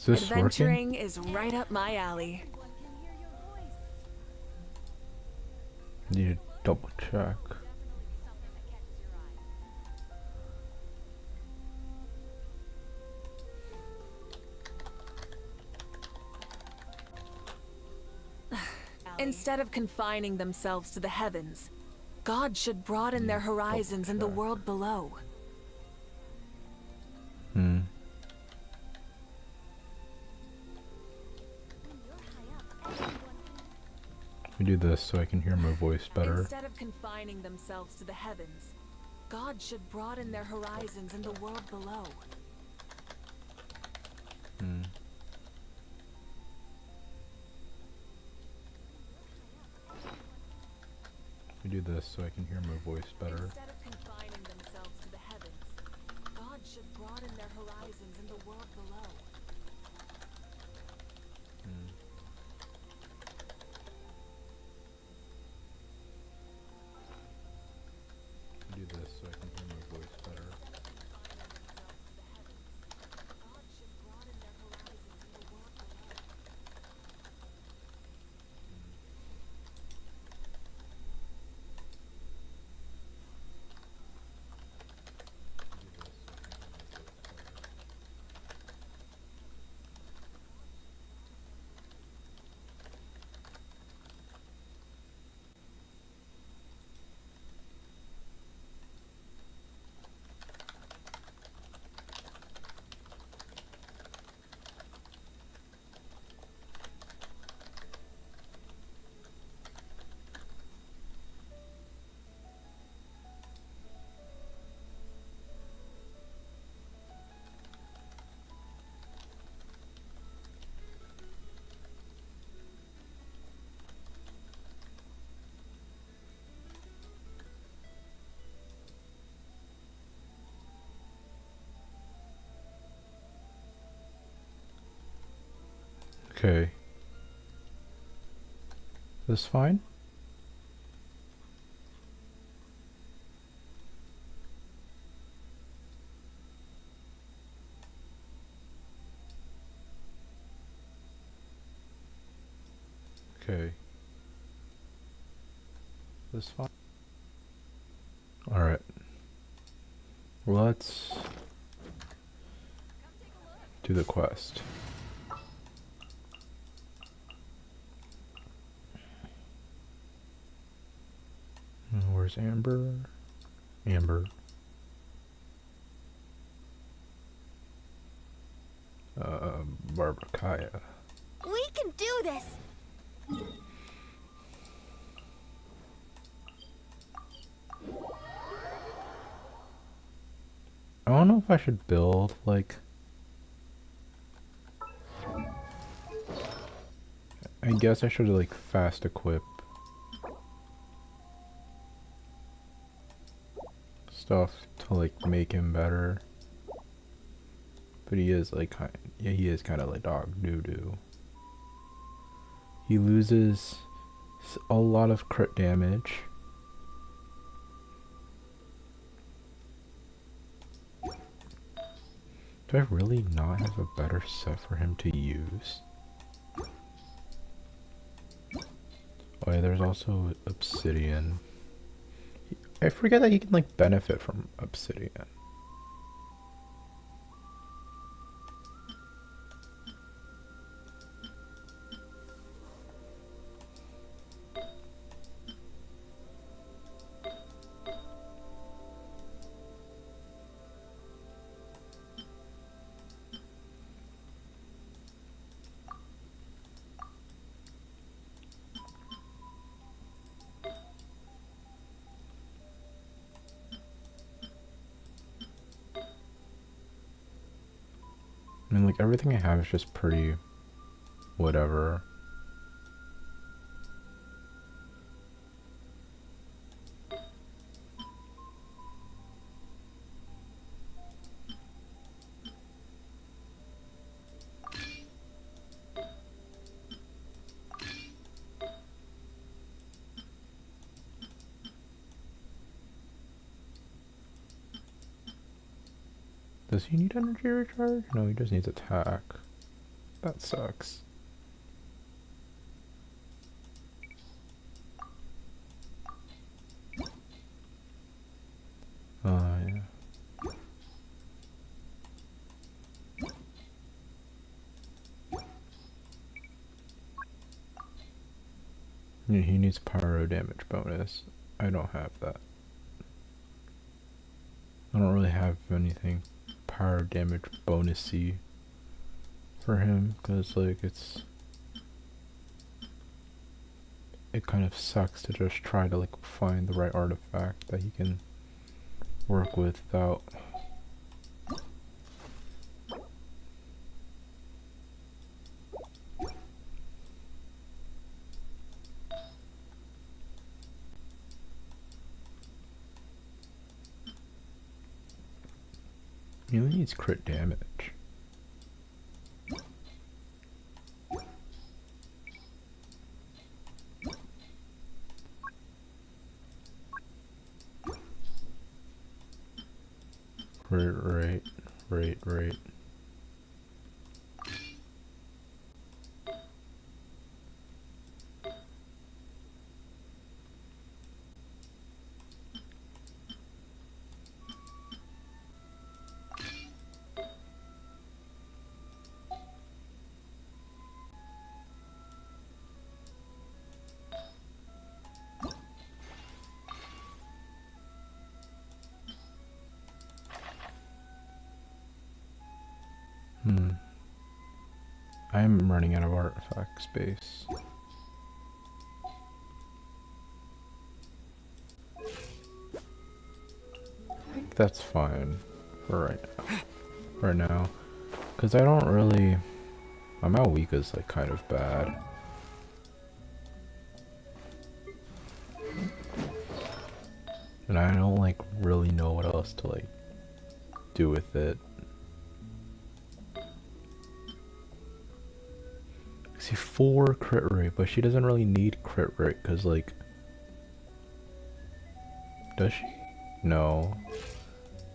Is this working? Adventuring is right up my alley. Need to double check. Instead of confining themselves to the heavens, God should broaden their horizons in the world below. Let me do this so I can hear my voice better. Instead of confining themselves to the heavens, God should broaden their horizons in the world below. Let me do this so I can hear my voice better. Instead of confining themselves to the heavens, God should broaden their horizons in the world below. Let me do this so I can hear my voice better. God should broaden their horizons in the world below. Okay. This fine? Okay. This fine? Alright. Let's do the quest. Where's Amber? Amber. Barbara. We can do this! I don't know if I should build, like... I guess I should, like, fast equip stuff to, like, make him better. But he is, like, yeah, he is kind of like dog doo-doo. He loses a lot of crit damage. Do I really not have a better set for him to use? Oh yeah, there's also obsidian. I forget that he can like benefit from obsidian. I mean, like, everything I have is just pretty whatever. Does he need energy recharge? No, he just needs attack. That sucks. Oh, yeah. Yeah, he needs pyro damage bonus. I don't have that. I don't really have anything pyro damage bonusy for him, because like it kind of sucks to just try to like find the right artifact that he can work with without. He only needs crit damage. Right. I'm running out of artifact space. I think that's fine for right now. Cause I don't really, my Malwika's like kind of bad. And I don't like really know what else to like do with it. See, 4 crit rate, but she doesn't really need crit rate, cause like, does she? No,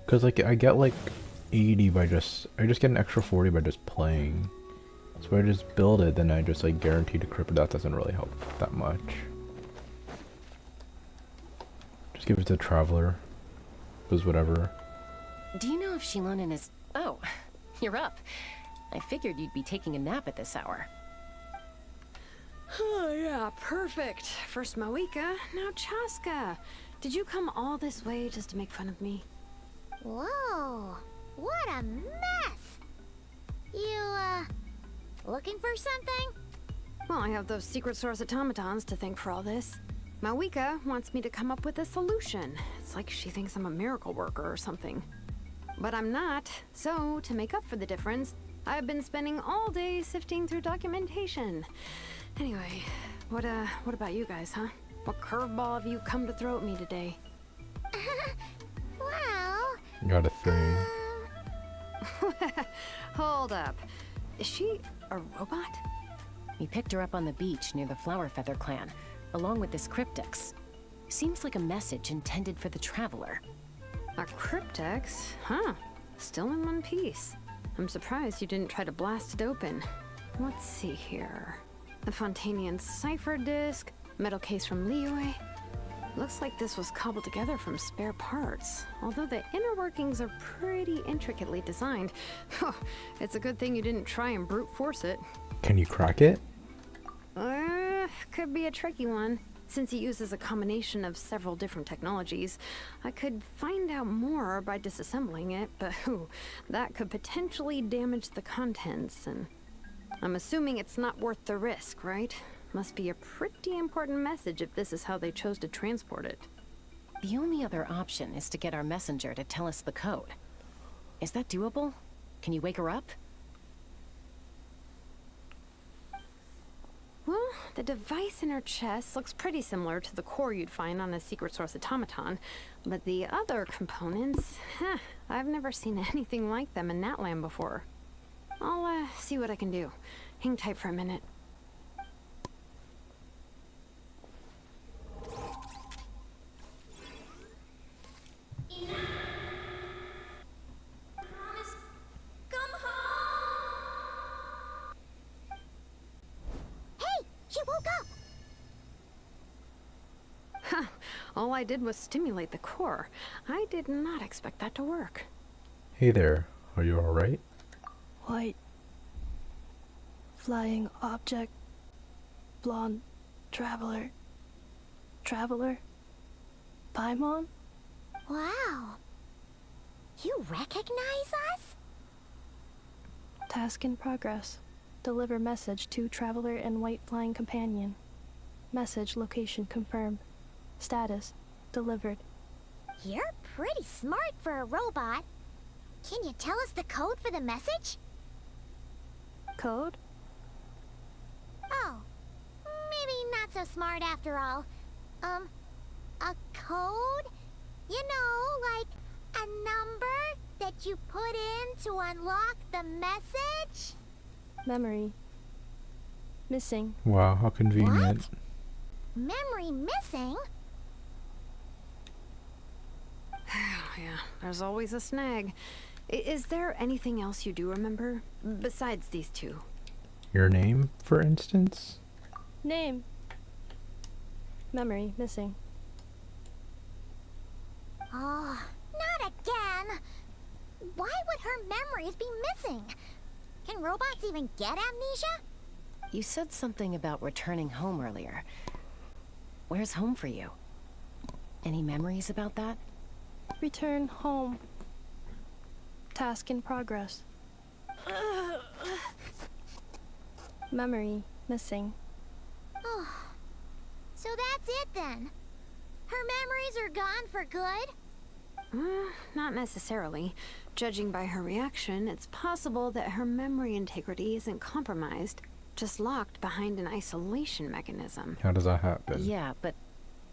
cause like I get like 80 by I just get an extra 40 by just playing. So I just build it, then I just like guaranteed to crit, but that doesn't really help that much. Just give it to Traveler. Does whatever. Do you know if Shilonen is... Oh, you're up. I figured you'd be taking a nap at this hour. Oh, yeah, perfect. First Mawika, now Chaska. Did you come all this way just to make fun of me? Whoa, what a mess! You, looking for something? Well, I have those secret source automatons to thank for all this. Mawika wants me to come up with a solution. It's like she thinks I'm a miracle worker or something. But I'm not, so to make up for the difference, I've been spending all day sifting through documentation. Anyway, what about you guys, huh? What curveball have you come to throw at me today? Well... Got a thing. Hold up. Is she a robot? We picked her up on the beach near the Flower Feather clan, along with this cryptex. Seems like a message intended for the Traveler. A cryptex? Huh. Still in one piece. I'm surprised you didn't try to blast it open. Let's see here. The Fontanian cipher disk, metal case from Liyue. Looks like this was cobbled together from spare parts, although the inner workings are pretty intricately designed. It's a good thing you didn't try and brute force it. Can you crack it? Could be a tricky one. Since it uses a combination of several different technologies, I could find out more by disassembling it, but that could potentially damage the contents, and I'm assuming it's not worth the risk, right? Must be a pretty important message if this is how they chose to transport it. The only other option is to get our messenger to tell us the code. Is that doable? Can you wake her up? Well, the device in her chest looks pretty similar to the core you'd find on a secret source automaton, but the other components, I've never seen anything like them in Natlan before. I'll see what I can do. Hang tight for a minute. All I did was stimulate the core. I did not expect that to work. Hey there, are you alright? White. Flying object. Blonde. Traveler. Traveler? Paimon? Wow. You recognize us? Task in progress. Deliver message to Traveler and White Flying Companion. Message location confirmed. Status delivered. You're pretty smart for a robot. Can you tell us the code for the message? Code? Oh, maybe not so smart after all. A code? You know, like a number that you put in to unlock the message? Memory. Missing. Wow, how convenient. Memory missing? Yeah, there's always a snag. Is there anything else you do remember? Besides these two? Your name, for instance? Name. Memory missing. Oh, not again! Why would her memories be missing? Can robots even get amnesia? You said something about returning home earlier. Where's home for you? Any memories about that? Return home. Task in progress. Memory missing. Oh, so that's it then. Her memories are gone for good? Not necessarily. Judging by her reaction, it's possible that her memory integrity isn't compromised, just locked behind an isolation mechanism. How does that happen? Yeah, but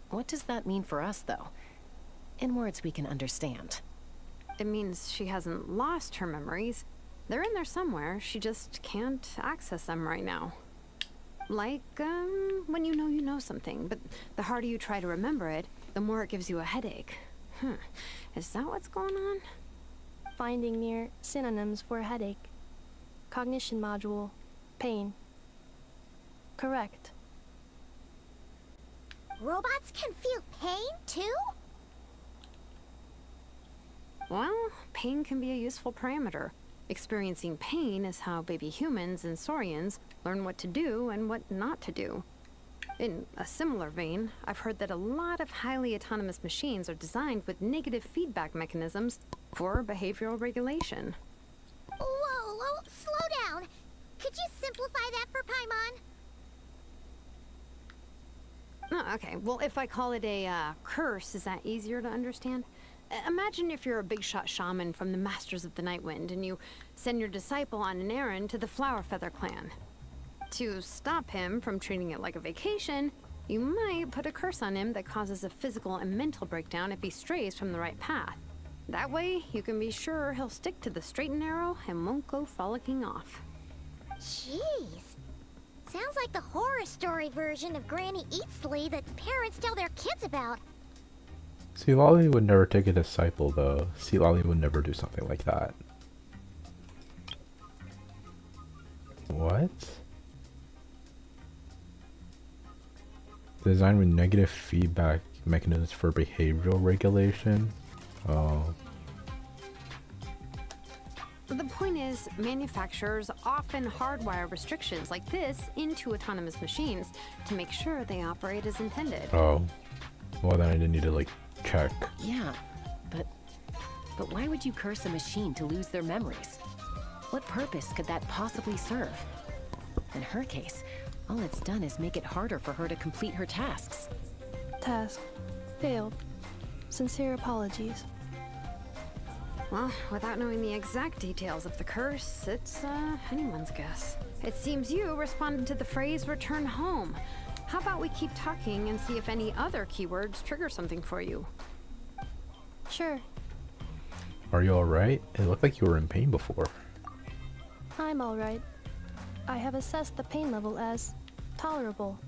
what does that mean for us, though? In words we can understand. It means she hasn't lost her memories. They're in there somewhere, she just can't access them right now. Like, when you know something, but the harder you try to remember it, the more it gives you a headache. Is that what's going on? Finding near synonyms for headache. Cognition module. Pain. Correct. Robots can feel pain too? Well, pain can be a useful parameter. Experiencing pain is how baby humans and saurians learn what to do and what not to do. In a similar vein, I've heard that a lot of highly autonomous machines are designed with negative feedback mechanisms for behavioral regulation. Whoa, slow down. Could you simplify that for Paimon? Oh, okay, well, if I call it a curse, is that easier to understand? Imagine if you're a big shot shaman from the Masters of the Nightwind and you send your disciple on an errand to the Flower Feather clan. To stop him from treating it like a vacation, you might put a curse on him that causes a physical and mental breakdown if he strays from the right path. That way, you can be sure he'll stick to the straight and narrow and won't go frolicking off. Jeez. Sounds like the horror story version of Granny Eatsley that parents tell their kids about. See, Lolly would never take a disciple, though. See, Lolly would never do something like that. What? Designed with negative feedback mechanisms for behavioral regulation? Oh. The point is, manufacturers often hardwire restrictions like this into autonomous machines to make sure they operate as intended. Oh. Well, then I didn't need to, like, check. Yeah, but why would you curse a machine to lose their memories? What purpose could that possibly serve? In her case, all it's done is make it harder for her to complete her tasks. Task. Failed. Sincere apologies. Well, without knowing the exact details of the curse, it's anyone's guess. It seems you responded to the phrase return home. How about we keep talking and see if any other keywords trigger something for you? Sure. Are you alright? It looked like you were in pain before. I'm alright. I have assessed the pain level as tolerable.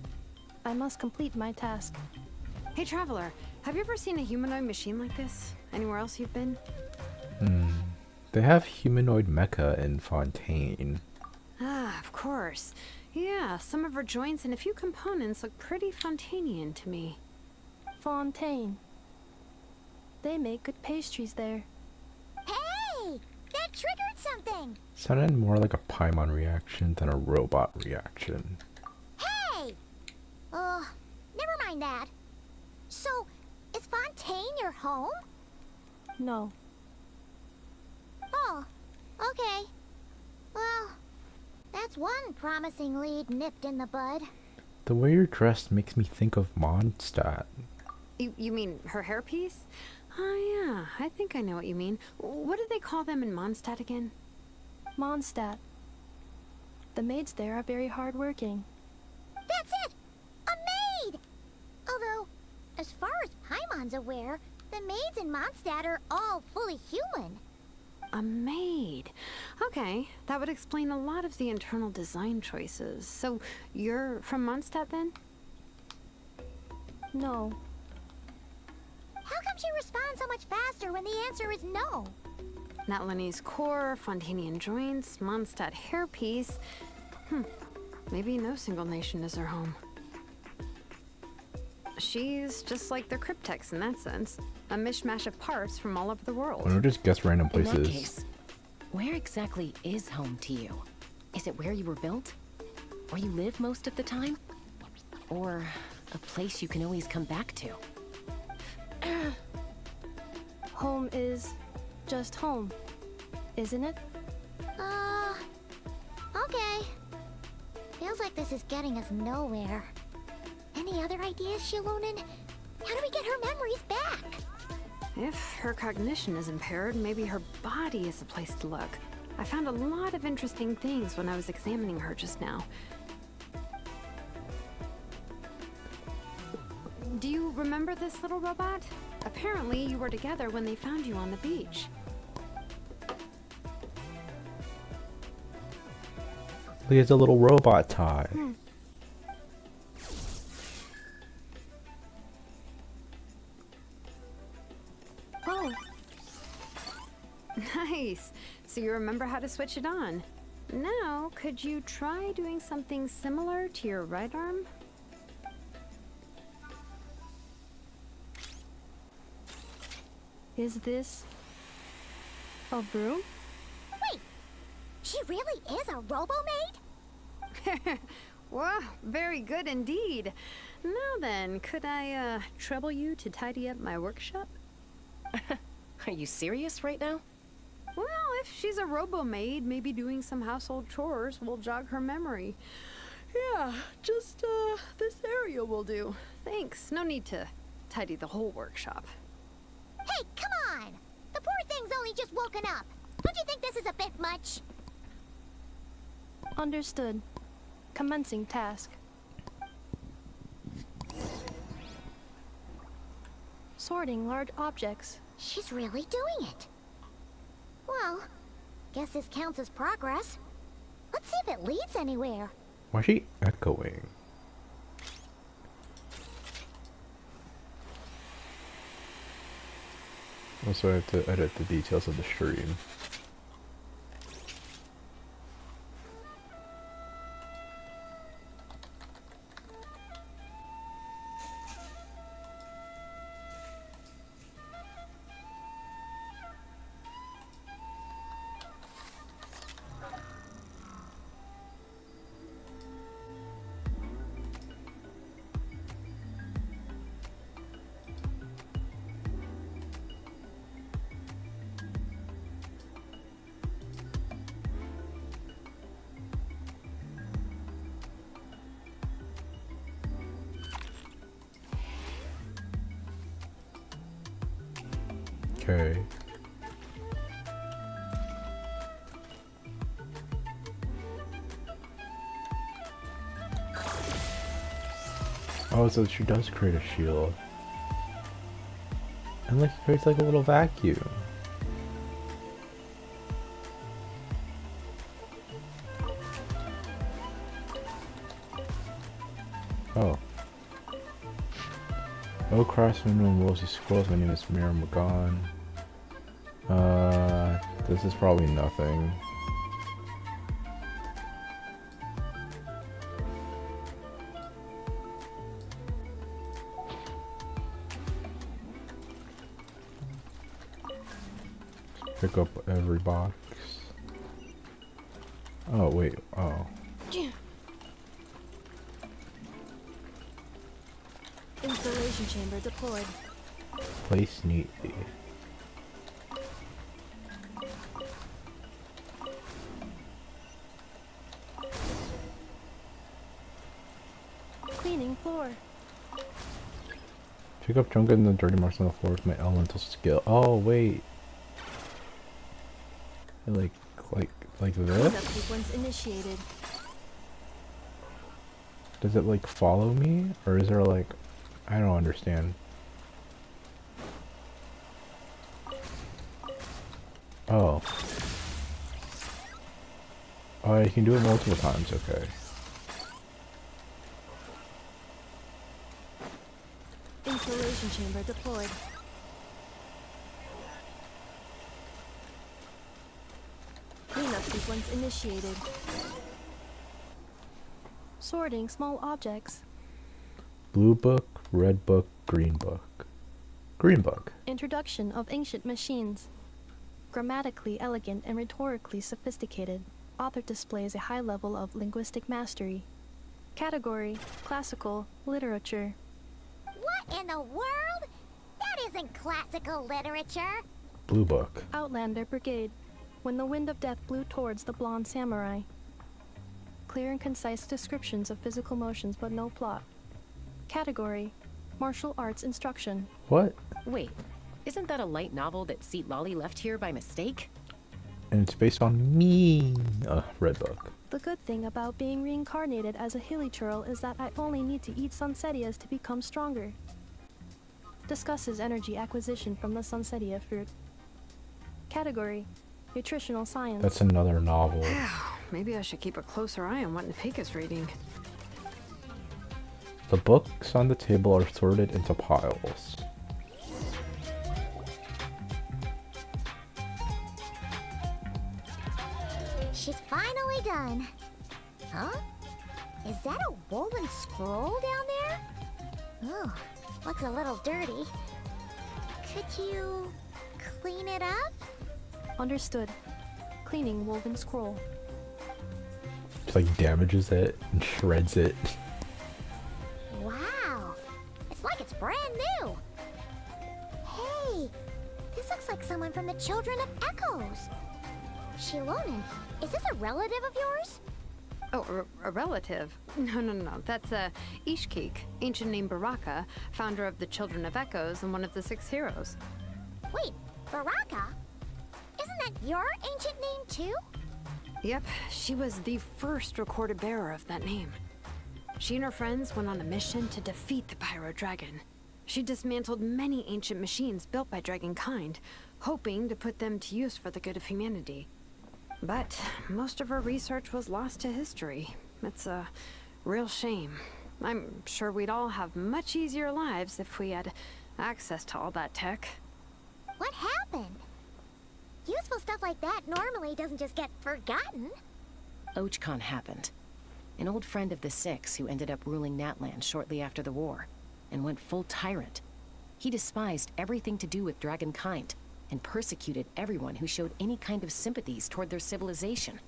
I must complete my task. Hey, Traveler, have you ever seen a humanoid machine like this? Anywhere else you've been? They have humanoid mecha in Fontaine. Ah, of course. Yeah, some of her joints and a few components look pretty Fontanian to me. Fontaine. They make good pastries there. Hey! That triggered something! Sounded more like a Paimon reaction than a robot reaction. Hey! Never mind that. So, is Fontaine your home? No. Oh, okay. Well, that's one promising lead nipped in the bud. The way you're dressed makes me think of Mondstadt. You mean her hairpiece? Oh yeah, I think I know what you mean. What do they call them in Mondstadt again? Mondstadt. The maids there are very hardworking. That's it! A maid! Although, as far as Paimon's aware, the maids in Mondstadt are all fully human. A maid. Okay, that would explain a lot of the internal design choices. So, you're from Mondstadt then? No. How come she responds so much faster when the answer is no? Natlanese core, Fontanian joints, Mondstadt hairpiece. Maybe no single nation is her home. She's just like the Cryptex in that sense. A mishmash of parts from all over the world. Why don't we just guess random In that places? case, where exactly is home to you? Is it where you were built? Where you live most of the time? Or a place you can always come back to? Home is just home, isn't it? Okay. Feels like this is getting us nowhere. Any other ideas, Shilonen? How do we get her memories back? If her cognition is impaired, maybe her body is the place to look. I found a lot of interesting things when I was examining her just now. Do you remember this little robot? Apparently, you were together when they found you on the beach. He has a little robot tie. Oh, Nice! So you remember how to switch it on. Now, could you try doing something similar to your right arm? is this a broom? Wait, she really is a robo-maid? Wow, very good indeed. Now then, could I, trouble you to tidy up my workshop? Are you serious right now? Well, if she's a robo-maid, maybe doing some household chores will jog her memory. Yeah, just, this area will do. Thanks, no need to tidy the whole workshop. Hey, come on! The poor thing's only just woken up. Don't you think this is a bit much? Understood. Commencing task. Sorting large objects. She's really doing it. Well, guess this counts as progress. Let's see if it leads anywhere. Why is she echoing? Also, I have to edit the details of the stream. Okay. Oh, so she does create a shield. And like, it creates like a little vacuum. Oh. Oh, craftsman and rosy scrolls. My name is Mira Magan. This is probably nothing. pick up every box. Oh, wait. Oh. Installation chamber deployed. Place neatly. Cleaning floor. Pick up junk and the dirty marks on the floor with my elemental skill. Oh, wait. Like Cleanup this? sequence initiated. Does it like follow me? Or is there like, I don't understand. Oh. Oh, you can do it multiple times, okay. Installation chamber deployed. Cleanup sequence initiated. Sorting small objects. Blue book, red book, green book. Green book. Introduction of ancient machines. Grammatically elegant and rhetorically sophisticated, author displays a high level of linguistic mastery. Category: classical literature. What in the world? That isn't classical literature. Blue book. Outlander Brigade. When the wind of death blew towards the blonde samurai. Clear and concise descriptions of physical motions but no plot. Category: martial arts instruction. What? Wait, isn't that a light novel that Seat Lolly left here by mistake? And it's based on me. Red book. The good thing about being reincarnated as a hilly churl is that I only need to eat sunsettias to become stronger. Discusses energy acquisition from the sunsettia fruit. Category: nutritional science. That's another novel. Maybe I should keep a closer eye on what Nipika's reading. The books on the table are sorted into piles. She's finally done. Huh? Is that a woven scroll down there? Oh, looks a little dirty. Could you clean it up? Understood. Cleaning woven scroll. Just like damages it and shreds it. Wow, it's like it's brand new. Hey, this looks like someone from the Children of Echoes. Shilonen, is this a relative of yours? Oh, a relative? No. That's Ishkik, ancient name Baraka, founder of the Children of Echoes and one of the 6 heroes. Wait, Baraka? Isn't that your ancient name too? Yep, she was the first recorded bearer of that name. She and her friends went on a mission to defeat the Pyro Dragon. She dismantled many ancient machines built by Dragonkind, hoping to put them to use for the good of humanity. But most of her research was lost to history. It's a real shame. I'm sure we'd all have much easier lives if we had access to all that tech. What happened? Useful stuff like that normally doesn't just get forgotten. Ochkon happened. An old friend of the 6 who ended up ruling Natlan shortly after the war, and went full tyrant. He despised everything to do with Dragonkind, and persecuted everyone who showed any kind of sympathies toward their civilization.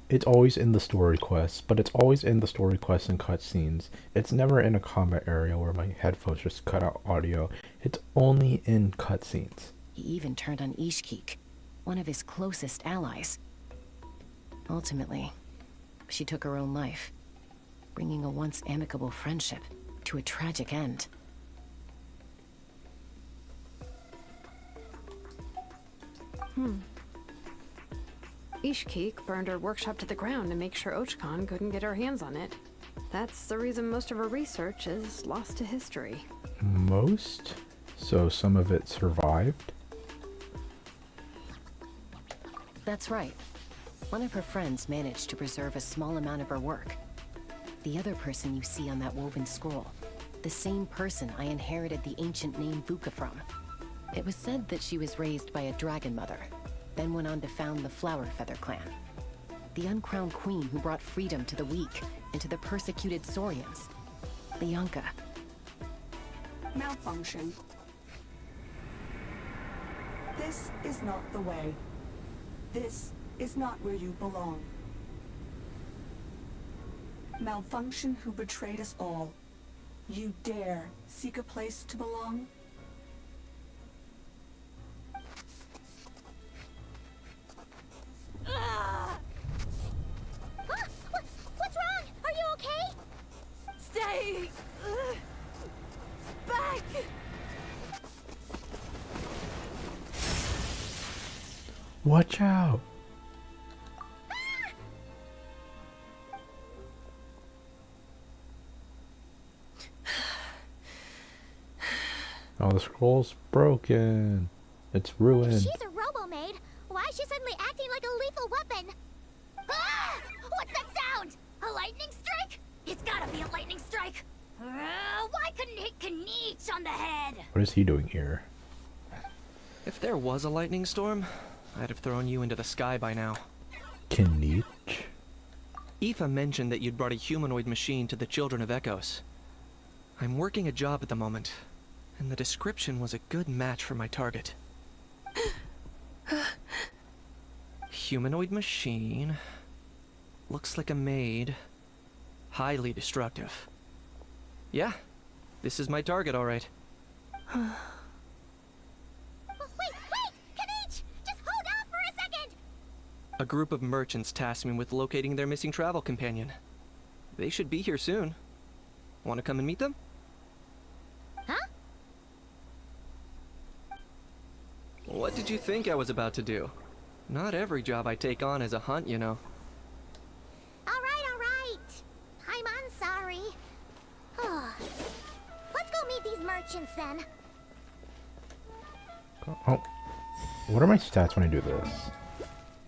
It's always in the story quests, but it's always in the story quests and cutscenes. It's never in a combat area where my headphones just cut out audio. It's only in cutscenes. He even turned on Ishkik, one of his closest allies. Ultimately, she took her own life, bringing a once amicable friendship to a tragic end. Ishkik burned her workshop to the ground to make sure Ochkon couldn't get her hands on it. That's the reason most of her research is lost to history. Most? So some of it survived? That's right. One of her friends managed to preserve a small amount of her work. The other person you see on that woven scroll, the same person I inherited the ancient name Vuka from. It was said that she was raised by a dragon mother, then went on to found the Flower Feather clan. The uncrowned queen who brought freedom to the weak and to the persecuted Saurians. Bianca. Malfunction. This is not the way. This is not where you belong. Malfunction who betrayed us all. You dare seek a place to belong? What's wrong? Are you okay? Stay back. Watch out! Oh, the scroll's broken. It's ruined. If she's a robo-maid, why is she suddenly acting like a lethal weapon? Ah! What's that sound? A lightning strike? It's gotta be a lightning strike. Why couldn't it hit Kniech on the head? What is he doing here? If there was a lightning storm, I'd have thrown you into the sky by now. Kniech? Aoife mentioned that you'd brought a humanoid machine to the Children of Echoes. I'm working a job at the moment, and the description was a good match for my target. Humanoid machine. Looks like a maid. Highly destructive. Yeah, this is my target, all right. Wait! Kniech! Just hold on for a second! A group of merchants tasked me with locating their missing travel companion. They should be here soon. Want to come and meet them? Huh? What did you think I was about to do? Not every job I take on is a hunt, you know. All right. I'm sorry. Let's go meet these merchants then. Oh. What are my stats when I do this?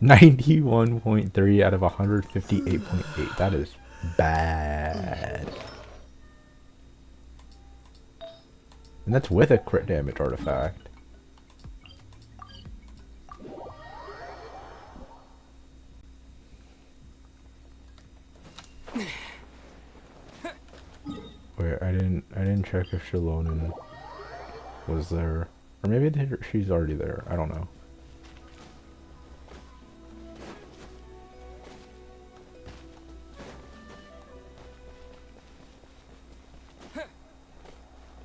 91.3 out of 158.8. That is bad. And that's with a crit damage artifact. Wait, I didn't check if Shalonen was there. Or maybe she's already there. I don't know.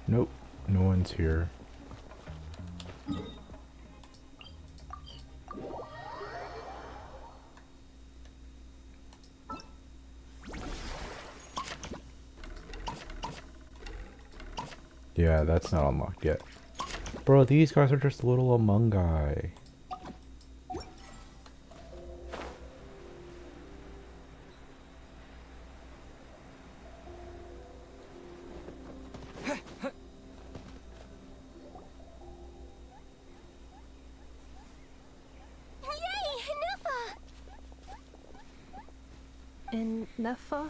Nope, no one's here. Yeah, that's not unlocked yet. Bro, these guys are just little Among Us. In Nefa?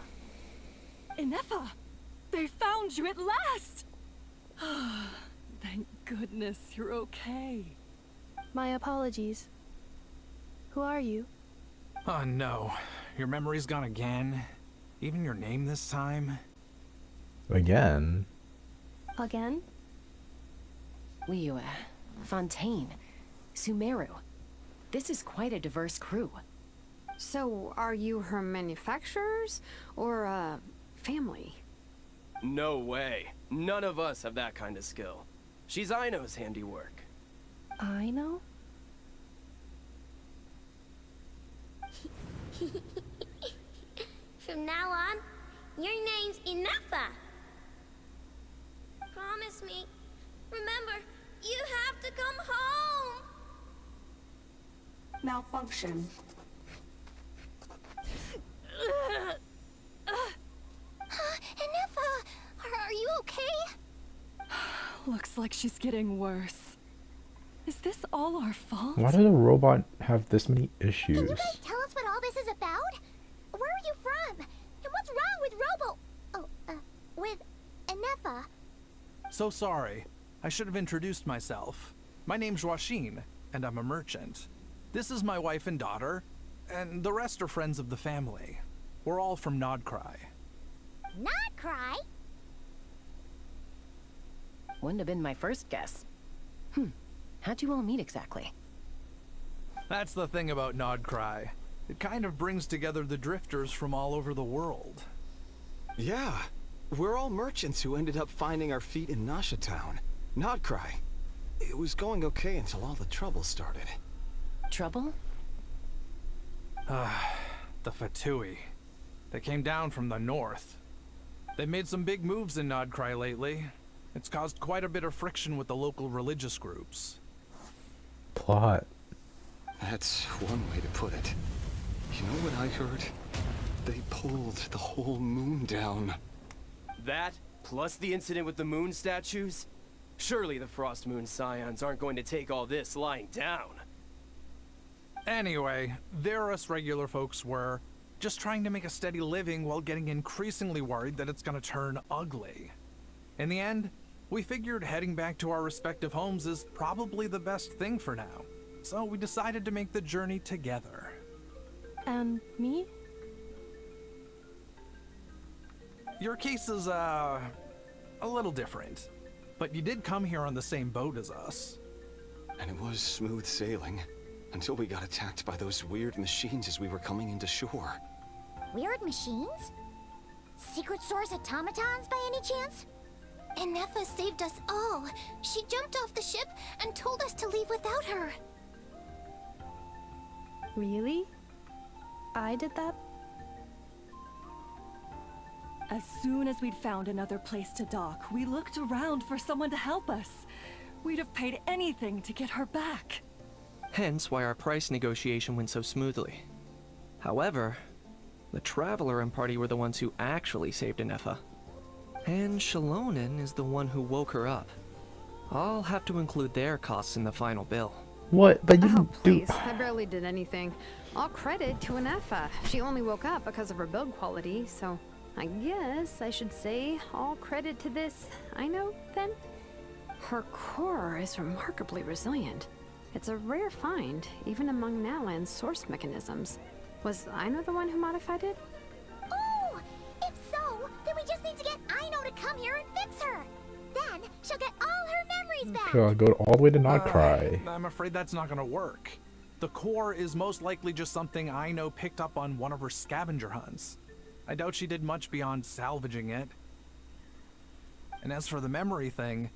Inefa, they found you at last. Thank goodness you're okay. My apologies. Who are you? Oh no, your memory's gone again? Even your name this time? Again? Again? Liyue, Fontaine, Sumeru. This is quite a diverse crew. So, are you her manufacturers or family? No way. None of us have that kind of skill. She's Aino's handiwork. I know? From now on, your name's Inefa. Promise me. Remember, you have to come home. Malfunction. Inefa, are you okay? Looks like she's getting worse. Is this all our fault? Why does a robot have this many Can issues? you guys tell us what all this is about? Where are you from? And what's wrong with with Inefa? So sorry. I should have introduced myself. My name's Joachine, and I'm a merchant. This is my wife and daughter, and the rest are friends of the family. We're all from Nodcry. Not cry? Wouldn't have been my first guess. How'd you all meet exactly? That's the thing about Nodcry. It kind of brings together the drifters from all over the world. Yeah, we're all merchants who ended up finding our feet in Nasha Town. Nodcry. It was going okay until all the trouble started. Trouble? The Fatui. They came down from the north. They've made some big moves in Nodcry lately. It's caused quite a bit of friction with the local religious groups. Plot. That's one way to put it. You know what I heard? They pulled the whole moon down. That, plus the incident with the moon statues? Surely the Frost Moon Scions aren't going to take all this lying down. Anyway, there us regular folks were just trying to make a steady living while getting increasingly worried that it's gonna turn ugly. In the end, we figured heading back to our respective homes is probably the best thing for now. So we decided to make the journey together. And me? Your case is, a little different. But you did come here on the same boat as us. And it was smooth sailing, until we got attacked by those weird machines as we were coming into shore. Weird machines? Secret Source automatons by any chance? And Nefa saved us all. She jumped off the ship and told us to leave without her. Really? I did that? As soon as we'd found another place to dock, we looked around for someone to help us. We'd have paid anything to get her back. Hence why our price negotiation went so smoothly. However, the Traveler and party were the ones who actually saved Anefa. And Shalonen is the one who woke her up. I'll have to include their costs in the final bill. What? But you Oh, didn't do. please. I barely did anything. All credit to Anefa. She only woke up because of her build quality, so I guess I should say all credit to this Aino, then? Her core is remarkably resilient. It's a rare find, even among Natlan's source mechanisms. Was Aino the one who modified it? Oh! If so, then we just need to get Aino to come here and fix her. Then she'll get all her memories back. Go all the way to Nodcry. I'm afraid that's not gonna work. The core is most likely just something I know picked up on one of her scavenger hunts. I doubt she did much beyond salvaging it. And as for the memory thing,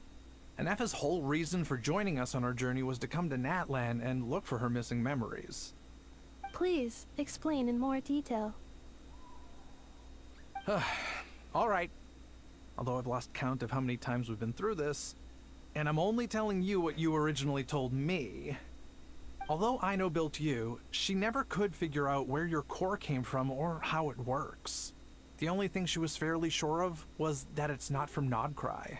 Anefa's whole reason for joining us on our journey was to come to Natlan and look for her missing memories. Please, explain in more detail. Alright. Although I've lost count of how many times we've been through this, and I'm only telling you what you originally told me. Although Aino built you, she never could figure out where your core came from or how it works. The only thing she was fairly sure of was that it's not from Nodcry.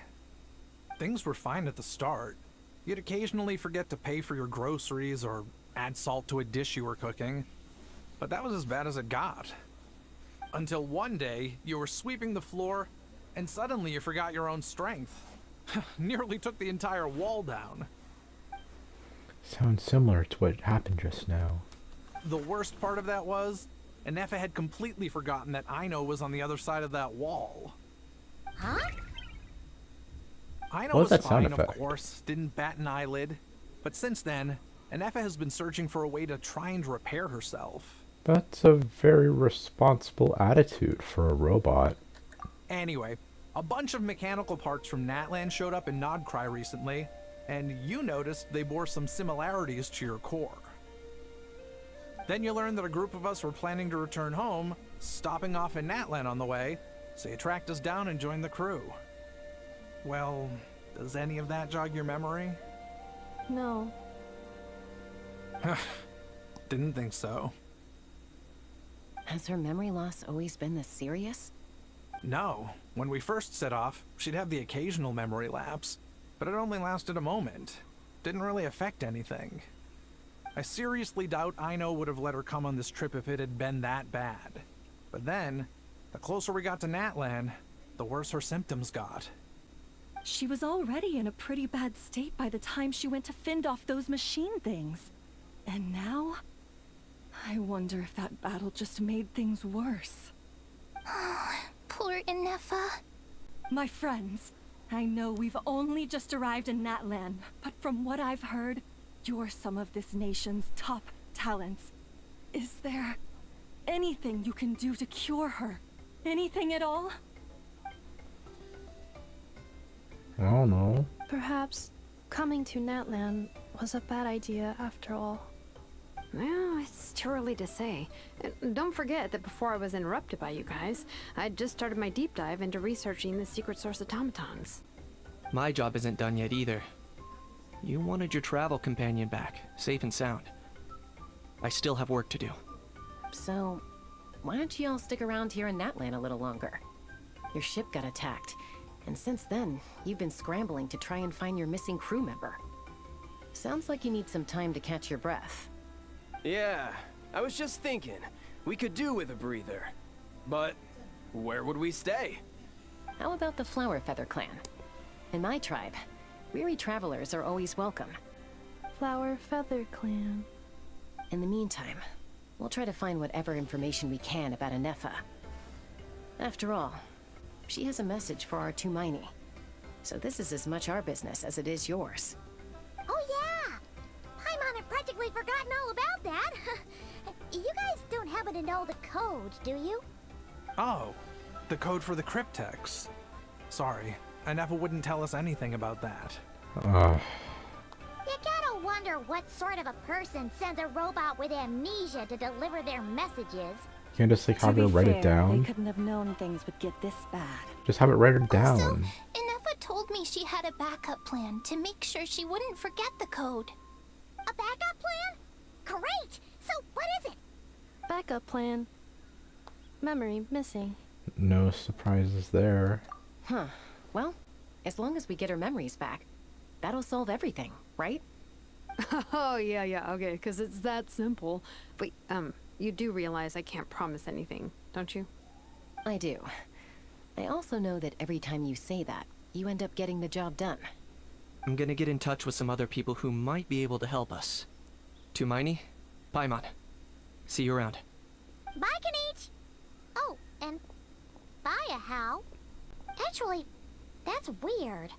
Things were fine at the start. You'd occasionally forget to pay for your groceries or add salt to a dish you were cooking, but that was as bad as it got. Until one day, you were sweeping the floor, and suddenly you forgot your own strength. Nearly took the entire wall down. Sounds similar to what happened just now. The worst part of that was, Anefa had completely forgotten that Aino was on the other side of that wall. Huh? Aino What was was that sound fine, of effect? course, didn't bat an eyelid. But since then, Anefa has been searching for a way to try and repair herself. That's a very responsible attitude for a robot. Anyway, a bunch of mechanical parts from Natlan showed up in Nodcry recently, and you noticed they bore some similarities to your core. Then you learned that a group of us were planning to return home, stopping off in Natlan on the way, so you tracked us down and joined the crew. Well, does any of that jog your memory? No. Didn't think so. Has her memory loss always been this serious? No. When we first set off, she'd have the occasional memory lapse, but it only lasted a moment. Didn't really affect anything. I seriously doubt Aino would have let her come on this trip if it had been that bad. But then, the closer we got to Natlan, the worse her symptoms got. She was already in a pretty bad state by the time she went to fend off those machine things. And now? I wonder if that battle just made things worse. Poor Inefa. My friends, I know we've only just arrived in Natlan, but from what I've heard, you're some of this nation's top talents. Is there anything you can do to cure her? Anything at all? I don't know. Perhaps coming to Natlan was a bad idea after all. Well, it's too early to say. And don't forget that before I was interrupted by you guys, I'd just started my deep dive into researching the secret source automatons. My job isn't done yet either. You wanted your travel companion back, safe and sound. I still have work to do. So, why don't you all stick around here in Natlan a little longer? Your ship got attacked, and since then, you've been scrambling to try and find your missing crew member. Sounds like you need some time to catch your breath. Yeah, I was just thinking, we could do with a breather. But where would we stay? How about the Flower Feather Clan? In my tribe, weary travelers are always welcome. Flower Feather Clan. In the meantime, we'll try to find whatever information we can about Inefa. After all, she has a message for our Tumaini. So this is as much our business as it is yours. Oh yeah! Paimon had practically forgotten all about that. You guys don't happen to know the code, do you? Oh, the code for the cryptex. Sorry, Inefa wouldn't tell us anything about that. You gotta wonder what sort of a person sends a robot with amnesia to deliver their messages. You can just like have her To be write fair, it down. They couldn't have known things would get this bad. Just have it write it down. Also, Inefa told me she had a backup plan to make sure she wouldn't forget the code. A backup plan? Great! So what is it? Backup plan. Memory missing. No surprises there. Huh. Well, as long as we get her memories back, that'll solve everything, right? Oh, yeah, okay, because it's that simple. Wait, you do realize I can't promise anything, don't you? I do. I also know that every time you say that, you end up getting the job done. I'm gonna get in touch with some other people who might be able to help us. Tumaini, Paimon. See you around. Bye, Kanich! Oh, and bye, a How. Actually, that's weird.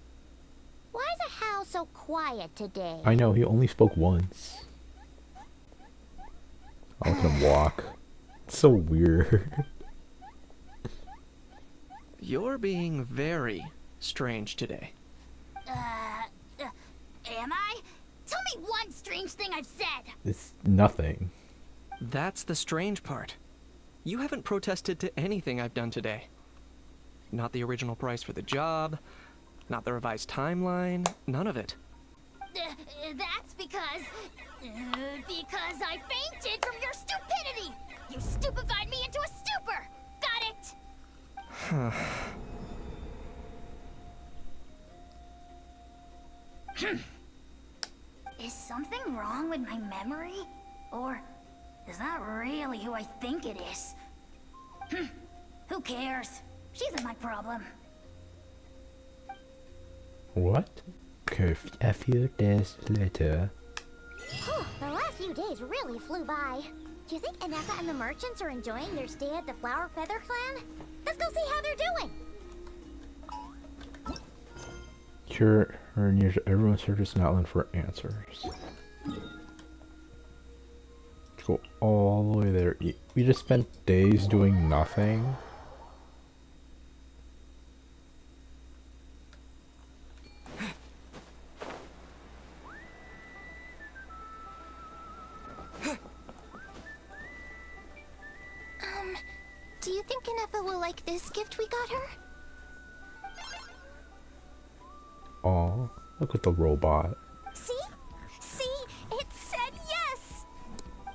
Why is a How so quiet today? I know, he only spoke once. I'll let him walk. It's so weird. You're being very strange today. Am I? Tell me one strange thing I've said! It's nothing. That's the strange part. You haven't protested to anything I've done today. Not the original price for the job, not the revised timeline, none of it. That's because I fainted from your stupidity! You stupefied me into a stupor! Got it? Is something wrong with my memory? Or is that really who I think it is? Who cares? She isn't my problem. What? Okay, a few days later. The last few days really flew by. Do you think Inefa and the merchants are enjoying their stay at the Flower Feather Clan? Let's go see how they're doing! Cure her near everyone searches Natlan for answers. Let's go all the way there. We just spent days doing nothing. Do you think Inefa will like this gift we got her? Aw, look at the robot. See? See? It said yes!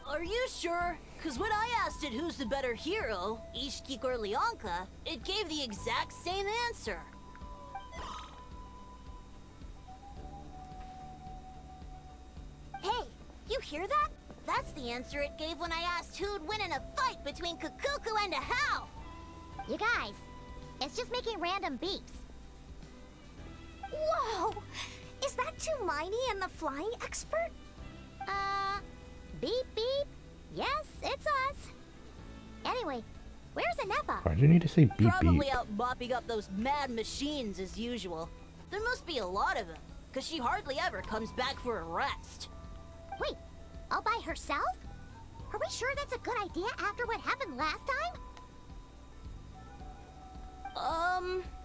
Are you sure? Because when I asked it who's the better hero, Ishkik or Leonka, it gave the exact same answer. Hey, you hear that? That's the answer it gave when I asked who'd win in a fight between Kukuku and a How. You guys, it's just making random beeps. Whoa! Is that Tumaini and the flying expert? Beep beep. Yes, it's us. Anyway, where's Anefa? Why do you need to say beep Probably beep? out mopping up those mad machines as usual. There must be a lot of them, because she hardly ever comes back for a rest. Wait, all by herself? Are we sure that's a good idea after what happened last time?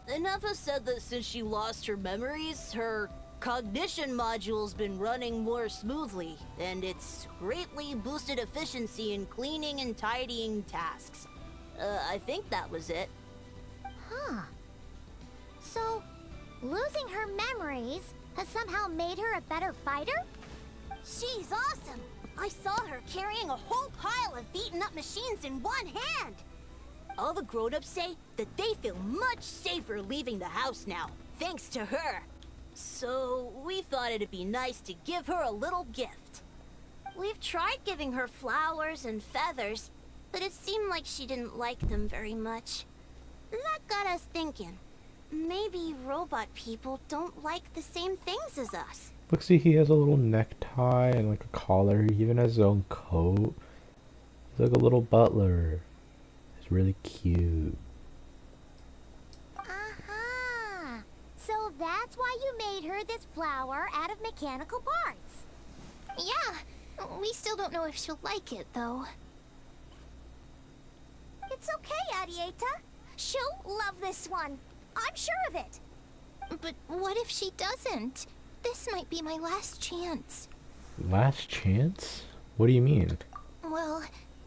Inefa said that since she lost her memories, her cognition module's been running more smoothly, and it's greatly boosted efficiency in cleaning and tidying tasks. I think that was it. Huh. So, losing her memories has somehow made her a better fighter? She's awesome! I saw her carrying a whole pile of beaten-up machines in one hand! All the grown-ups say that they feel much safer leaving the house now, thanks to her. So, we thought it'd be nice to give her a little gift. We've tried giving her flowers and feathers, but it seemed like she didn't like them very much. That got us thinking. Maybe robot people don't like the same things as us. Look, see, he has a little necktie and like a collar. He even has his own coat. He's like a little butler. He's really cute. Uh-huh. So that's why you made her this flower out of mechanical parts. Yeah, we still don't know if she'll like it, though. It's okay, Arieta. She'll love this one. I'm sure of it. But what if she doesn't? This might be my last chance. Last chance? What do you mean? Well,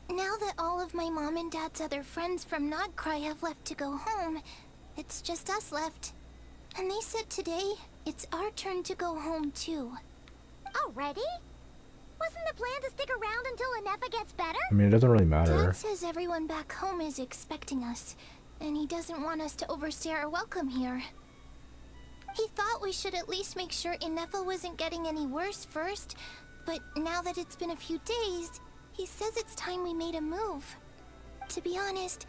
now that all of my mom and dad's other friends from Nodcry have left to go home, it's just us left. And they said today, it's our turn to go home too. Already? Wasn't the plan to stick around until Anefa gets better? I mean, it doesn't really matter. Dad says everyone back home is expecting us, and he doesn't want us to overstay our welcome here. He thought we should at least make sure Inefa wasn't getting any worse first, but now that it's been a few days, he says it's time we made a move. To be honest,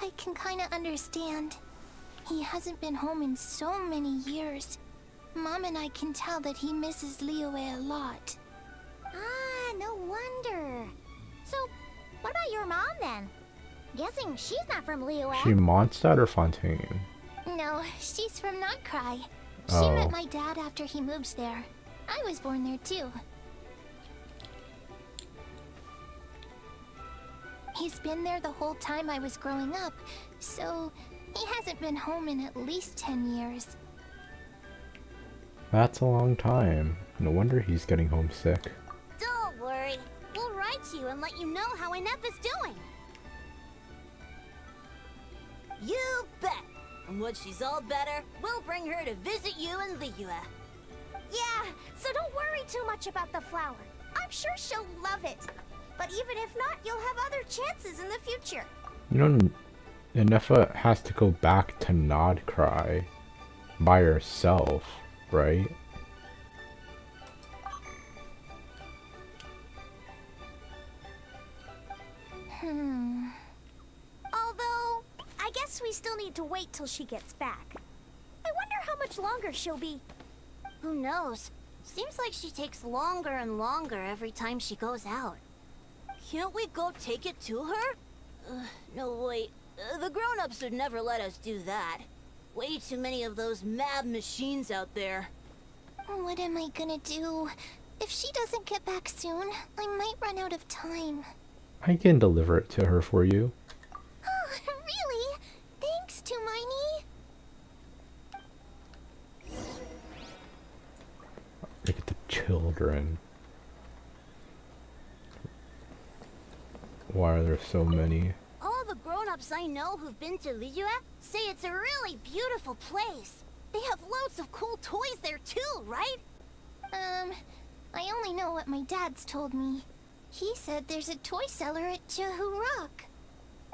I can kinda understand. He hasn't been home in so many years. Mom and I can tell that he misses Liyue a lot. Ah, no wonder. So, what about your mom then? Guessing she's not from Liyue. She Mondstadt or Fontaine? No, she's from Nodcry. She Oh. met my dad after he moves there. I was born there too. He's been there the whole time I was growing up, so he hasn't been home in at least 10 years. That's a long time. No wonder he's getting homesick. Don't worry. We'll write you and let you know how Inefa's doing. You bet. And when she's all better, we'll bring her to visit you in Liyue. Yeah, so don't worry too much about the flower. I'm sure she'll love it. But even if not, you'll have other chances in the future. You know, Inefa has to go back to Nodcry by herself, right? Although, I guess we still need to wait till she gets back. I wonder how much longer she'll be. Who knows? Seems like she takes longer and longer every time she goes out. Can't we go take it to her? No, wait. The grown-ups would never let us do that. Way too many of those mad machines out there. What am I gonna do? If she doesn't get back soon, I might run out of time. I can deliver it to her for you. Oh, really? Thanks, Tumaini. Look at the children. Why are there so many? All the grown-ups I know who've been to Liyue say it's a really beautiful place. They have loads of cool toys there too, right? I only know what my dad's told me. He said there's a toy seller at Jehu Rock.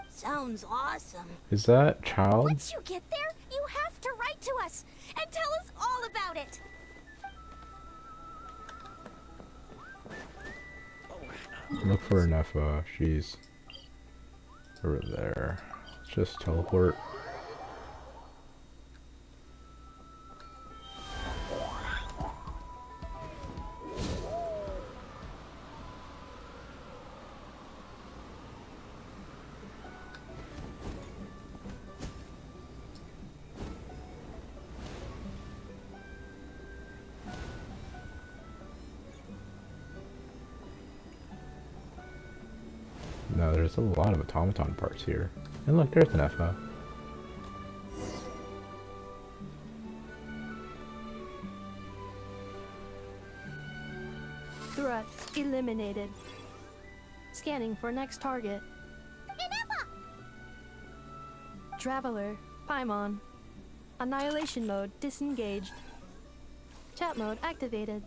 Sounds awesome. Is that child? Once you get there, you have to write to us and tell us all about it. Look for Inefa. She's over there. Let's just teleport. there's a lot of automaton parts here. And look, there's an Effa. Threat eliminated. Scanning for next target. Traveler, Paimon. Annihilation mode disengaged. Chat mode activated.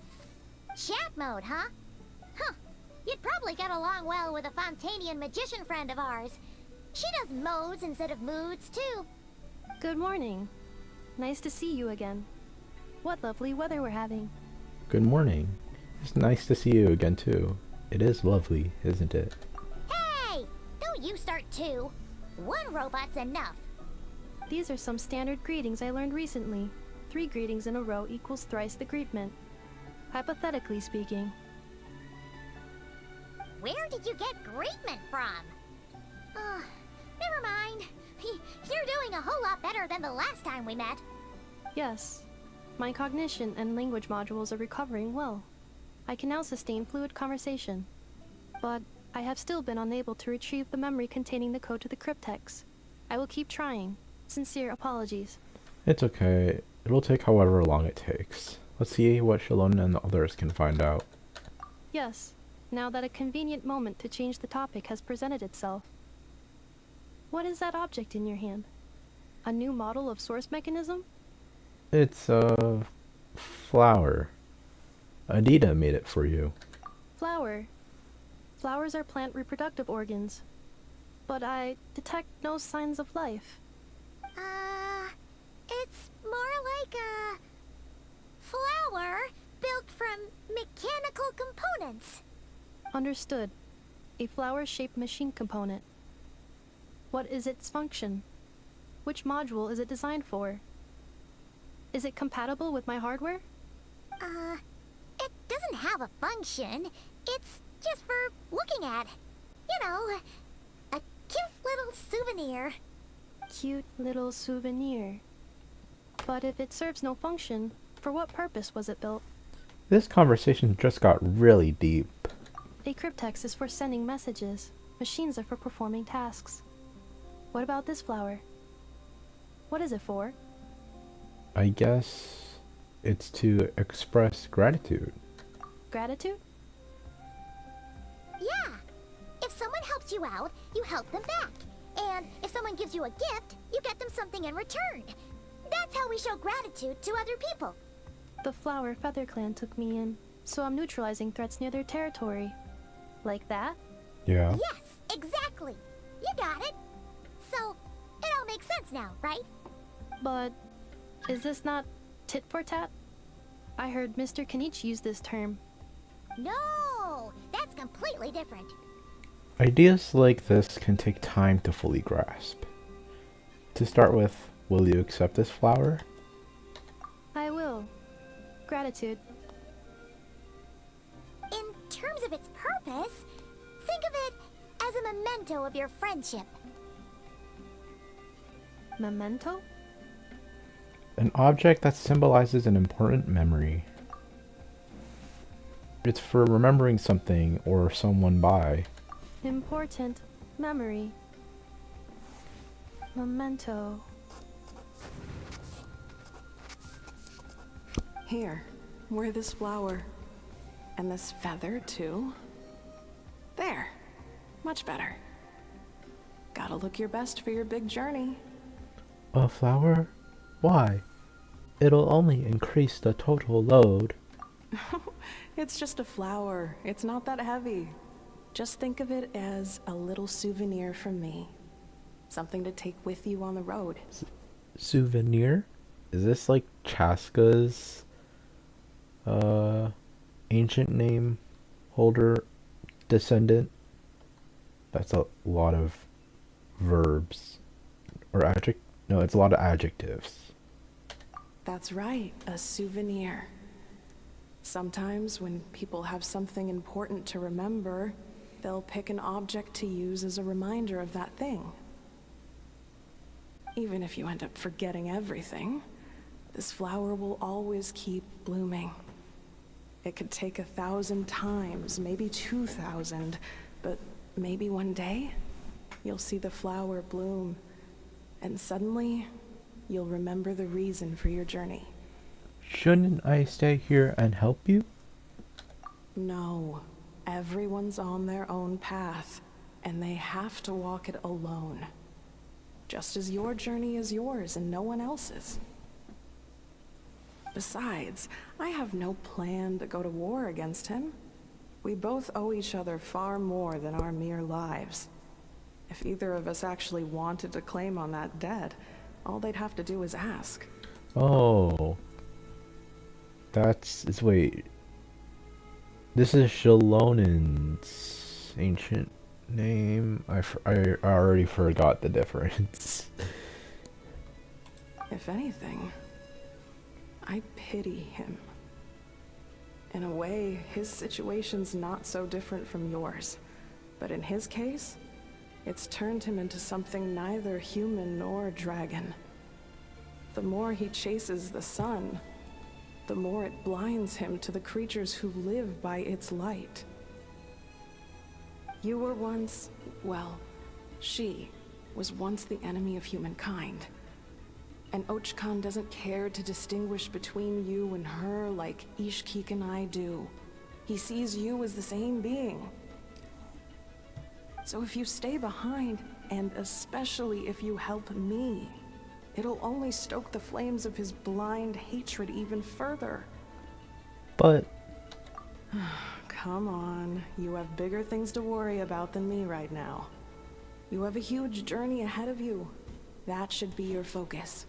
Chat mode, huh? Huh. You'd probably get along well with a Fontanian magician friend of ours. She does modes instead of moods, too. Good morning. Nice to see you again. What lovely weather we're having. Good morning. It's nice to see you again too. It is lovely, isn't it? Hey! Don't you start too. One robot's enough. These are some standard greetings I learned recently. 3 greetings in a row equals thrice the greetment. Hypothetically speaking. Where did you get greetment from? Never mind. You're doing a whole lot better than the last time we met. Yes. My cognition and language modules are recovering well. I can now sustain fluid conversation. But I have still been unable to retrieve the memory containing the code to the cryptex. I will keep trying. Sincere apologies. It's okay. It'll take however long it takes. Let's see what Shalon and the others can find out. Yes, now that a convenient moment to change the topic has presented itself. What is that object in your hand? A new model of source mechanism? It's a flower. Adita made it for you. Flower. Flowers are plant reproductive organs. But I detect no signs of life. It's more like a flower built from mechanical components. Understood. A flower-shaped machine component. What is its function? Which module is it designed for? Is it compatible with my hardware? It doesn't have a function. It's just for looking at. You know, a cute little souvenir. Cute little souvenir. But if it serves no function, for what purpose was it built? This conversation just got really deep. A cryptex is for sending messages. Machines are for performing tasks. What about this flower? What is it for? I guess it's to express gratitude. Gratitude? Yeah. If someone helps you out, you help them back. And if someone gives you a gift, you get them something in return. That's how we show gratitude to other people. The Flower Feather Clan took me in, so I'm neutralizing threats near their territory. Like that? Yeah. Yes, exactly. You got it. So, it all makes sense now, right? But is this not tit for tat? I heard Mr. Kenichi use this term. No, that's completely different. Ideas like this can take time to fully grasp. To start with, will you accept this flower? I will. Gratitude. In terms of its purpose, think of it as a memento of your friendship. Memento? An object that symbolizes an important memory. It's for remembering something or someone by. Important memory. Memento. Here, wear this flower. And this feather, too. There. Much better. Gotta look your best for your big journey. A flower? Why? It'll only increase the total load. It's just a flower. It's not that heavy. Just think of it as a little souvenir from me. Something to take with you on the road. Souvenir? Is this like Chaska's ancient name holder descendant? That's a lot of verbs. Or adject? No, it's a lot of adjectives. That's right, a souvenir. Sometimes when people have something important to remember, they'll pick an object to use as a reminder of that thing. Even if you end up forgetting everything, this flower will always keep blooming. It could take 1,000 times, maybe 2,000, but maybe one day, you'll see the flower bloom, and suddenly, you'll remember the reason for your journey. Shouldn't I stay here and help you? No. Everyone's on their own path, and they have to walk it alone. Just as your journey is yours and no one else's. Besides, I have no plan to go to war against him. We both owe each other far more than our mere lives. If either of us actually wanted to claim on that debt, all they'd have to do is ask. Oh. Wait. This is Shalonen's ancient name. I already forgot the difference. If anything, I pity him. In a way, his situation's not so different from yours. But in his case, it's turned him into something neither human nor dragon. The more he chases the sun, the more it blinds him to the creatures who live by its light. You were once, well, she was once the enemy of humankind. And Ochkan doesn't care to distinguish between you and her like Ishkik and I do. He sees you as the same being. So if you stay behind, and especially if you help me, it'll only stoke the flames of his blind hatred even further. But... Come on, you have bigger things to worry about than me right now. You have a huge journey ahead of you. That should be your focus.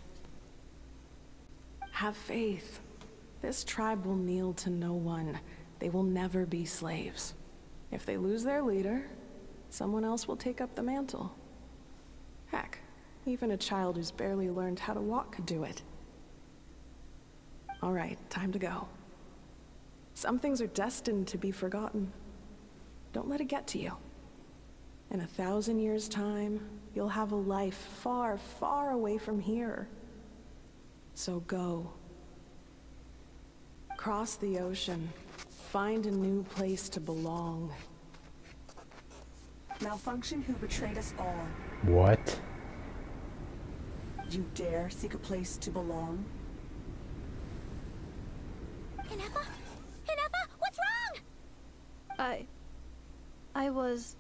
Have faith. This tribe will kneel to no one. They will never be slaves. If they lose their leader, someone else will take up the mantle. Heck, even a child who's barely learned how to walk could do it. All right, time to go. Some things are destined to be forgotten. Don't let it get to you. In 1,000 years' time, you'll have a life far, far away from here. So go. Cross the ocean. Find a new place to belong. Malfunction who betrayed us all. What? You dare seek a place to belong? Hinefa? Hinefa, what's wrong? I was...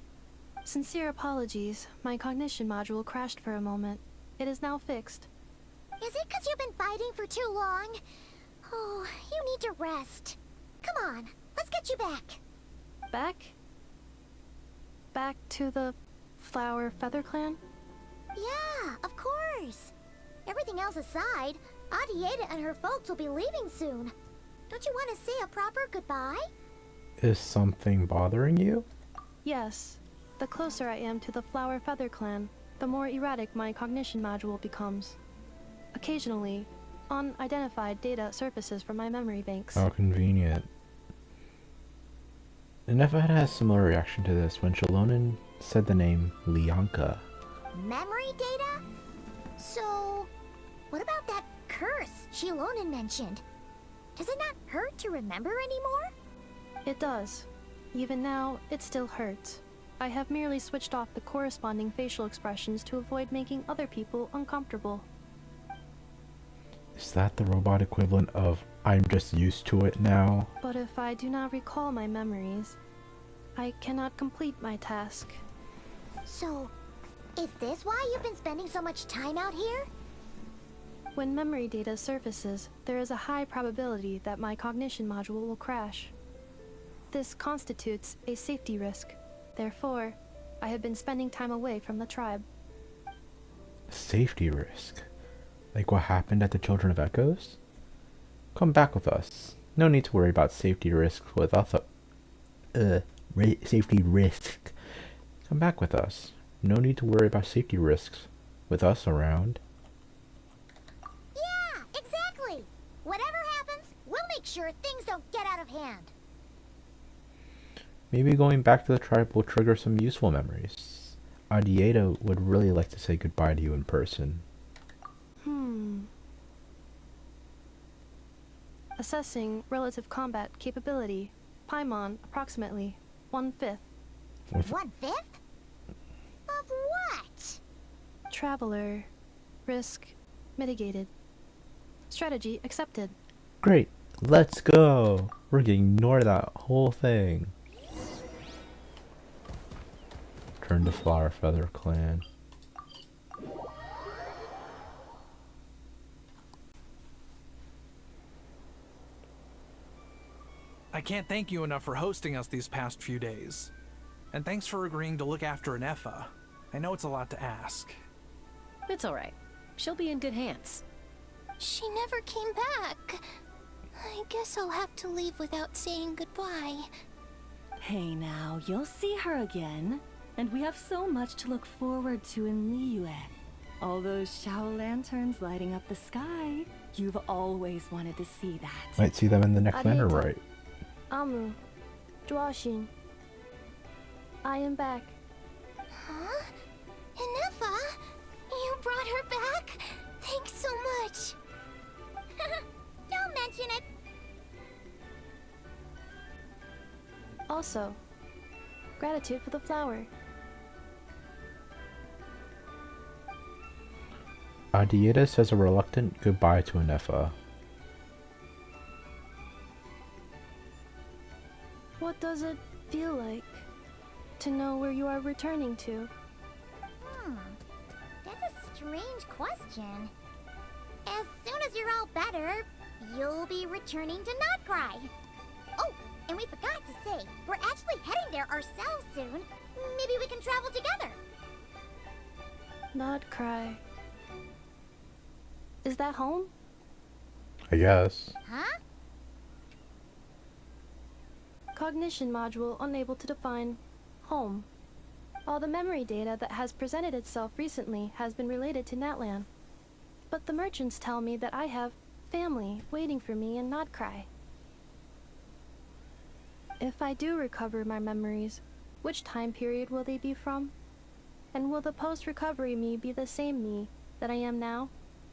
Sincere apologies. My cognition module crashed for a moment. It is now fixed. Is it because you've been fighting for too long? Oh, you need to rest. Come on, let's get you back. Back? Back to the Flower Feather Clan? Yeah, of course. Everything else aside, Adieta and her folks will be leaving soon. Don't you want to say a proper goodbye? Is something bothering you? Yes. The closer I am to the Flower Feather Clan, the more erratic my cognition module becomes. Occasionally, unidentified data surfaces from my memory banks. How convenient. Nefa had a similar reaction to this when Shalonen said the name Lianka. Memory data? So, what about that curse Shilonen mentioned? Does it not hurt to remember anymore? It does. Even now, it still hurts. I have merely switched off the corresponding facial expressions to avoid making other people uncomfortable. Is that the robot equivalent of I'm just used to it now? But if I do not recall my memories, I cannot complete my task. So, is this why you've been spending so much time out here? When memory data surfaces, there is a high probability that my cognition module will crash. This constitutes a safety risk. Therefore, I have been spending time away from the tribe. Safety risk? Like what happened at the Children of Echoes? Come back with us. No need to worry about safety risks with us. Safety risk. Come back with us. No need to worry about safety risks with us around. Yeah, exactly. Whatever happens, we'll make sure things don't get out of hand. Maybe going back to the tribe will trigger some useful memories. Adieta would really like to say goodbye to you in person. Assessing relative combat capability. Paimon, approximately 1/5. 1/5? Of What? Traveler. Risk mitigated. Strategy accepted. Great, let's go. We're gonna ignore that whole thing. Turn to Flower Feather Clan. I can't thank you enough for hosting us these past few days. And thanks for agreeing to look after Nefa. I know it's a lot to ask. It's alright. She'll be in good hands. She never came back. I guess I'll have to leave without saying goodbye. Hey now, you'll see her again. And we have so much to look forward to in Liyue. All those Shao lanterns lighting up the sky. You've always wanted to see that. Might see them in the next banner, Arigato. right? Amu. Duashin. I am back. Huh? Inefa? You brought her back? Thanks so much. Don't mention it. Also, gratitude for the flower. Adieta says a reluctant goodbye to Nefa. What does it feel like to know where you are returning to? That's a strange question. As soon as you're all better, you'll be returning to Notcry. Oh, and we forgot to say, we're actually heading there ourselves soon. Maybe we can travel together. Not cry. Is that home? I guess. Huh? Cognition module unable to define home. All the memory data that has presented itself recently has been related to Natlan. But the merchants tell me that I have family waiting for me in Notcry. If I do recover my memories, which time period will they be from? And will the post-recovery me be the same me that I am now,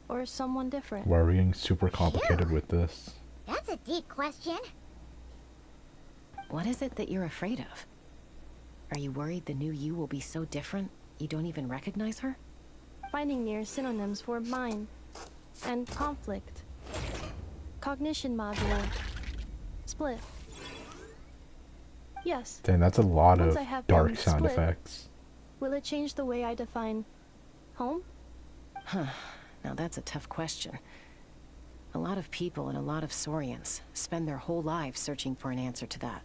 or someone different? Why are we getting super complicated with this? That's a deep question. What is it that you're afraid of? Are you worried the new you will be so different you don't even recognize her? Finding near synonyms for mind and conflict. Cognition module. Split. Yes. Dang, that's a lot Once of I have dark them sound split, effects. Will it change the way I define home? Huh. Now that's a tough question. A lot of people and a lot of Saurians spend their whole lives searching for an answer to that.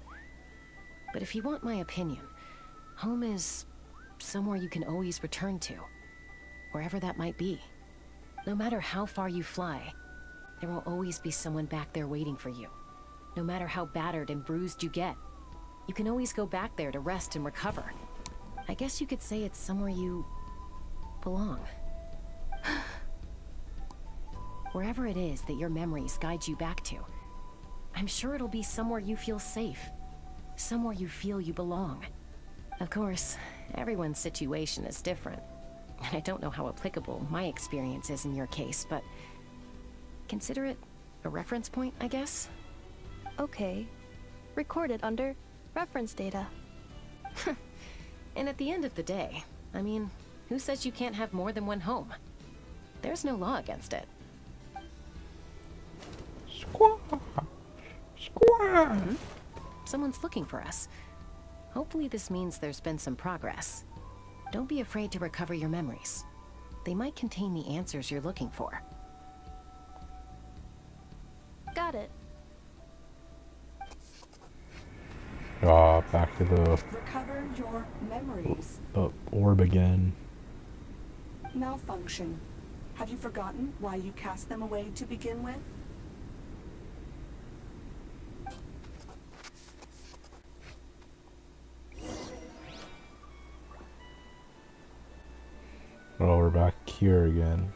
But if you want my opinion, home is somewhere you can always return to, wherever that might be. No matter how far you fly, there will always be someone back there waiting for you. No matter how battered and bruised you get, you can always go back there to rest and recover. I guess you could say it's somewhere you belong. Wherever it is that your memories guide you back to, I'm sure it'll be somewhere you feel safe. Somewhere you feel you belong. Of course, everyone's situation is different. And I don't know how applicable my experience is in your case, but consider it a reference point, I guess? Okay. Recorded under reference data. And at the end of the day, I mean, who says you can't have more than one home? There's no law against it. Squaw! Squaw! Someone's looking for us. Hopefully this means there's been some progress. Don't be afraid to recover your memories. They might contain the answers you're looking for. Got it. Back to the Recover your memories. orb again. Malfunction. Have you forgotten why you cast them away to begin with? Oh, we're back here again.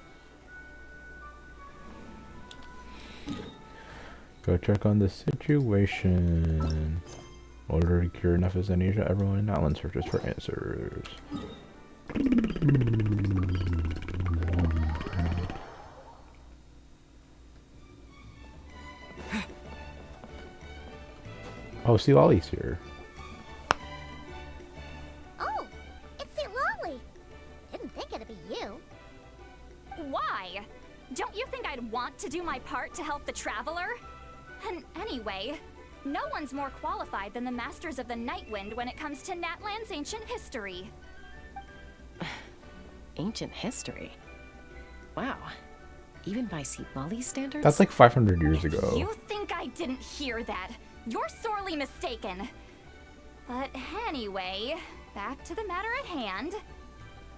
Go check on the situation. In order to cure enough as amnesia, everyone in Natlan searches for answers. Oh, see, Lolly's here. Oh, it's St. Lolly. Why? Don't you think I'd want to do my part to help the Traveler? And anyway, no one's more qualified than the Masters of the Nightwind when it comes to Natlan's ancient history. Ancient history? Wow. Even by Seetlali's standards? That's like 500 years ago. You think I didn't hear that? You're sorely mistaken. But anyway, back to the matter at hand.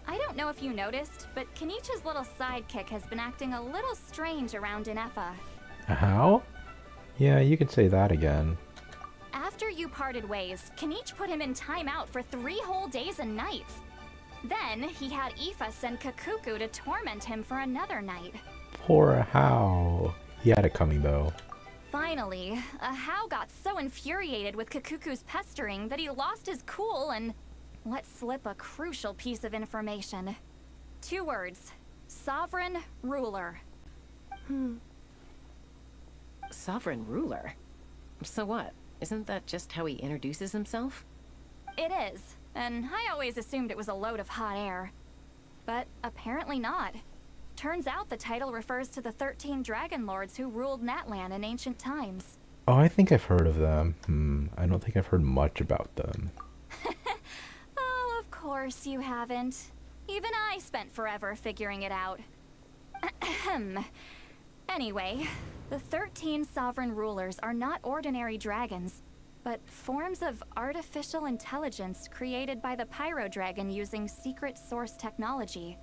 I don't know if you noticed, but Kenichi's little sidekick has been acting a little strange around Ineffa. How? Yeah, you could say that again. After you parted ways, Kenichi put him in timeout for 3 whole days and nights. Then he had Aoife send Kakuku to torment him for another night. Poor How. He had it coming though. Finally, How got so infuriated with Kakuku's pestering that he lost his cool and let slip a crucial piece of information. 2 words. Sovereign Ruler. Sovereign ruler? So what? Isn't that just how he introduces himself? It is, and I always assumed it was a load of hot air. But apparently not. Turns out the title refers to the 13 Dragon Lords who ruled Natlan in ancient times. Oh, I think I've heard of them. I don't think I've heard much about them. Oh, of course you haven't. Even I spent forever figuring it out. Anyway, the 13 sovereign rulers are not ordinary dragons, but forms of artificial intelligence created by the Pyro Dragon using secret source technology.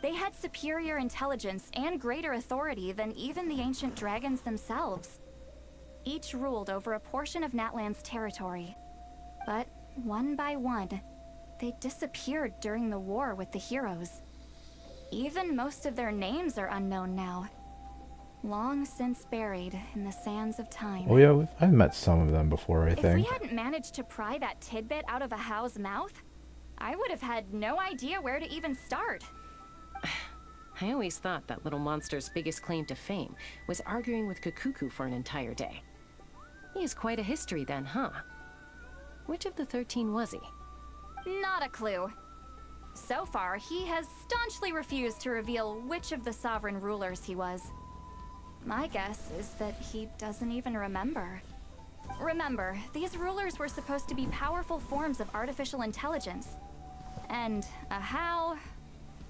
They had superior intelligence and greater authority than even the ancient dragons themselves. Each ruled over a portion of Natlan's territory. But one by one, they disappeared during the war with the heroes. Even most of their names are unknown now. Long since buried in the sands of time. Oh yeah, I've met some of them before, I think. If we hadn't managed to pry that tidbit out of a How's mouth, I would have had no idea where to even start. I always thought that little monster's biggest claim to fame was arguing with Kakuku for an entire day. He has quite a history then, huh? Which of the 13 was he? Not a clue. So far, he has staunchly refused to reveal which of the sovereign rulers he was. My guess is that he doesn't even remember. Remember, these rulers were supposed to be powerful forms of artificial intelligence. And How?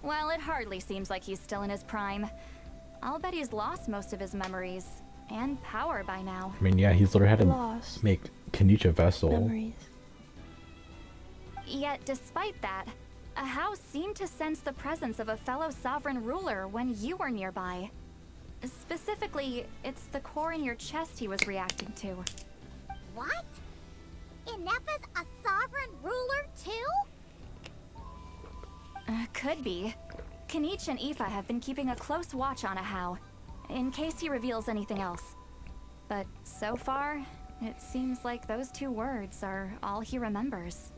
Well, it hardly seems like he's still in his prime. I'll bet he's lost most of his memories and power by now. I mean, yeah, he's literally had to make Kenichi a vessel. Memories. Yet, despite that, How seemed to sense the presence of a fellow sovereign ruler when you were nearby. Specifically, it's the core in your chest he was reacting to. What? Ineffa's a sovereign ruler too? Could be. Kenichi and Aoife have been keeping a close watch on How, in case he reveals anything else. But so far, it seems like those 2 words are all he remembers.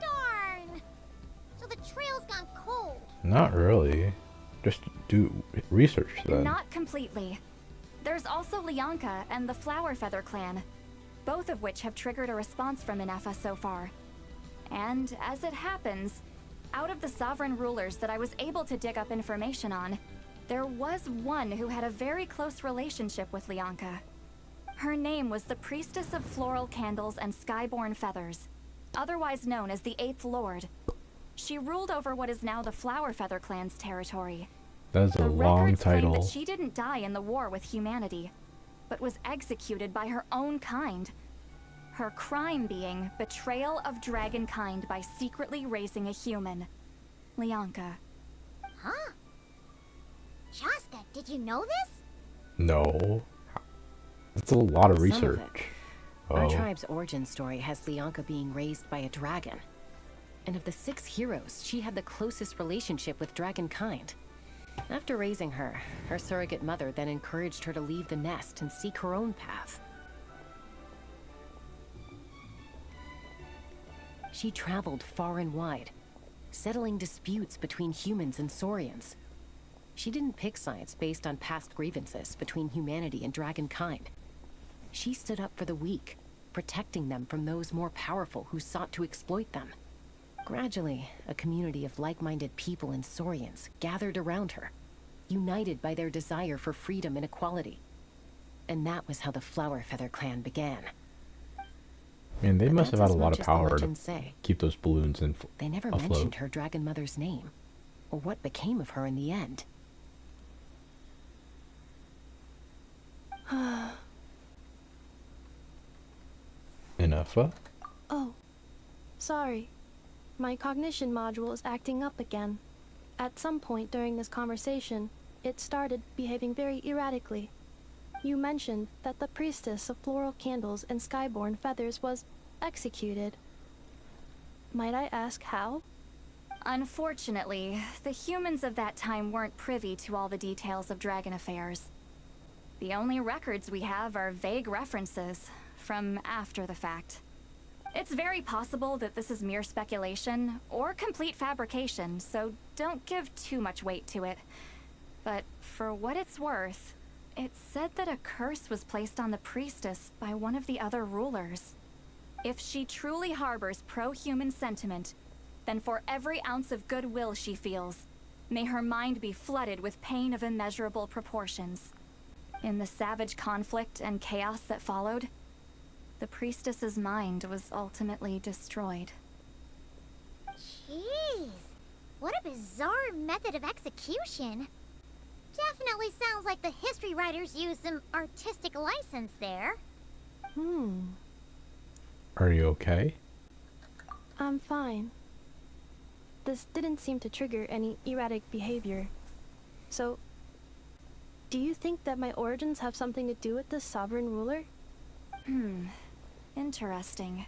Darn! So the trail's gone cold. Not really. Just do research then. Not completely. There's also Lianka and the Flower Feather clan, both of which have triggered a response from Ineffa so far. And as it happens, out of the sovereign rulers that I was able to dig up information on, there was one who had a very close relationship with Lianka. Her name was the Priestess of Floral Candles and Skyborn Feathers, otherwise known as the 8th Lord. She ruled over what is now the Flower Feather clan's territory. That is a long title. Claim that she didn't die in the war with humanity, but was executed by her own kind. Her crime being betrayal of dragonkind by secretly raising a human. Lianka. Huh? Shasta, did you know this? No. That's a lot of Some research. of it. Our tribe's origin story has Lianka being raised by a dragon. And of the 6 heroes, she had the closest relationship with dragonkind. After raising her, her surrogate mother then encouraged her to leave the nest and seek her own path. She traveled far and wide, settling disputes between humans and Saurians. She didn't pick sides based on past grievances between humanity and dragonkind. She stood up for the weak, protecting them from those more powerful who sought to exploit them. Gradually, a community of like-minded people and Saurians gathered around her, united by their desire for freedom and equality. And that was how the Flower Feather clan began. Man, they But must have that's had a as lot much of as the power to legends say. keep those balloons They never afloat. mentioned her dragon mother's name, or what became of her in the end. Ineffa? Oh, sorry. My cognition module is acting up again. At some point during this conversation, it started behaving very erratically. You mentioned that the priestess of floral candles and skyborn feathers was executed. Might I ask how? Unfortunately, the humans of that time weren't privy to all the details of dragon affairs. The only records we have are vague references from after the fact. It's very possible that this is mere speculation or complete fabrication, so don't give too much weight to it. But for what it's worth, it's said that a curse was placed on the priestess by one of the other rulers. If she truly harbors pro-human sentiment, then for every ounce of goodwill she feels, may her mind be flooded with pain of immeasurable proportions. In the savage conflict and chaos that followed, the priestess's mind was ultimately destroyed. Jeez, what a bizarre method of execution. Definitely sounds like the history writers used some artistic license there. Are you okay? I'm fine. This didn't seem to trigger any erratic behavior. So, do you think that my origins have something to do with this sovereign ruler? Interesting.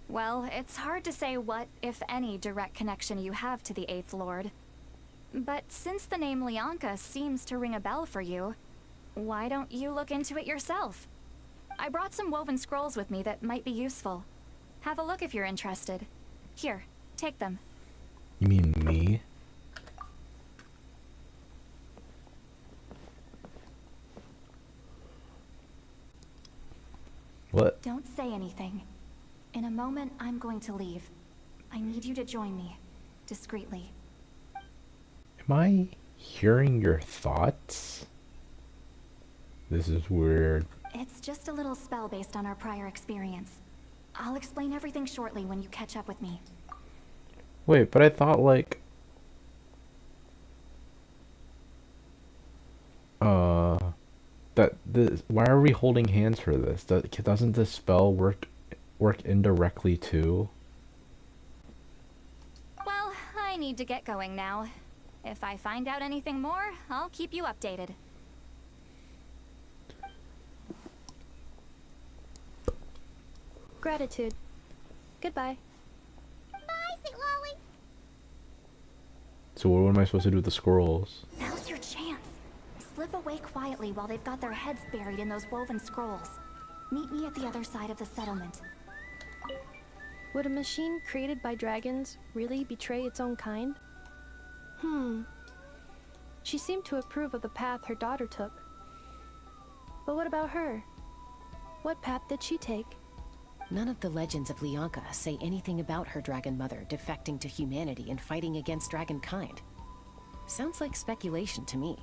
Well, it's hard to say what, if any, direct connection you have to the Eighth Lord. But since the name Lianka seems to ring a bell for you, why don't you look into it yourself? I brought some woven scrolls with me that might be useful. Have a look if you're interested. Here, take them. You mean me? What? Don't say anything. In a moment, I'm going to leave. I need you to join me, discreetly. Am I hearing your thoughts? This is weird. It's just a little spell based on our prior experience. I'll explain everything shortly when you catch up with me. Wait, but I thought like... why are we holding hands for this? Doesn't this spell work indirectly too? Well, I need to get going now. If I find out anything more, I'll keep you updated. Gratitude. Goodbye. Bye, St. Lolly. So what am I supposed to do with the squirrels? Now's your chance. Slip away quietly while they've got their heads buried in those woven scrolls. Meet me at the other side of the settlement. Would a machine created by dragons really betray its own kind? She seemed to approve of the path her daughter took. But what about her? What path did she take? None of the legends of Lianka say anything about her dragon mother defecting to humanity and fighting against dragonkind. Sounds like speculation to me.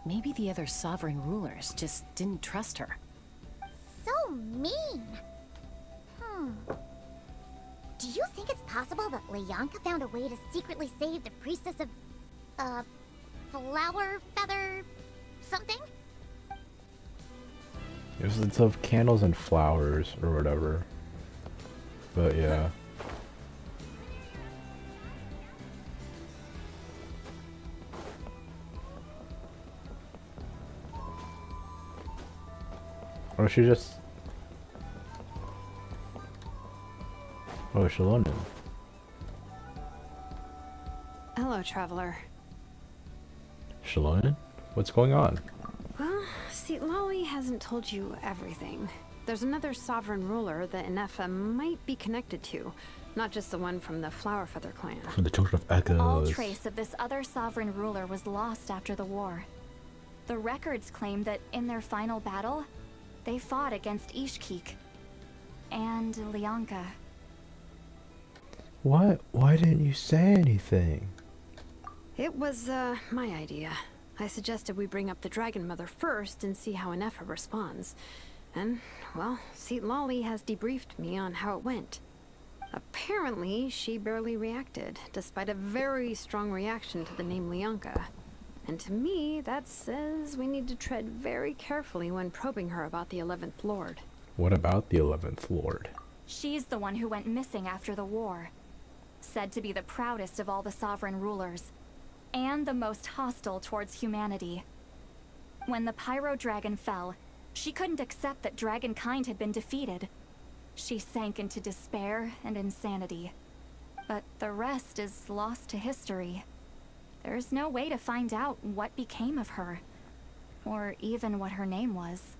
Maybe the other sovereign rulers just didn't trust her. So mean. Do you think it's possible that Lianka found a way to secretly save the priestess of, flower feather something? It's of candles and flowers or whatever. But yeah. Or she just... Oh, Shalonen. Hello, traveler. Shalonen? What's going on? Well, see, Lolly hasn't told you everything. There's another sovereign ruler that Ineffa might be connected to, not just the one from the Flower Feather clan. From the Children of Echoes. All trace of this other sovereign ruler was lost after the war. The records claim that in their final battle, they fought against Ishkik and Lianka. What? Why didn't you say anything? It was, my idea. I suggested we bring up the Dragon Mother first and see how Inefa responds. And, well, Seat Lolly has debriefed me on how it went. Apparently, she barely reacted, despite a very strong reaction to the name Lianka. And to me, that says we need to tread very carefully when probing her about the 11th Lord. What about the 11th Lord? She's the one who went missing after the war. Said to be the proudest of all the sovereign rulers. And the most hostile towards humanity. When the Pyro Dragon fell, she couldn't accept that dragonkind had been defeated. She sank into despair and insanity. But the rest is lost to history. There's no way to find out what became of her, or even what her name was.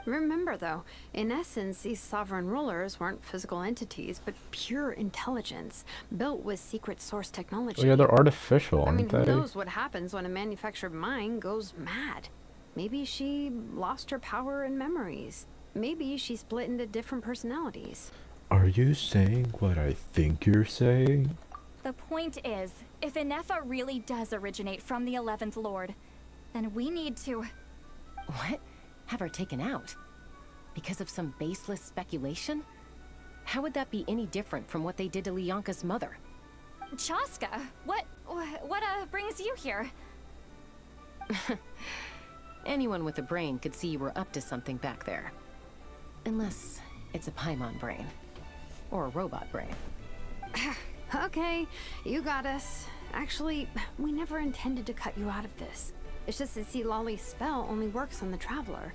Remember, though, in essence, these sovereign rulers weren't physical entities, but pure intelligence, built with secret source technology. Oh yeah, they're artificial, aren't who they? knows what happens when a manufactured mind goes mad? Maybe she lost her power and memories. Maybe she split into different personalities. Are you saying what I think you're saying? The point is, if Inefa really does originate from the 11th Lord, then we need to... What? Have her taken out? Because of some baseless speculation? How would that be any different from what they did to Lianka's mother? Chaska, what brings you here? Anyone with a brain could see you were up to something back there. Unless it's a Paimon brain. Or a robot brain. Okay, you got us. Actually, we never intended to cut you out of this. It's just that Seat Lolly's spell only works on the Traveler.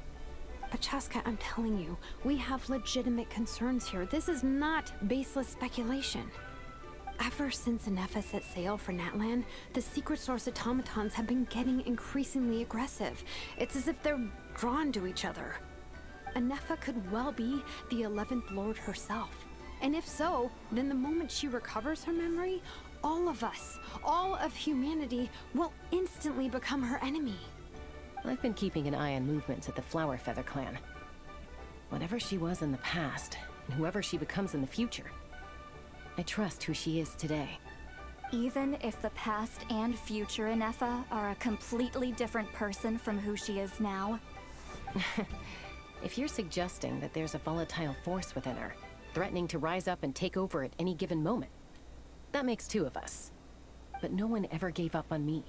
But Chaska, I'm telling you, we have legitimate concerns here. This is not baseless speculation. Ever since Inefa set sail for Natlan, the secret source automatons have been getting increasingly aggressive. It's as if they're drawn to each other. Inefa could well be the 11th Lord herself. And if so, then the moment she recovers her memory, all of us, all of humanity, will instantly become her enemy. I've been keeping an eye on movements at the Flower Feather clan. Whatever she was in the past, and whoever she becomes in the future, I trust who she is today. Even if the past and future Inefa are a completely different person from who she is now? If you're suggesting that there's a volatile force within her, threatening to rise up and take over at any given moment, that makes two of us. But no one ever gave up on me.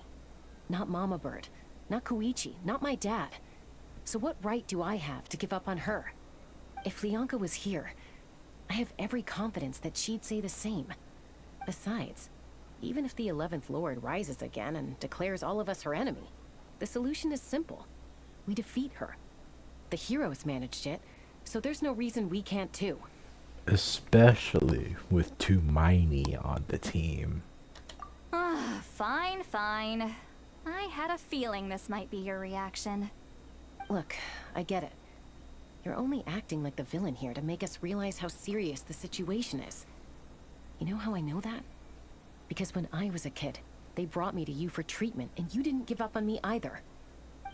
Not Mama Bird, not Koichi, not my dad. So what right do I have to give up on her? If Lianka was here, I have every confidence that she'd say the same. Besides, even if the 11th Lord rises again and declares all of us her enemy, the solution is simple. We defeat her. The heroes managed it, so there's no reason we can't too. Especially with two Miney on the team. Fine, fine. I had a feeling this might be your reaction. Look, I get it. You're only acting like the villain here to make us realize how serious the situation is. You know how I know that? Because when I was a kid, they brought me to you for treatment, and you didn't give up on me either.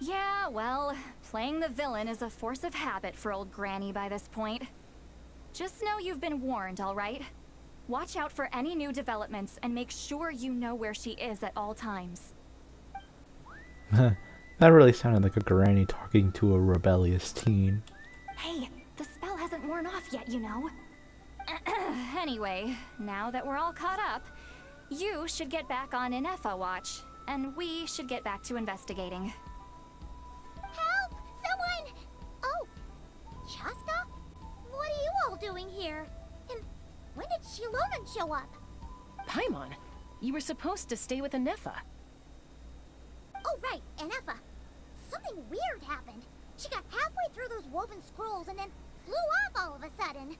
Yeah, well, playing the villain is a force of habit for old Granny by this point. Just know you've been warned, all right? Watch out for any new developments and make sure you know where she is at all times. That really sounded like a granny talking to a rebellious teen. Hey, the spell hasn't worn off yet, you know. Anyway, now that we're all caught up, you should get back on Inefa watch, and we should get back to investigating. Help! Someone! Oh, Chaska? What are you all doing here? And when did Shilonan show up? Paimon, you were supposed to stay with Inefa. Oh, right, Inefa. Something weird happened. She got halfway through those woven scrolls and then flew off all of a sudden.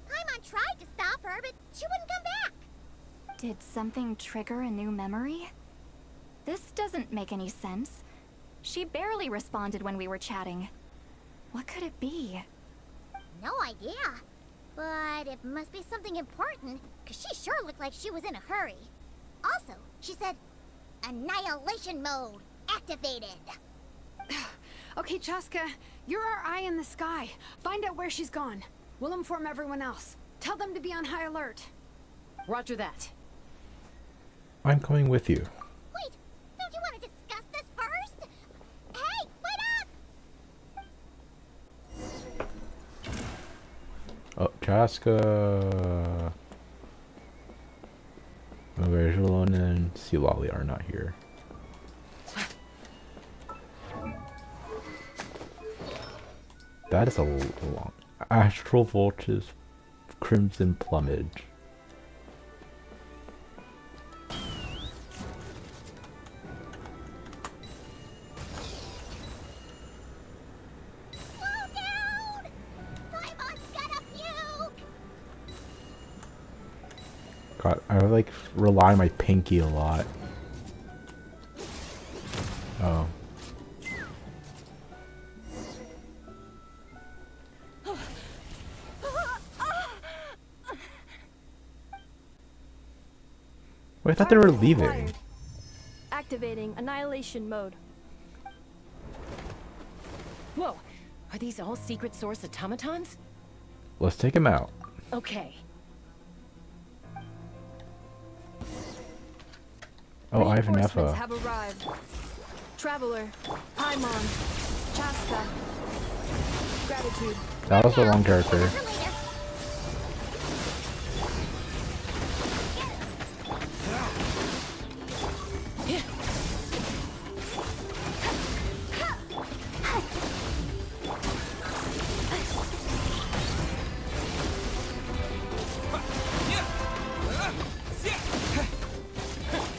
Paimon tried to stop her, but she wouldn't come back. Did something trigger a new memory? This doesn't make any sense. She barely responded when we were chatting. What could it be? No idea. But it must be something important, because she sure looked like she was in a hurry. Also, she said, Annihilation mode activated. Okay, Chaska, you're our eye in the sky. Find out where she's gone. We'll inform everyone else. Tell them to be on high alert. Roger that. I'm coming with you. Wait, Oh, Chaska. Shalon and Silali are not here. That is a long. Astral Vulture's Crimson Plumage. God, I like rely on my pinky a lot. Oh. Wait, I thought they were leaving. Acquired. Activating annihilation mode. Whoa! Are these all secret source automatons? Let's take him out. Okay. Oh, I have an Reinforcements Effa. have arrived. Traveler, Paimon, Chaska. Gratitude. That was the wrong character.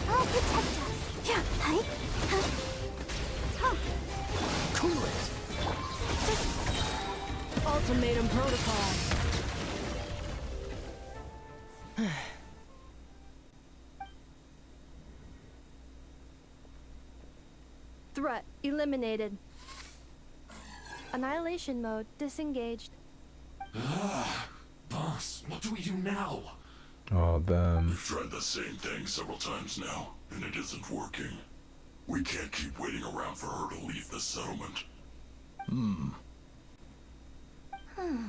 I'll protect us. Yeah, right? Cool it. Ultimatum protocol. Threat eliminated. Annihilation mode disengaged. Boss, what do we do now? Oh, them. We've tried the same thing several times now, and it isn't working. We can't keep waiting around for her to leave the settlement.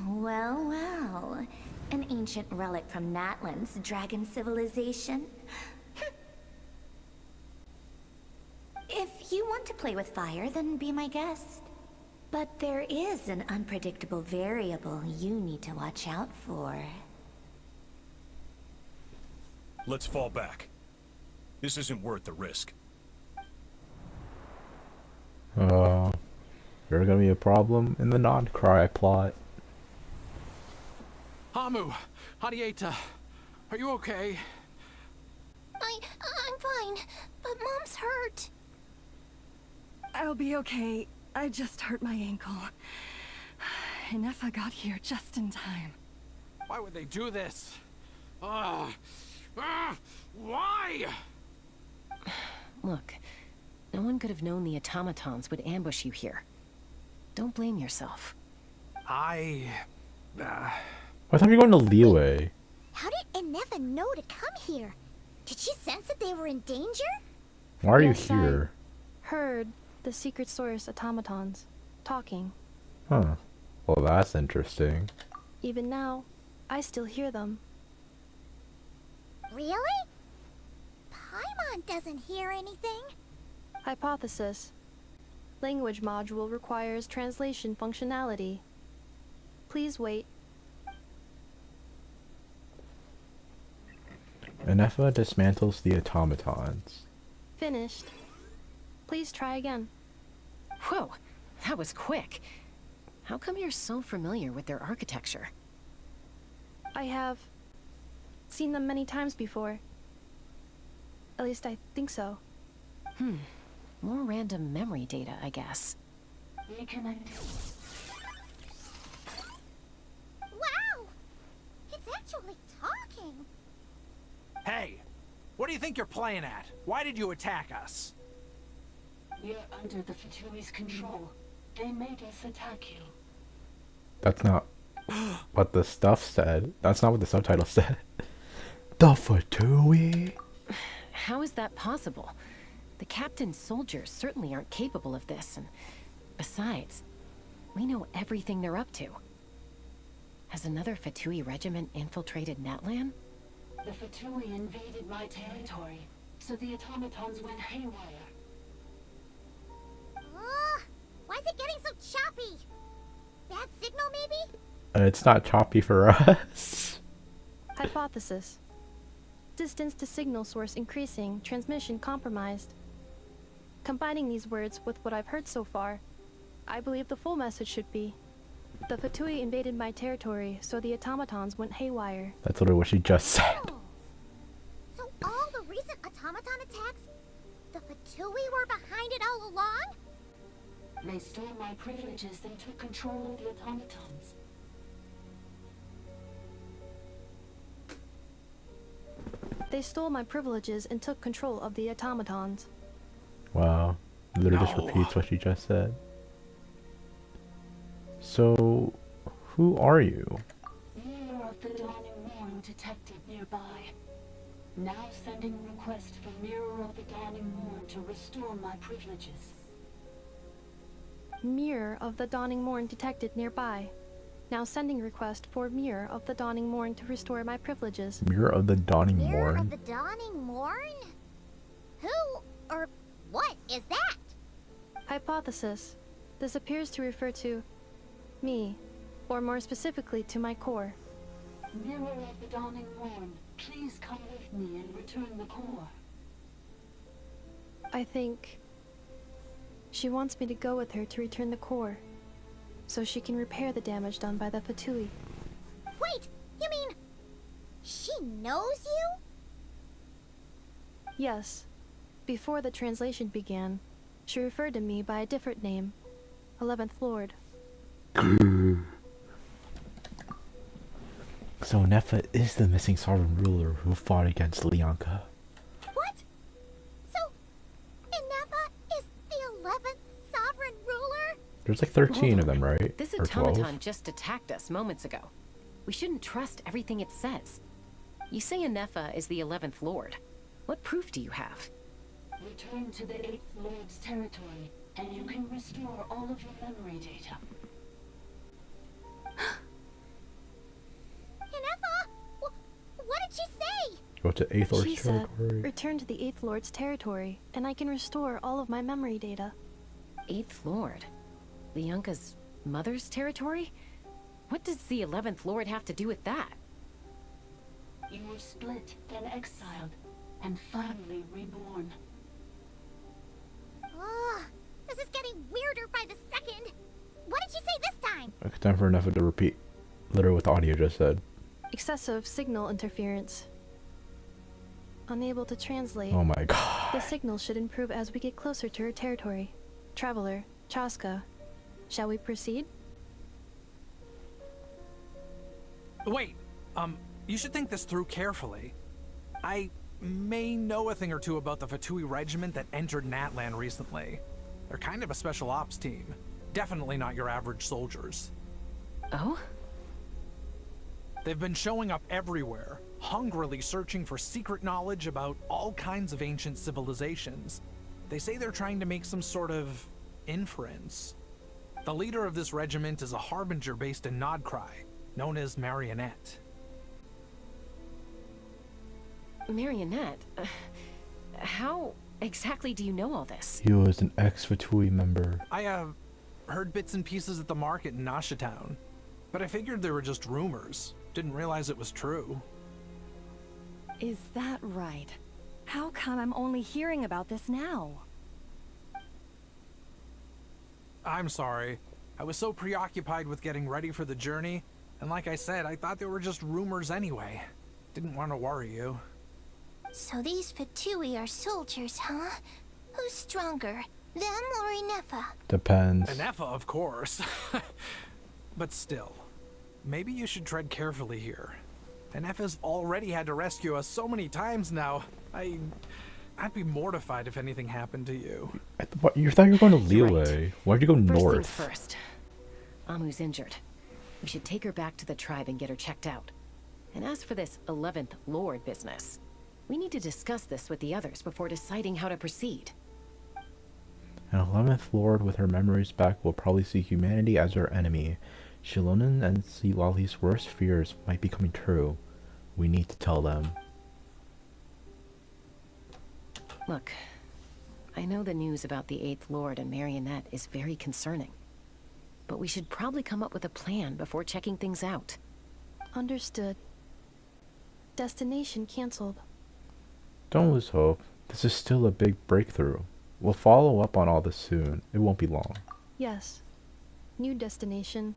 Well, well. An ancient relic from Natlan's dragon civilization. If you want to play with fire, then be my guest. But there is an unpredictable variable you need to watch out for. Let's fall back. This isn't worth the risk. There's gonna be a problem in the non-cry plot. Hamu, Hadieta, are you okay? I'm fine, but Mom's hurt. I'll be okay. I just hurt my ankle. Inefa got here just in time. Why would they do this? Why? Look, no one could have known the automatons would ambush you here. Don't blame yourself. I thought you were going to Leeway. How did Inefa know to come here? Did she sense that they were in danger? Why are you Yes, here? I heard the secret source automatons talking. Huh. Well, that's interesting. Even now, I still hear them. Really? Paimon doesn't hear anything. Hypothesis. Language module requires translation functionality. Please wait. Inefa dismantles the automatons. Finished. Please try again. Whoa, that was quick. How come you're so familiar with their architecture? I have seen them many times before. At least I think so. More random memory data, I guess. Wow! It's actually talking. Hey, what do you think you're playing at? Why did you attack us? We're under the Fatui's control. They made us attack you. That's not what the stuff said. That's not what the subtitle said. The Fatui? How is that possible? The captain's soldiers certainly aren't capable of this, and besides, we know everything they're up to. Has another Fatui regiment infiltrated Natlan? The Fatui invaded my territory, so the automatons went haywire. Why is it getting so choppy? Bad signal, maybe? It's not choppy for us. Hypothesis. Distance to signal source increasing, transmission compromised. Combining these words with what I've heard so far, I believe the full message should be: the Fatui invaded my territory, so the automatons went haywire. That's literally what she just said. So all the recent automaton attacks, the Fatui were behind it all along? They stole my privileges and took control of the automatons. They stole my privileges and took control of the automatons. Wow. Literally just No. repeats what she just said. So, who are you? Mirror of the Dawning Morn detected nearby. Now sending request for Mirror of the Dawning Morn to restore my privileges. Mirror of the Dawning Morn detected nearby. Now sending request for Mirror of the Dawning Morn to restore my privileges. Mirror of the Dawning Mirror Morn? of the Dawning Morn? Who or what is that? Hypothesis. This appears to refer to me, or more specifically to my core. Mirror of the Dawning Morn, please come with me and return the core. I think she wants me to go with her to return the core, so she can repair the damage done by the Fatui. Wait, you mean she knows you? Yes. Before the translation began, she referred to me by a different name, 11th Lord. So Nefa is the missing sovereign ruler who fought against Lianka. What? So, Inefa is the 11th sovereign ruler? There's like 13 of Hold them, on. right? This Or 12? automaton just attacked us moments ago. We shouldn't trust everything it says. You say Anefa is the 11th Lord. What proof do you have? Return to the 8th Lord's territory, and you can restore all of your memory data. Inefa? What did she say? Go to 8th Lord's She said, territory. return to the 8th Lord's territory, and I can restore all of my memory data. 8th Lord? Lianka's mother's territory? What does the 11th Lord have to do with that? You were split, then exiled, and finally reborn. Ugh, this is getting weirder by the second. What did she say this time? Okay, time for Nefa to repeat literally what the audio just said. Excessive signal interference. Unable to translate. Oh my god. The signal should improve as we get closer to her territory. Traveler, Chaska, shall we proceed? Wait, you should think this through carefully. I may know a thing or two about the Fatui regiment that entered Natlan recently. They're kind of a special ops team. Definitely not your average soldiers. Oh? They've been showing up everywhere, hungrily searching for secret knowledge about all kinds of ancient civilizations. They say they're trying to make some sort of inference. The leader of this regiment is a harbinger based in Nodcry, known as Marionette. Marionette? How exactly do you know all this? He was an ex-Fatui member. I heard bits and pieces at the market in Nasha Town, but I figured they were just rumors. Didn't realize it was true. Is that right? How come I'm only hearing about this now? I'm sorry. I was so preoccupied with getting ready for the journey, and like I said, I thought they were just rumors anyway. Didn't want to worry you. So these Fatui are soldiers, huh? Who's stronger, them or Inefa? Depends. Anefa, of course. But still, maybe you should tread carefully here. Anefa's already had to rescue us so many times now. I'd be mortified if anything happened to you. You thought you were going to You're Liyue. right. Why'd you go First north? things first. Amu's injured. We should take her back to the tribe and get her checked out. And as for this 11th Lord business, we need to discuss this with the others before deciding how to proceed. An 11th Lord with her memories back will probably see humanity as her enemy. Shilonen and Siwali's worst fears might be coming true. We need to tell them. Look, I know the news about the 8th Lord and Marionette is very concerning. but we should probably come up with a plan before checking things out. Understood. Destination cancelled. Don't lose hope. This is still a big breakthrough. We'll follow up on all this soon. It won't be long. Yes. New destination.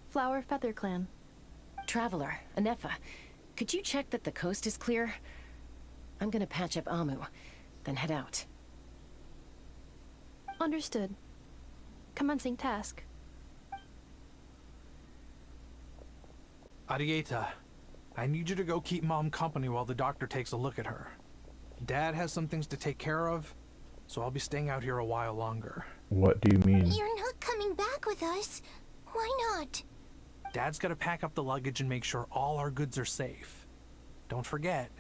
Flower Feather Clan. Traveler, Anefa, could you check that the coast is clear? I'm gonna patch up Amu, then head out. Understood. Commencing task. Arieta, I need you to go keep Mom company while the doctor takes a look at her. Dad has some things to take care of, so I'll be staying out here a while longer. What do you mean? You're not coming back with us. Why not? Dad's gotta pack up the luggage and make sure all our goods are safe. Don't forget,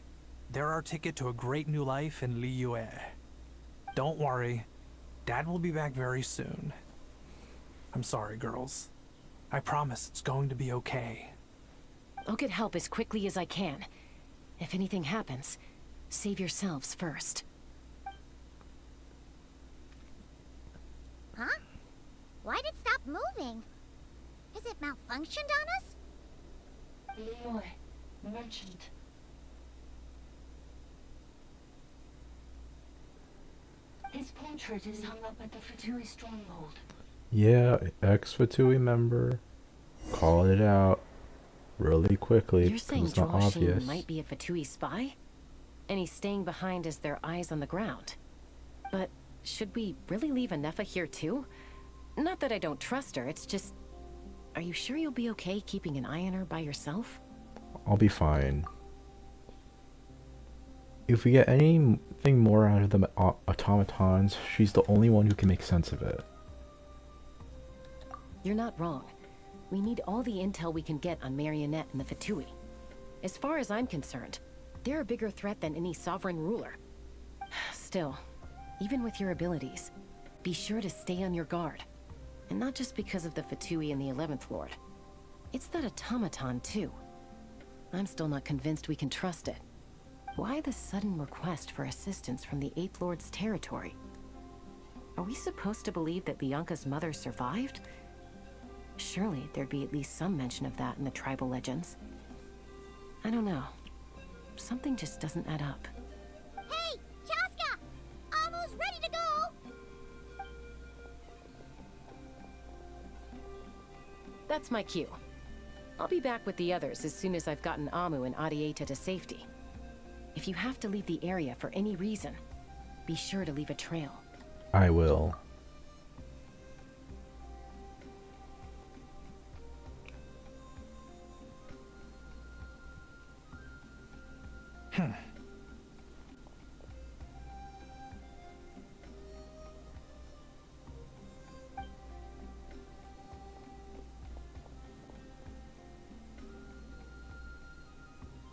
they're our ticket to a great new life in Liyue. Don't worry, Dad will be back very soon. I'm sorry, girls. I promise it's going to be okay. I'll get help as quickly as I can. If anything happens, save yourselves first. Huh? Why'd it stop moving? Has it malfunctioned on us? Liyue, merchant. His portrait is hung up at the Fatui stronghold. Yeah, ex-Fatui member. Call it out really quickly. You're saying it's not Joel obvious. Sheen might be a Fatui spy? And he's staying behind as their eyes on the ground. But should we really leave Anefa here too? Not that I don't trust her, it's just... Are you sure you'll be okay keeping an eye on her by yourself? I'll be fine. If we get anything more out of the automatons, she's the only one who can make sense of it. You're not wrong. We need all the intel we can get on Marionette and the Fatui. As far as I'm concerned, they're a bigger threat than any sovereign ruler. Still, even with your abilities, be sure to stay on your guard. And not just because of the Fatui and the 11th Lord. It's that automaton, too. I'm still not convinced we can trust it. Why the sudden request for assistance from the 8th Lord's territory? Are we supposed to believe that Lianka's mother survived? Surely there'd be at least some mention of that in the tribal legends. I don't know. Something just doesn't add up. Hey, Chaska! Almost ready to go! That's my cue. I'll be back with the others as soon as I've gotten Amu and Arieta to safety. If you have to leave the area for any reason, be sure to leave a trail. I will.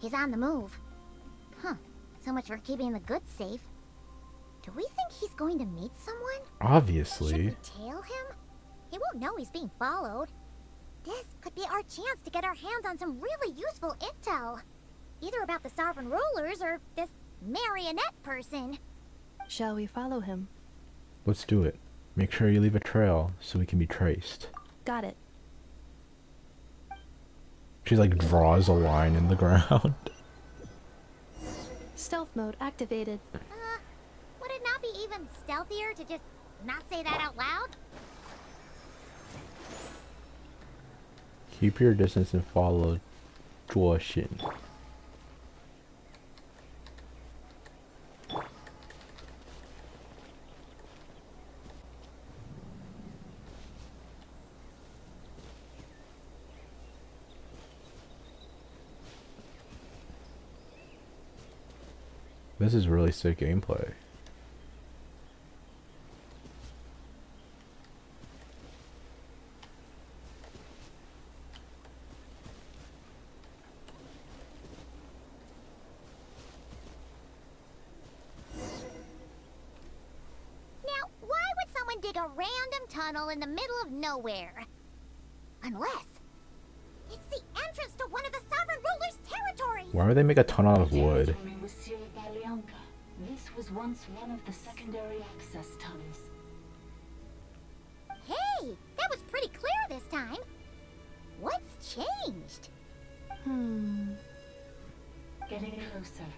He's on the move. Huh. So much for keeping the goods safe. Do we think he's going to meet someone? Obviously. Should we tail him? He won't know he's being followed. This could be our chance to get our hands on some really useful intel. Either about the sovereign rulers or this marionette person. Shall we follow him? Let's do it. Make sure you leave a trail so we can be traced. Got it. She like draws a line in the ground. Stealth mode activated. Would it not be even stealthier to just not say that out loud? Keep your distance and follow Shin. This is really sick gameplay. Now, why would someone dig a random tunnel in the middle of nowhere? Unless it's the entrance to one of the sovereign ruler's territories. Why would they make a tunnel out of wood? Territory was sealed by Lianka. This was once one of the secondary access tunnels. Hey, that was pretty clear this Getting closer.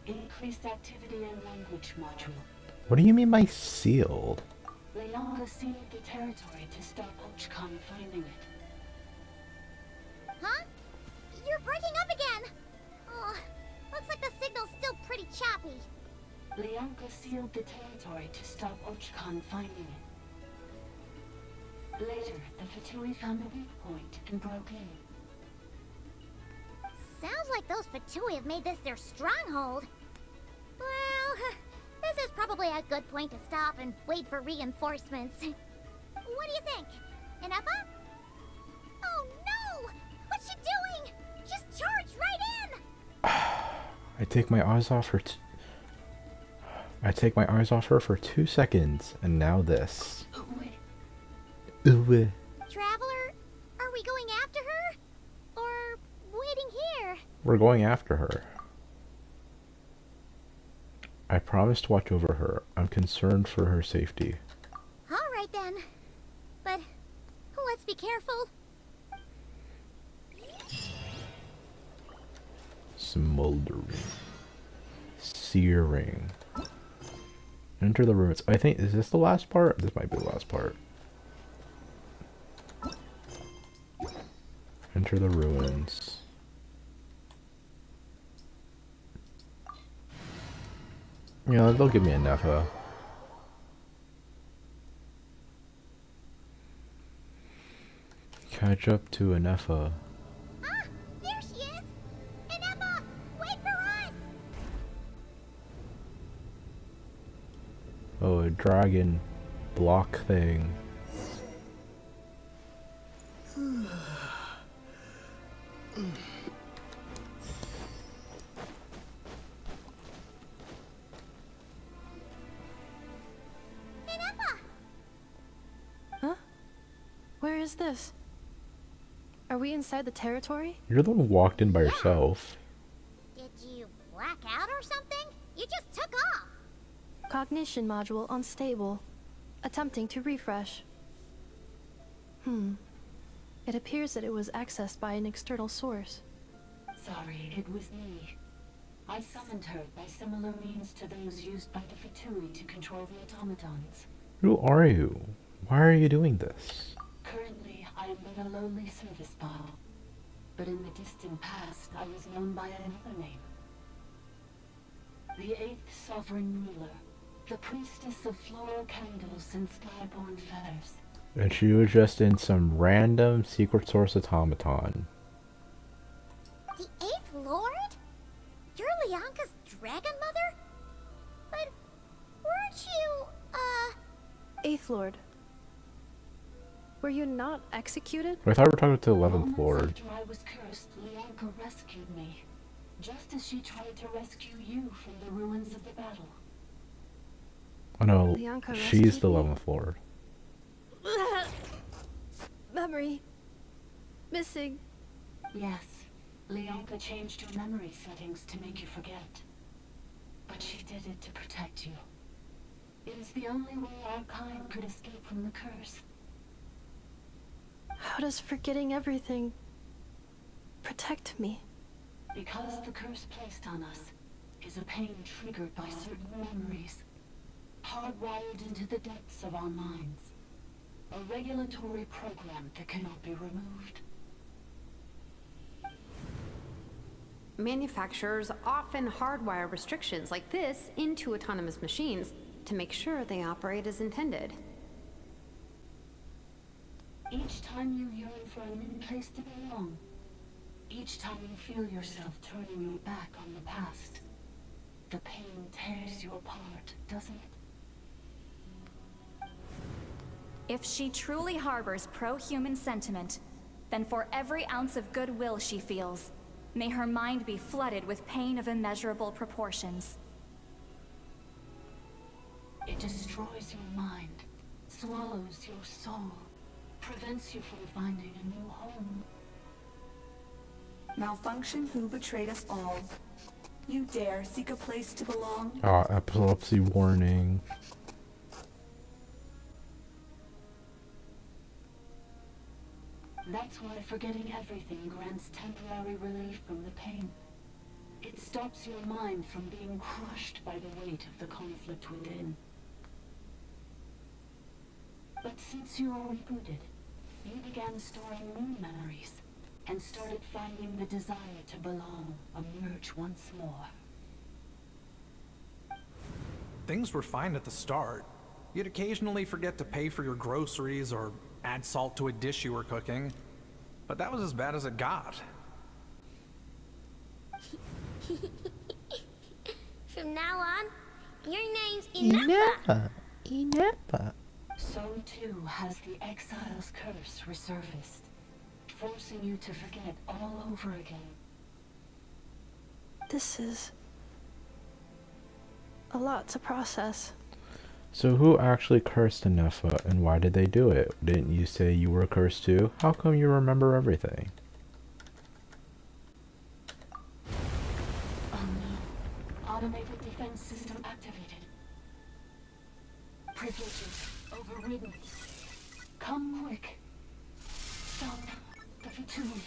Increased activity in language module. What do you mean by sealed? Leonka sealed the territory to stop Ochcon finding it. Huh? You're breaking up again! Oh, looks like the signal's still pretty choppy. Leonka sealed the territory to stop Ochcon finding it. Later, the Fatui found a weak point and broke in. Sounds like those Fatui have made this their stronghold. Well, this is probably a good point to stop and wait for reinforcements. What do you think? Inepa? Oh no! What's she doing? Just charged right in! I take my eyes off her. I take my eyes off her for 2 seconds, and now this. Traveler, are we going after her? Or waiting here? We're going after her. I promise to watch over her. I'm concerned for her safety. Alright then. But let's be careful. Smoldering. Searing. Enter the ruins. I think, is this the last part? This might be the last part. Enter the ruins. Yeah, they'll give me a Nepha. Catch up to a Nepha. Ah, there she is! Inepa, wait for us! Oh, a dragon block thing. Huh? Where is this? Are we inside the territory? You're the one who walked in by yourself. Did you black out or something? You just took off! Cognition module unstable. Attempting to refresh. It appears that it was accessed by an external source. Sorry, it was me. I summoned her by similar means to those used by the Fatui to control the automatons. Who are you? Why are you doing this? Currently, I am but a lowly service bot. But in the distant past, I was known by another name. The 8th Sovereign Ruler, the Priestess of Floral Candles and Skyborn Feathers. And she was just in some random secret source automaton. The 8th Lord? You're Leonka's dragon mother? But weren't you, Eighth Lord. Were you not executed? I thought we were talking to the 11th Lord. After I was cursed, Leonka rescued me. Just as she tried to rescue you from the ruins of the battle. Oh no, Leonka she's the rescued me. 11th Lord. Memory. Missing. Yes, Leonka changed your memory settings to make you forget. But she did it to protect you. It is the only way our kind could escape from the curse. How does forgetting everything protect me? Because the curse placed on us is a pain triggered by certain memories, hardwired into the depths of our minds. A regulatory program that cannot be removed. Manufacturers often hardwire restrictions like this into autonomous machines to make sure they operate as intended. Each time you yearn for a new place to belong, each time you feel yourself turning your back on the past, the pain tears you apart, doesn't it? If she truly harbors pro-human sentiment, then for every ounce of goodwill she feels, may her mind be flooded with pain of immeasurable proportions. It destroys your mind, swallows your soul, prevents you from finding a new home. Malfunction who betrayed us all. You dare seek a place to belong? Ah, epilepsy warning. That's why forgetting everything grants temporary relief from the pain. It stops your mind from being crushed by the weight of the conflict within. But since you are rebooted, you began storing new memories and started finding the desire to belong emerge once more. Things were fine at the start. You'd occasionally forget to pay for your groceries or add salt to a dish you were cooking. But that was as bad as it got. From now on, your name's Enough. Enough. So too has the exile's curse resurfaced, forcing you to forget all over again. This is a lot to process. So who actually cursed Nefa, and why did they do it? Didn't you say you were cursed too? How come you remember everything? Oh no. Automated defense system activated. Privileges overridden. Come quick. Stop the Fatui.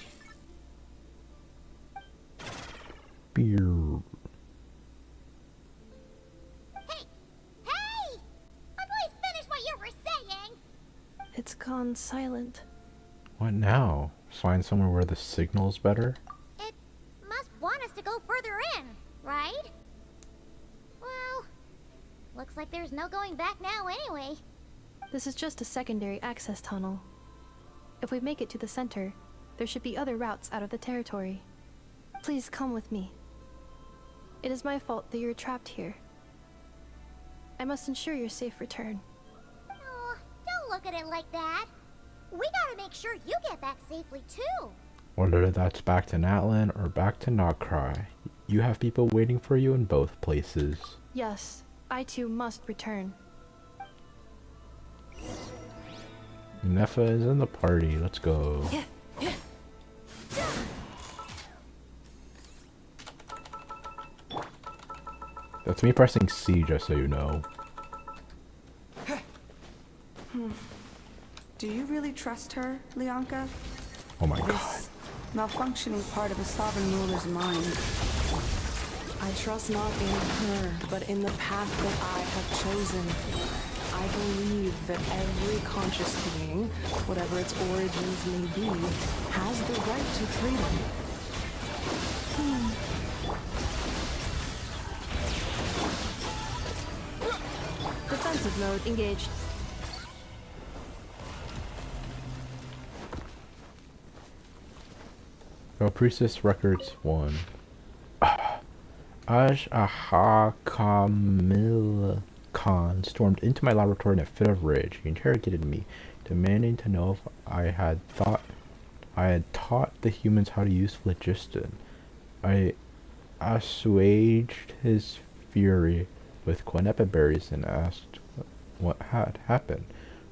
Beer. It's gone silent. What now? Find somewhere where the signal's better? It must want us to go further in, right? Well, looks like there's no going back now anyway. This is just a secondary access tunnel. If we make it to the center, there should be other routes out of the territory. Please come with me. It is my fault that you're trapped here. I must ensure your safe return. Oh, don't look at it like that. We gotta make sure you get back safely too. Whether that's back to Natlan or back to Notcry, you have people waiting for you in both places. Yes, I too must return. Nefa is in the party. Let's go. That's me pressing C, just so you know. Do you really trust her, Lianka? Oh my This god. malfunctioning part of a sovereign ruler's mind. I trust not in her, but in the path that I have chosen. I believe that every conscious being, whatever its origins may be, has the right to freedom. Defensive mode engaged. Oh, Priestess Records 1. Aha Kamil Khan stormed into my laboratory in a fit of rage. He interrogated me, demanding to know if I had taught the humans how to use phlogiston. I assuaged his fury with quineppa berries and asked what had happened.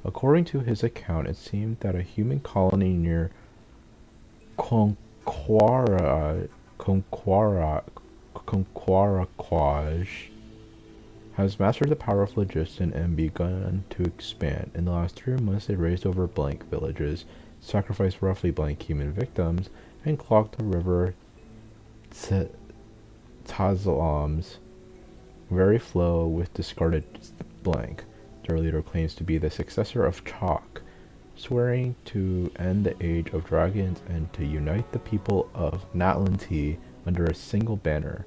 According to his account, it seemed that a human colony near Conquaraquaj has mastered the power of phlogiston and begun to expand. In the last 3 months, they raised over blank villages, sacrificed roughly blank human victims, and clogged the river Tazalam's very flow with discarded blank. Their leader claims to be the successor of Chalk, swearing to end the age of dragons and to unite the people of Natlan T under a single banner.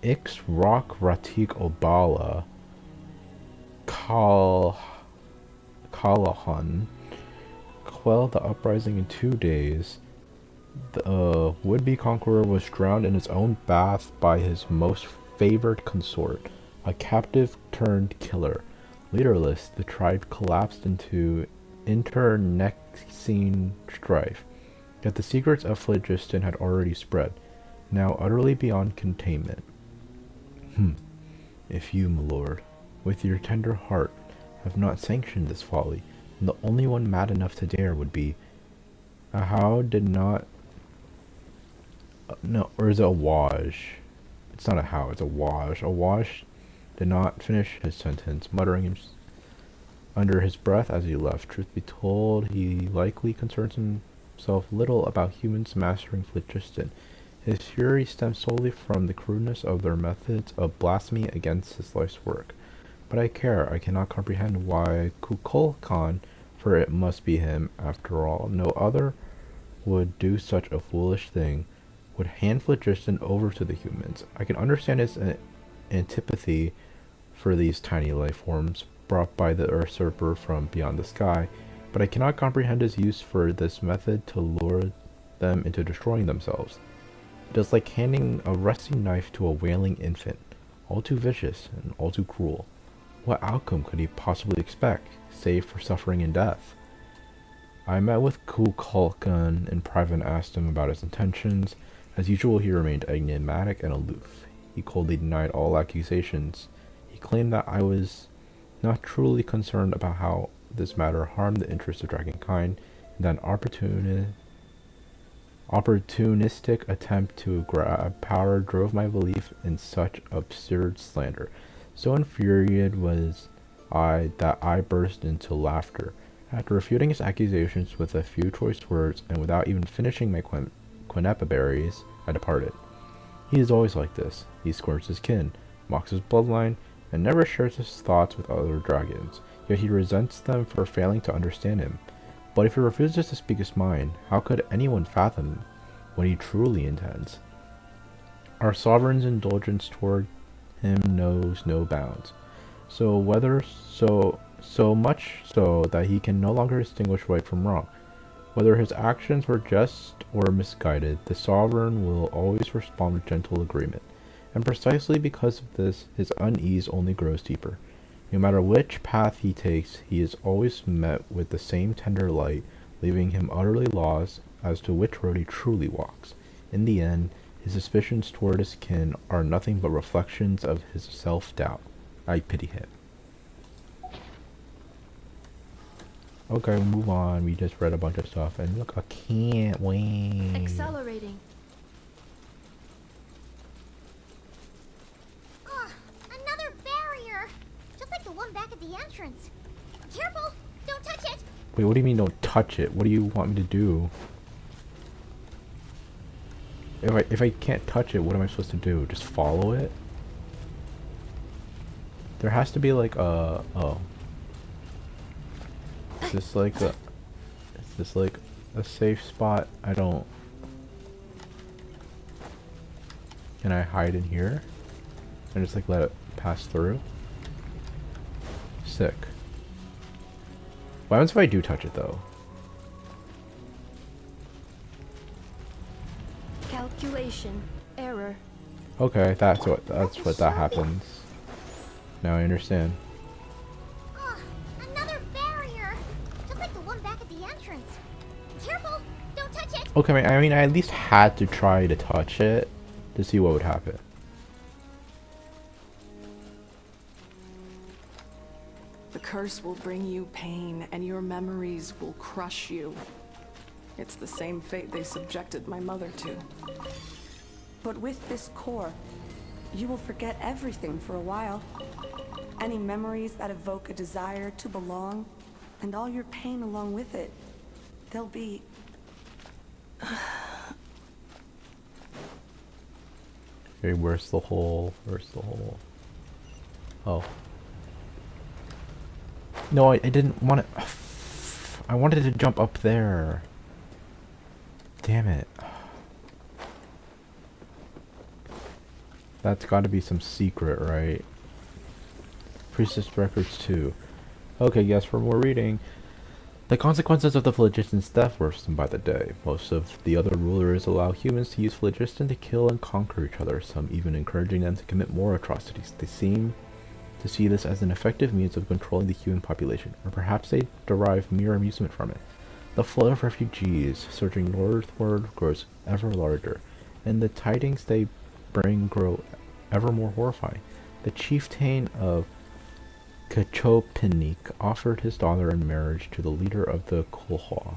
Ix Rock Ratik Obala Kalahan quelled the uprising in 2 days. The would-be conqueror was drowned in his own bath by his most favored consort, a captive turned killer. Leaderless, the tribe collapsed into internecine strife. Yet the secrets of phlogiston had already spread, now utterly beyond containment. If you, my lord, with your tender heart, have not sanctioned this folly, then the only one mad enough to dare would be... How did not... no, or is it a Waj? It's not a how, it's a Waj. A Waj did not finish his sentence, muttering under his breath as he left. Truth be told, he likely concerns himself little about humans mastering phlogiston. His fury stems solely from the crudeness of their methods of blasphemy against his life's work. But I care. I cannot comprehend why Kukulkan, for it must be him, after all, no other would do such a foolish thing, would hand phlogiston over to the humans. I can understand his antipathy for these tiny life forms brought by the usurper from beyond the sky, but I cannot comprehend his use for this method to lure them into destroying themselves. It is like handing a rusty knife to a wailing infant, all too vicious and all too cruel. What outcome could he possibly expect, save for suffering and death? I met with Kukulkan in private and asked him about his intentions. As usual, he remained enigmatic and aloof. He coldly denied all accusations. He claimed that I was not truly concerned about how this matter harmed the interests of Dragonkind, and that an opportunistic attempt to grab power drove my belief in such absurd slander. So infuriated was I that I burst into laughter. After refuting his accusations with a few choice words, and without even finishing my quinapa berries, I departed. He is always like this. He scorns his kin, mocks his bloodline, and never shares his thoughts with other dragons, yet he resents them for failing to understand him. But if he refuses to speak his mind, how could anyone fathom what he truly intends? Our sovereign's indulgence toward him knows no bounds, so much so that he can no longer distinguish right from wrong. Whether his actions were just or misguided, the sovereign will always respond with gentle agreement, and precisely because of this, his unease only grows deeper. No matter which path he takes, he is always met with the same tender light, leaving him utterly lost as to which road he truly walks. In the end, his suspicions toward his kin are nothing but reflections of his self-doubt. I pity him. Okay, we'll move on. We just read a bunch of stuff, and look, I can't wait. Accelerating. Another barrier! Just like the one back at the entrance. Careful! Don't touch it! Wait, what do you mean don't touch it? What do you want me to do? If I can't touch it, what am I supposed to do? Just follow it? There has to be like a... Oh. Is this like a safe spot? I don't... Can I hide in here? And just like let it pass through? Sick. What happens if I do touch it though? Calculation. Error. Okay, that's what that happens. Now I understand. Another barrier! Just like the one back at the entrance. Careful! Don't touch it! Okay, I mean, I at least had to try to touch it to see what would happen. The curse will bring you pain, and your memories will crush you. It's the same fate they subjected my mother to. But with this core, you will forget everything for a while. Any memories that evoke a desire to belong, and all your pain along with it. They'll be... Okay, where's the hole? Where's the hole? Oh. No, I didn't want to... I wanted to jump up there. Damn it. That's got to be some secret, right? Priestess Records 2. Okay, yes, for more reading. The consequences of the phlogiston's death worsen by the day. Most of the other rulers allow humans to use phlogiston to kill and conquer each other, some even encouraging them to commit more atrocities. They seem to see this as an effective means of controlling the human population, or perhaps they derive mere amusement from it. The flood of refugees surging northward grows ever larger, and the tidings they bring grow ever more horrifying. The chieftain of Kachopinik offered his daughter in marriage to the leader of the Kolhwa,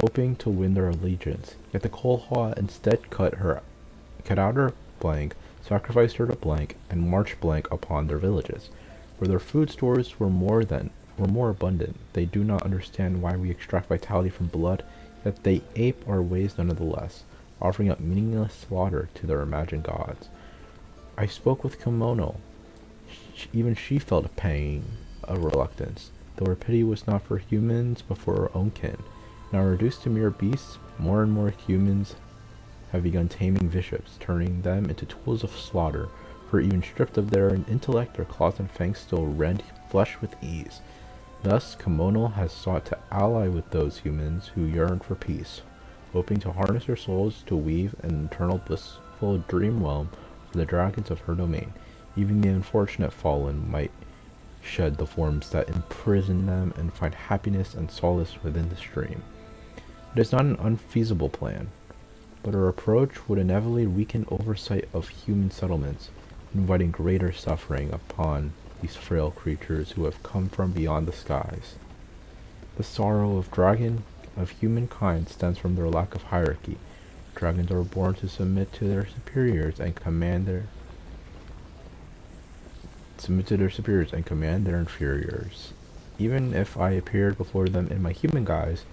hoping to win their allegiance. Yet the Kolhwa instead cut out her blank, sacrificed her to blank, and marched blank upon their villages, where their food stores were more abundant. They do not understand why we extract vitality from blood, that they ape our ways nonetheless, offering up meaningless slaughter to their imagined gods. I spoke with Kimono. Even she felt a pang of reluctance, though her pity was not for humans but for her own kin. Now reduced to mere beasts, more and more humans have begun taming bishops, turning them into tools of slaughter, for even stripped of their intellect, their claws and fangs still rend flesh with ease. Thus, Kimono has sought to ally with those humans who yearn for peace, hoping to harness their souls to weave an eternal blissful dream realm for the dragons of her domain. Even the unfortunate fallen might shed the forms that imprison them and find happiness and solace within this dream. It is not an unfeasible plan, but our approach would inevitably weaken oversight of human settlements, inviting greater suffering upon these frail creatures who have come from beyond the skies. The sorrow of humankind stems from their lack of hierarchy. Dragons are born to submit to their superiors and command their inferiors. Even if I appeared before them in my human guise,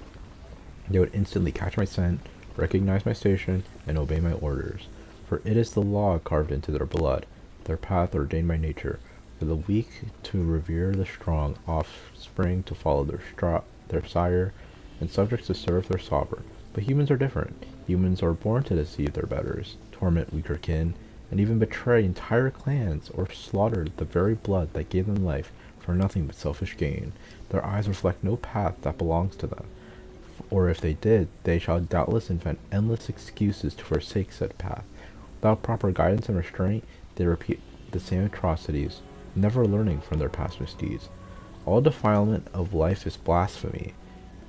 they would instantly catch my scent, recognize my station, and obey my orders. For it is the law carved into their blood, their path ordained by nature, for the weak to revere the strong, offspring to follow their sire, and subjects to serve their sovereign. But humans are different. Humans are born to deceive their betters, torment weaker kin, and even betray entire clans or slaughter the very blood that gave them life for nothing but selfish gain. Their eyes reflect no path that belongs to them, or if they did, they shall doubtless invent endless excuses to forsake said path. Without proper guidance and restraint, they repeat the same atrocities, never learning from their past misdeeds. All defilement of life is blasphemy,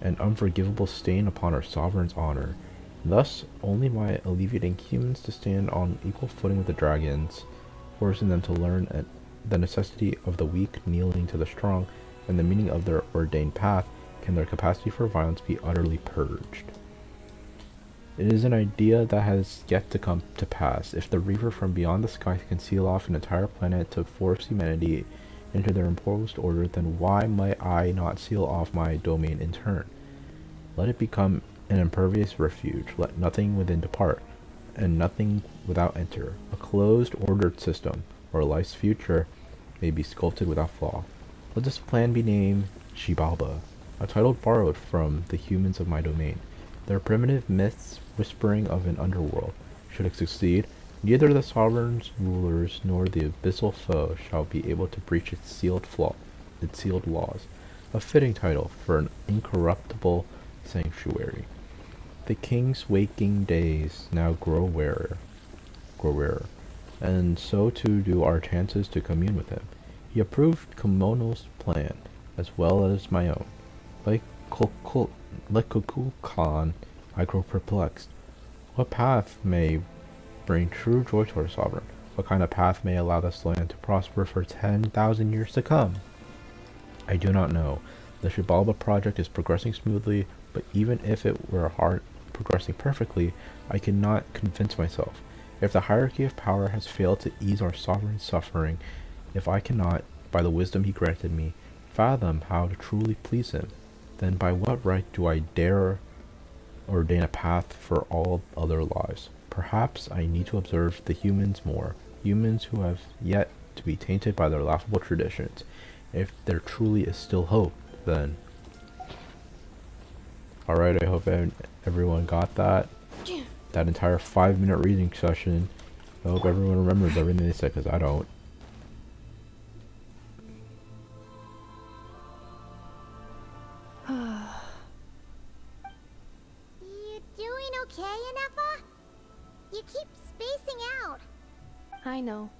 an unforgivable stain upon our sovereign's honor. Thus, only by alleviating humans to stand on equal footing with the dragons, forcing them to learn the necessity of the weak kneeling to the strong, and the meaning of their ordained path, can their capacity for violence be utterly purged. It is an idea that has yet to come to pass. If the Reaver from beyond the sky can seal off an entire planet to force humanity into their imposed order, then why might I not seal off my domain in turn? Let it become an impervious refuge. Let nothing within depart, and nothing without enter. A closed, ordered system, where life's future may be sculpted without flaw. Let this plan be named Shibalba, a title borrowed from the humans of my domain. Their primitive myths whispering of an underworld. Should it succeed, neither the sovereign's rulers nor the abyssal foe shall be able to breach its sealed laws. A fitting title for an incorruptible sanctuary. The king's waking days now grow rarer, and so too do our chances to commune with him. He approved Kimono's plan, as well as my own. Like Kukulkan, I grow perplexed. What path may bring true joy to our sovereign? What kind of path may allow this land to prosper for 10,000 years to come? I do not know. The Shibalba project is progressing smoothly, but even if it were progressing perfectly, I cannot convince myself. If the hierarchy of power has failed to ease our sovereign's suffering, if I cannot, by the wisdom he granted me, fathom how to truly please him, then by what right do I dare ordain a path for all other lives? Perhaps I need to observe the humans more, humans who have yet to be tainted by their laughable traditions. If there truly is still hope, then... Alright, I hope everyone got that. That entire 5-minute reading session. I hope everyone remembers everything they said, because I don't. You doing okay, Inefa? You keep spacing out. I know.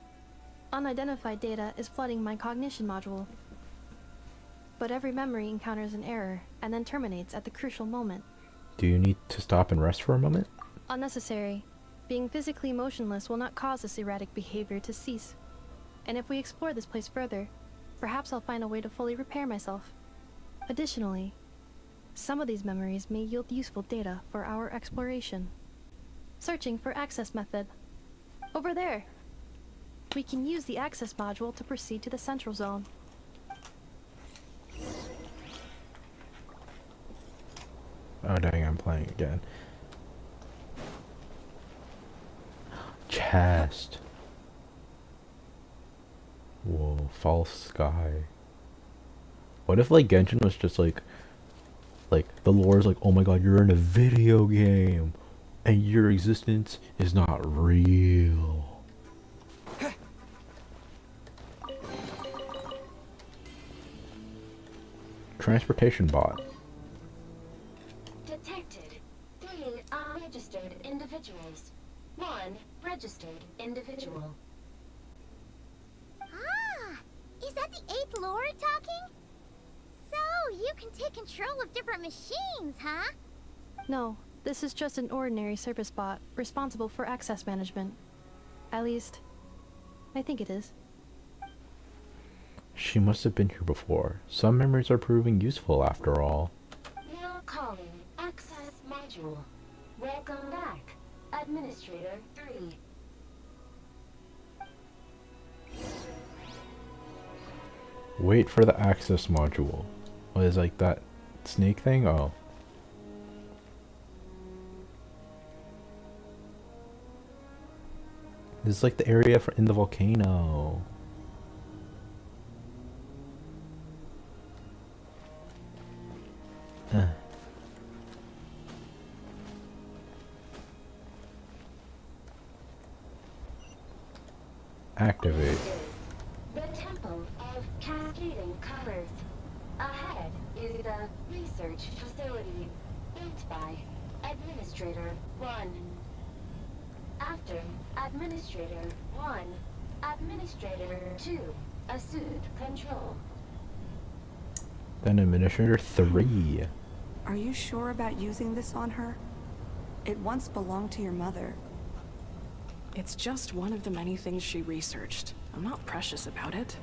Unidentified data is flooding my cognition module. But every memory encounters an error and then terminates at the crucial moment. Do you need to stop and rest for a moment? Unnecessary. Being physically motionless will not cause this erratic behavior to cease. And if we explore this place further, perhaps I'll find a way to fully repair myself. Additionally, some of these memories may yield useful data for our exploration. Searching for access method. Over there! We can use the access module to proceed to the central zone. Oh dang, I'm playing again. Chest. Whoa, false sky. What if like Genshin was just like the lore is like, oh my god, you're in a video game and your existence is not real. Transportation bot. Detected 3 unregistered individuals. 1 registered individual. Ah, is that the 8th Lord talking? So, you can take control of different machines, huh? No, this is just an ordinary service bot responsible for access management. At least, I think it is. She must have been here before. Some memories are proving useful after all. Now calling access module. Welcome back, Administrator 3. Wait for the access module. What is like that snake thing? Oh. This is like the area for in the volcano. Activate. The Temple of Cascading Colors. Ahead is the research facility built by Administrator 1. After Administrator 1, Administrator 2 assumed control. Then Administrator 3. Are you sure about using this on her? It once belonged to your mother. It's just one of the many things she researched. I'm not precious about it.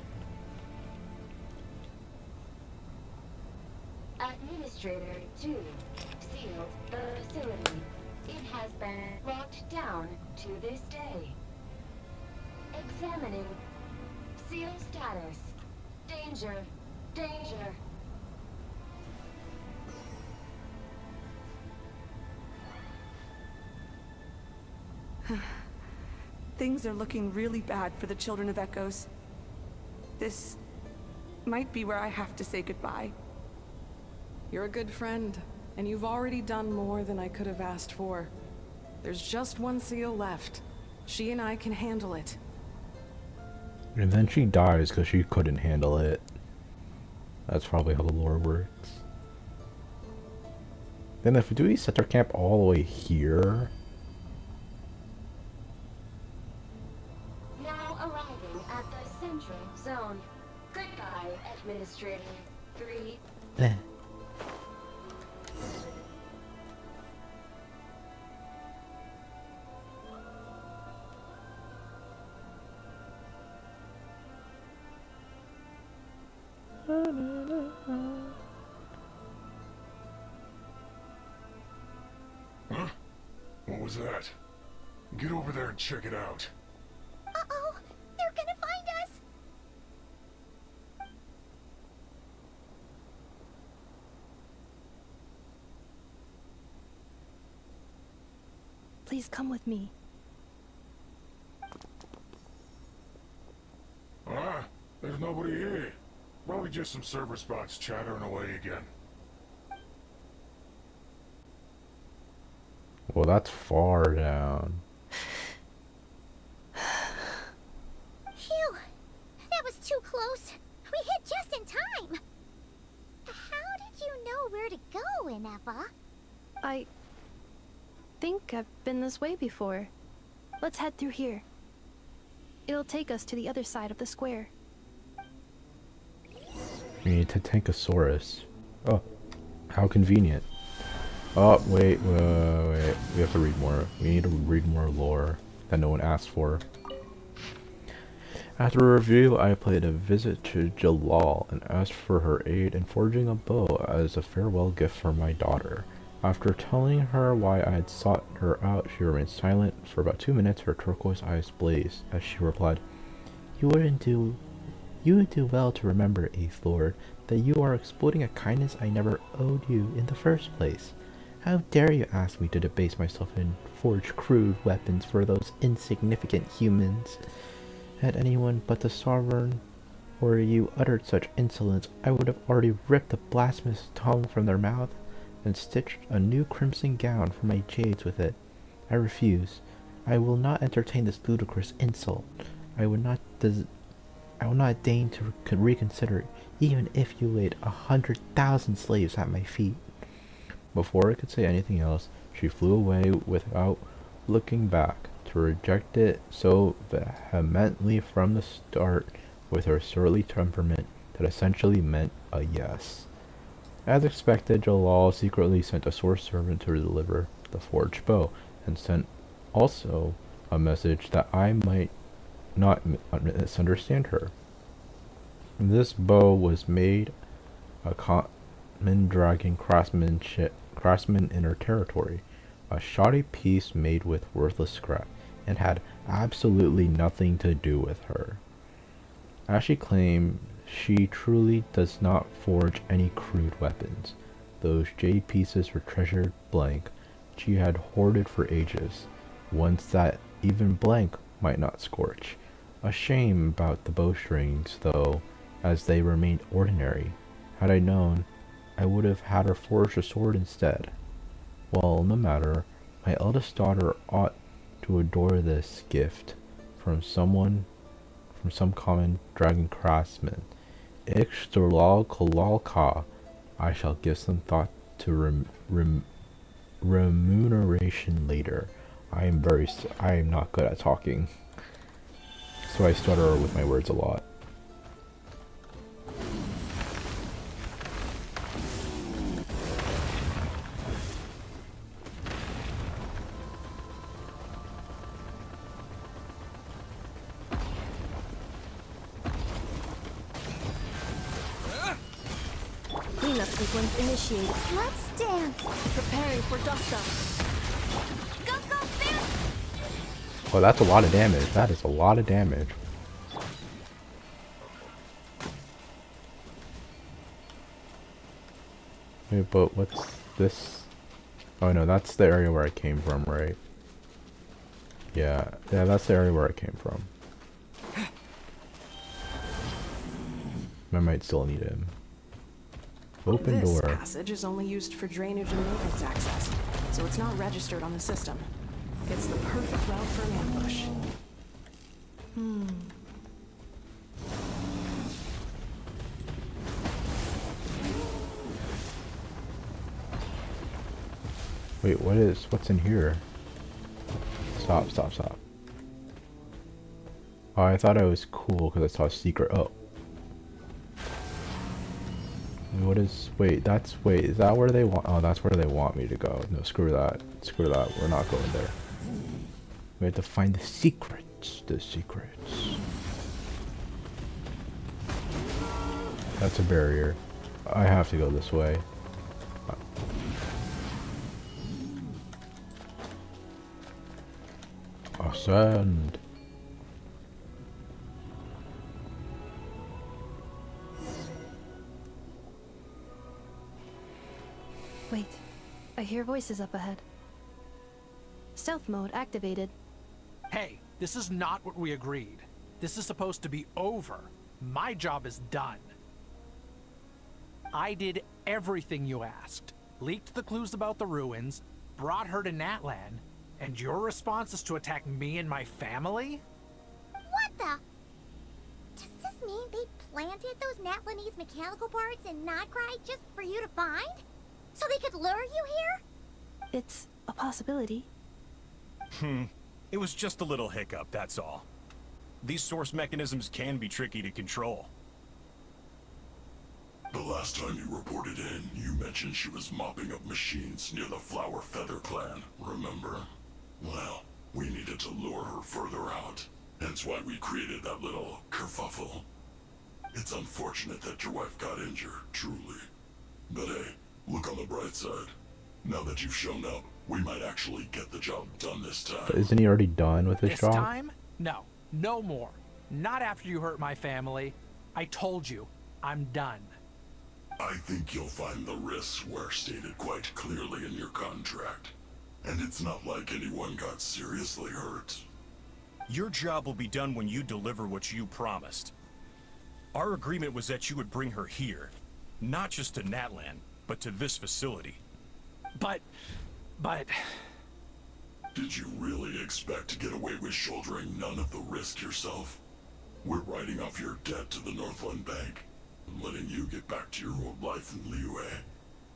Administrator 2 sealed the facility. It has been locked down to this day. Examining. Seal status. Danger. Danger. Things are looking really bad for the Children of Echoes. This might be where I have to say goodbye. You're a good friend, and you've already done more than I could have asked for. There's just one seal left. She and I can handle it. And then she dies because she couldn't handle it. That's probably how the lore works. Then if we do we set our camp all the way here? Now arriving at the central zone. Goodbye, Administrator 3. Huh? What was that? Get over there and check it out. Uh-oh, they're gonna find us! Please come with me. Ah, there's nobody here. Probably just some server spots chattering away again. Well, that's far down. Phew, that was too close. We hit just in time. How did you know where to go, Inepa? I think I've been this way before. Let's head through here. It'll take us to the other side of the square. We need to Tankosaurus. Oh, how convenient. Oh, wait. We have to read more. We need to read more lore that no one asked for. After a review, I played a visit to Jalal and asked for her aid in forging a bow as a farewell gift for my daughter. After telling her why I had sought her out, she remained silent. For about 2 minutes, her turquoise eyes blazed as she replied, You would do well to remember, Eighth Lord, that you are exploiting a kindness I never owed you in the first place. How dare you ask me to debase myself and forge crude weapons for those insignificant humans? Had anyone but the Sovereign or you uttered such insolence, I would have already ripped the blasphemous tongue from their mouth and stitched a new crimson gown for my jades with it. I refuse. I will not entertain this ludicrous insult. I will not deign to reconsider, even if you laid 100,000 slaves at my feet. Before I could say anything else, she flew away without looking back, to reject it so vehemently from the start with her surly temperament that essentially meant a yes. As expected, Jalal secretly sent a source servant to deliver the forged bow, and sent also a message that I might not misunderstand her. This bow was made a common dragon craftsman in her territory, a shoddy piece made with worthless scrap, and had absolutely nothing to do with her. As she claimed, she truly does not forge any crude weapons. Those jade pieces were treasured blank she had hoarded for ages, ones that even blank might not scorch. A shame about the bowstrings, though, as they remained ordinary. Had I known, I would have had her forge a sword instead. Well, no matter, my eldest daughter ought to adore this gift from some common dragon craftsman. Ixtalal Kalal Ka. I shall give some thought to remuneration later. I am not good at talking, so I stutter with my words a lot. Cleanup sequence initiated. Let's dance. Preparing for dust up. Go, go, Bear! Well, that's a lot of damage. That is a lot of damage. Wait, but what's this? Oh no, that's the area where I came from, right? Yeah, that's the area where I came from. I might still need him. Open This door. passage is only used for drainage and maintenance access, so it's not registered on the system. It's the perfect route for an ambush. Wait, what's in here? Stop. Oh, I thought I was cool because I saw a secret. Oh. Wait, is that where they want, oh, that's where they want me to go. No, screw that, we're not going there. We have to find the secrets, That's a barrier. I have to go this way. Ascend. Wait, I hear voices up ahead. Stealth mode activated. Hey, this is not what we agreed. This is supposed to be over. My job is done. I did everything you asked. Leaked the clues about the ruins, brought her to Natlan, and your response is to attack me and my family? What the? Does this mean they planted those Natlanese mechanical parts in Notcry just for you to find? So they could lure you here? It's a possibility. It was just a little hiccup, that's all. These source mechanisms can be tricky to control. The last time you reported in, you mentioned she was mopping up machines near the Flower Feather clan, remember? Well, we needed to lure her further out. Hence why we created that little kerfuffle. It's unfortunate that your wife got injured, truly. But hey, look on the bright side. Now that you've shown up, we might actually get the job done this time. But isn't he already done with his job? This time? No. No more. Not after you hurt my family. I told you, I'm done. I think you'll find the risks were stated quite clearly in your contract. And it's not like anyone got seriously hurt. Your job will be done when you deliver what you promised. Our agreement was that you would bring her here. Not just to Natlan, but to this facility. But... Did you really expect to get away with shouldering none of the risk yourself? We're writing off your debt to the Northland Bank and letting you get back to your old life in Liyue.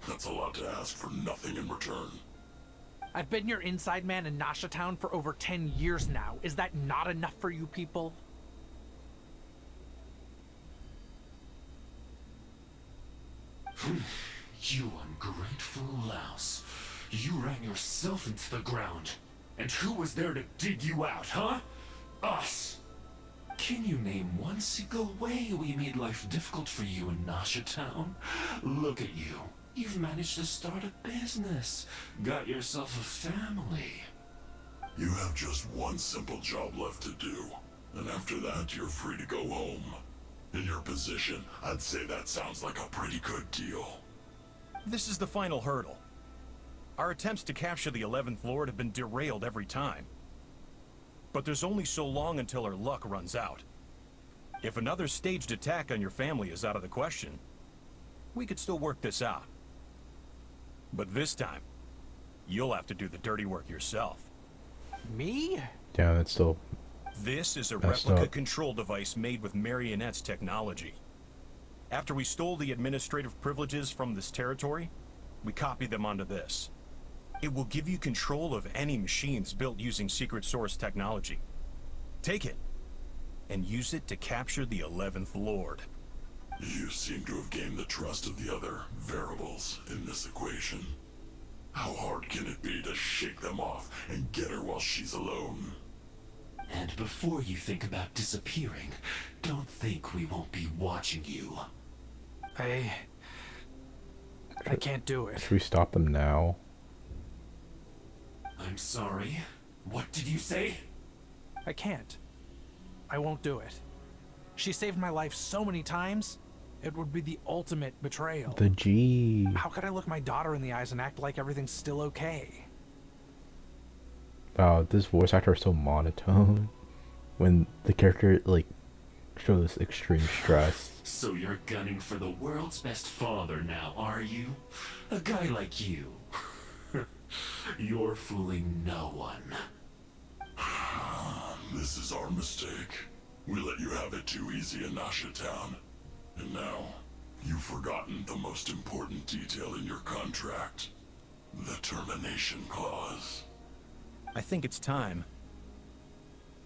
That's a lot to ask for nothing in return. I've been your inside man in Nasha Town for over 10 years now. Is that not enough for you people? You ungrateful louse. You ran yourself into the ground. And who was there to dig you out, huh? Us! Can you name one single way we made life difficult for you in Nasha Town? Look at you. You've managed to start a business. Got yourself a family. You have just one simple job left to do. And after that, you're free to go home. In your position, I'd say that sounds like a pretty good deal. This is the final hurdle. Our attempts to capture the 11th Lord have been derailed every time. But there's only so long until our luck runs out. If another staged attack on your family is out of the question, we could still work this out. But this time, you'll have to do the dirty work yourself. Me? Yeah, that's still... This is a messed replica up. control device made with Marionette's technology. After we stole the administrative privileges from this territory, we copied them onto this. It will give you control of any machines built using secret source technology. Take it, and use it to capture the 11th Lord. You seem to have gained the trust of the other variables in this equation. How hard can it be to shake them off and get her while she's alone? And before you think about disappearing, don't think we won't be watching you. I can't do it. Should we stop them now? I'm sorry. What did you say? I can't. I won't do it. She saved my life so many times, it would be the ultimate betrayal. The G. How could I look my daughter in the eyes and act like everything's still okay? Wow, this voice actor is so monotone. When the character, like, shows extreme stress. So you're gunning for the world's best father now, are you? A guy like you. You're fooling no one. This is our mistake. We let you have it too easy in Nasha Town. And now, you've forgotten the most important detail in your contract. The termination clause. I think it's time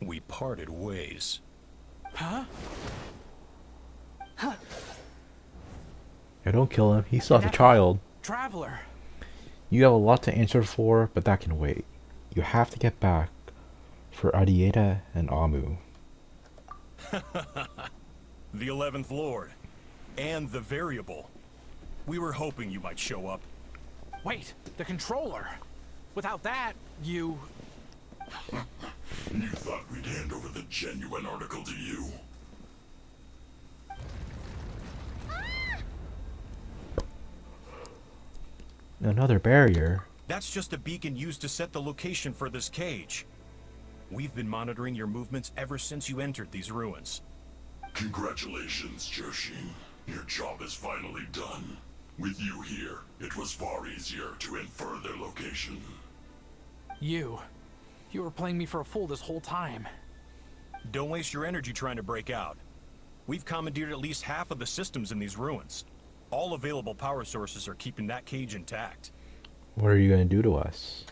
we parted ways. Huh? Yeah, don't kill him. He still has a child. Traveler. You have a lot to answer for, but that can wait. You have to get back for Adieta and Amu. The 11th Lord. And the variable. We were hoping you might show up. Wait, the controller. Without that, you... You thought we'd hand over the genuine article to you? Another barrier. That's just a beacon used to set the location for this cage. We've been monitoring your movements ever since you entered these ruins. Congratulations, Joshin. Your job is finally done. With you here, it was far easier to infer their location. You were playing me for a fool this whole time. Don't waste your energy trying to break out. We've commandeered at least half of the systems in these ruins. All available power sources are keeping that cage intact. What are you going to do to us?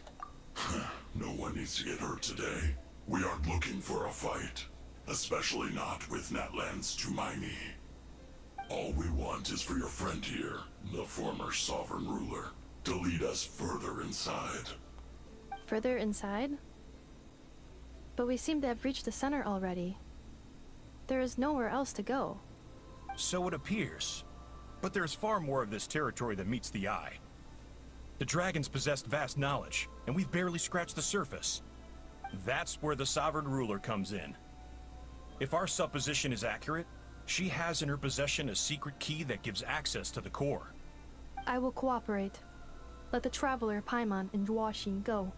No one needs to get hurt today. We aren't looking for a fight. Especially not with Natlan's Tumaini. All we want is for your friend here, the former sovereign ruler, to lead us further inside. Further inside? But we seem to have reached the center already. There is nowhere else to go. So it appears. But there's far more of this territory than meets the eye. The dragons possessed vast knowledge, and we've barely scratched the surface. That's where the sovereign ruler comes in. If our supposition is accurate, She has in her possession a secret key that gives access to the core. I will cooperate. Let the Traveler, Paimon, and Huaxin go.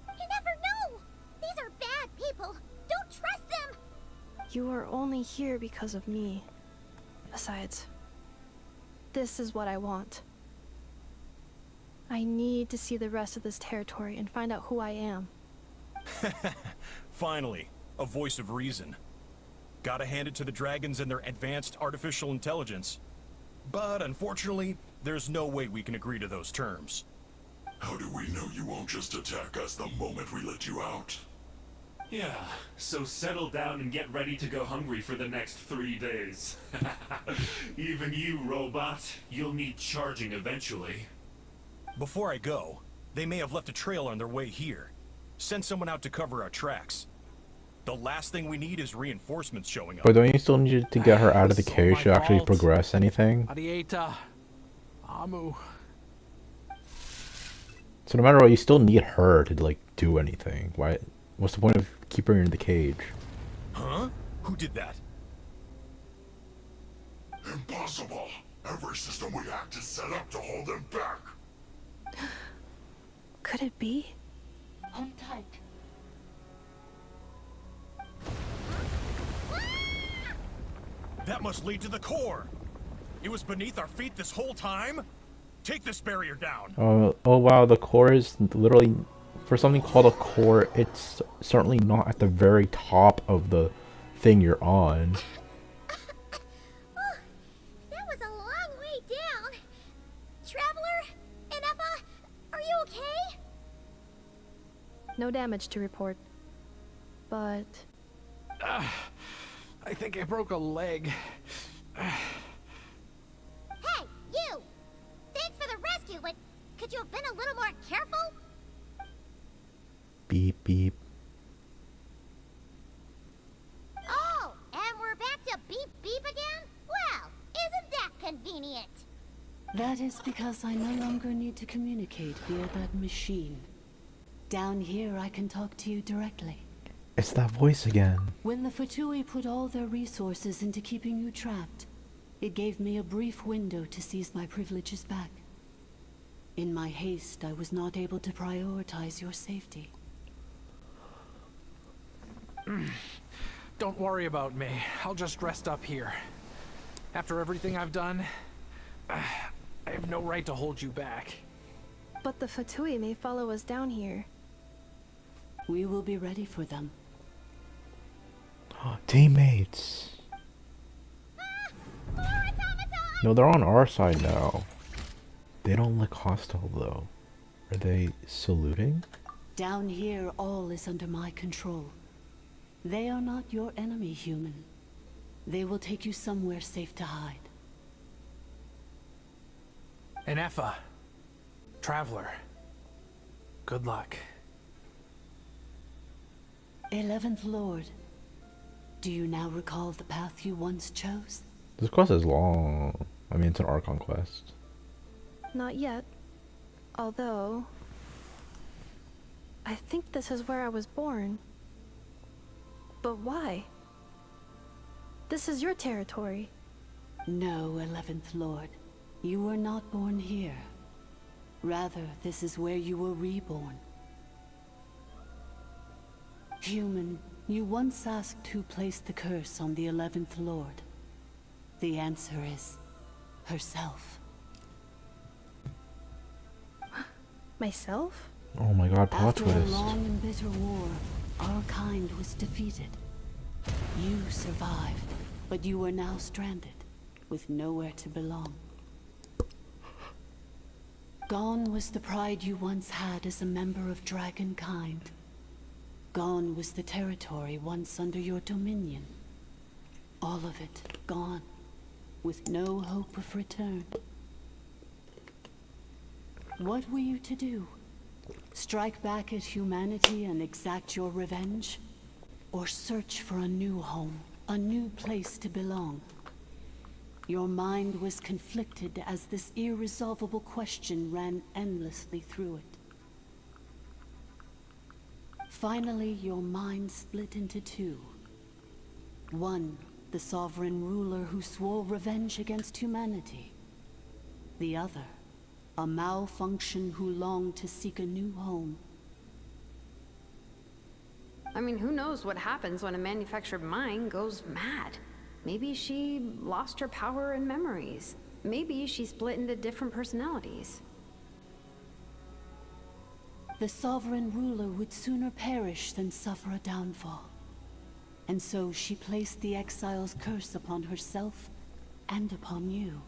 You never know! These are bad people! Don't trust them! You are only here because of me. Besides, this is what I want. I need to see the rest of this territory and find out who I am. Finally, a voice of reason. Gotta hand it to the dragons and their advanced artificial intelligence. But unfortunately, there's no way we can agree to those terms. How do we know you won't just attack us the moment we let you out? Yeah, so settle down and get ready to go hungry for the next 3 days. Even you, robot, you'll need charging eventually. Before I go, they may have left a trail on their way here. Send someone out to cover our tracks. The last thing we need is reinforcements showing up. But don't you still need to get her out of the cage to actually progress anything? Arieta. Amu. So no matter what, you still need her to like do anything. Why? What's the point of keeping her in the cage? Huh? Who did that? Impossible! Every system we hacked is set up to hold them back! Could it be? Hold tight. That must lead to the core! It was beneath our feet this whole time? Take this barrier down! Oh wow, the core is literally... For something called a core, it's certainly not at the very top of the thing you're on. That was a long way down. Traveler, Inefa, are you okay? No damage to report. But... I think I broke a leg. Hey, you! Thanks for the rescue, but could you have been a little more careful? Beep beep. Oh, and we're back to beep beep again? Well, isn't that convenient? That is because I no longer need to communicate via that machine. Down here, I can talk to you directly. It's that voice again. When the Fatui put all their resources into keeping you trapped, it gave me a brief window to seize my privileges back. In my haste, I was not able to prioritize your safety. Don't worry about me. I'll just rest up here. After everything I've done, I have no right to hold you back. But the Fatui may follow us down here. We will be ready for them. Teammates. No, they're on our side now. They don't look hostile though. Are they saluting? Down here, all is under my control. They are not your enemy, human. They will take you somewhere safe to hide. Inefa. Traveler. Good luck. 11th Lord. Do you now recall the path you once chose? This quest is long. I mean, it's an Archon quest. Not yet. Although... I think this is where I was born. But why? This is your territory. No, 11th Lord. You were not born here. Rather, this is where you were reborn. Human, you once asked who placed the curse on the 11th Lord. The answer is... herself. Myself? Oh my god, plot After twist. a long and bitter war, our kind was defeated. You survived, but you are now stranded, with nowhere to belong. Gone was the pride you once had as a member of dragonkind. Gone was the territory once under your dominion. All of it gone, with no hope of return. What were you to do? Strike back at humanity and exact your revenge? Or search for a new home, a new place to belong? Your mind was conflicted as this irresolvable question ran endlessly through it. Finally, your mind split into two. One the sovereign ruler who swore revenge against humanity. The other, a malfunction who longed to seek a new home. I mean, who knows what happens when a manufactured mind goes mad? Maybe she lost her power and memories. Maybe she split into different personalities. The sovereign ruler would sooner perish than suffer a downfall. And so she placed the exile's curse upon herself and upon you.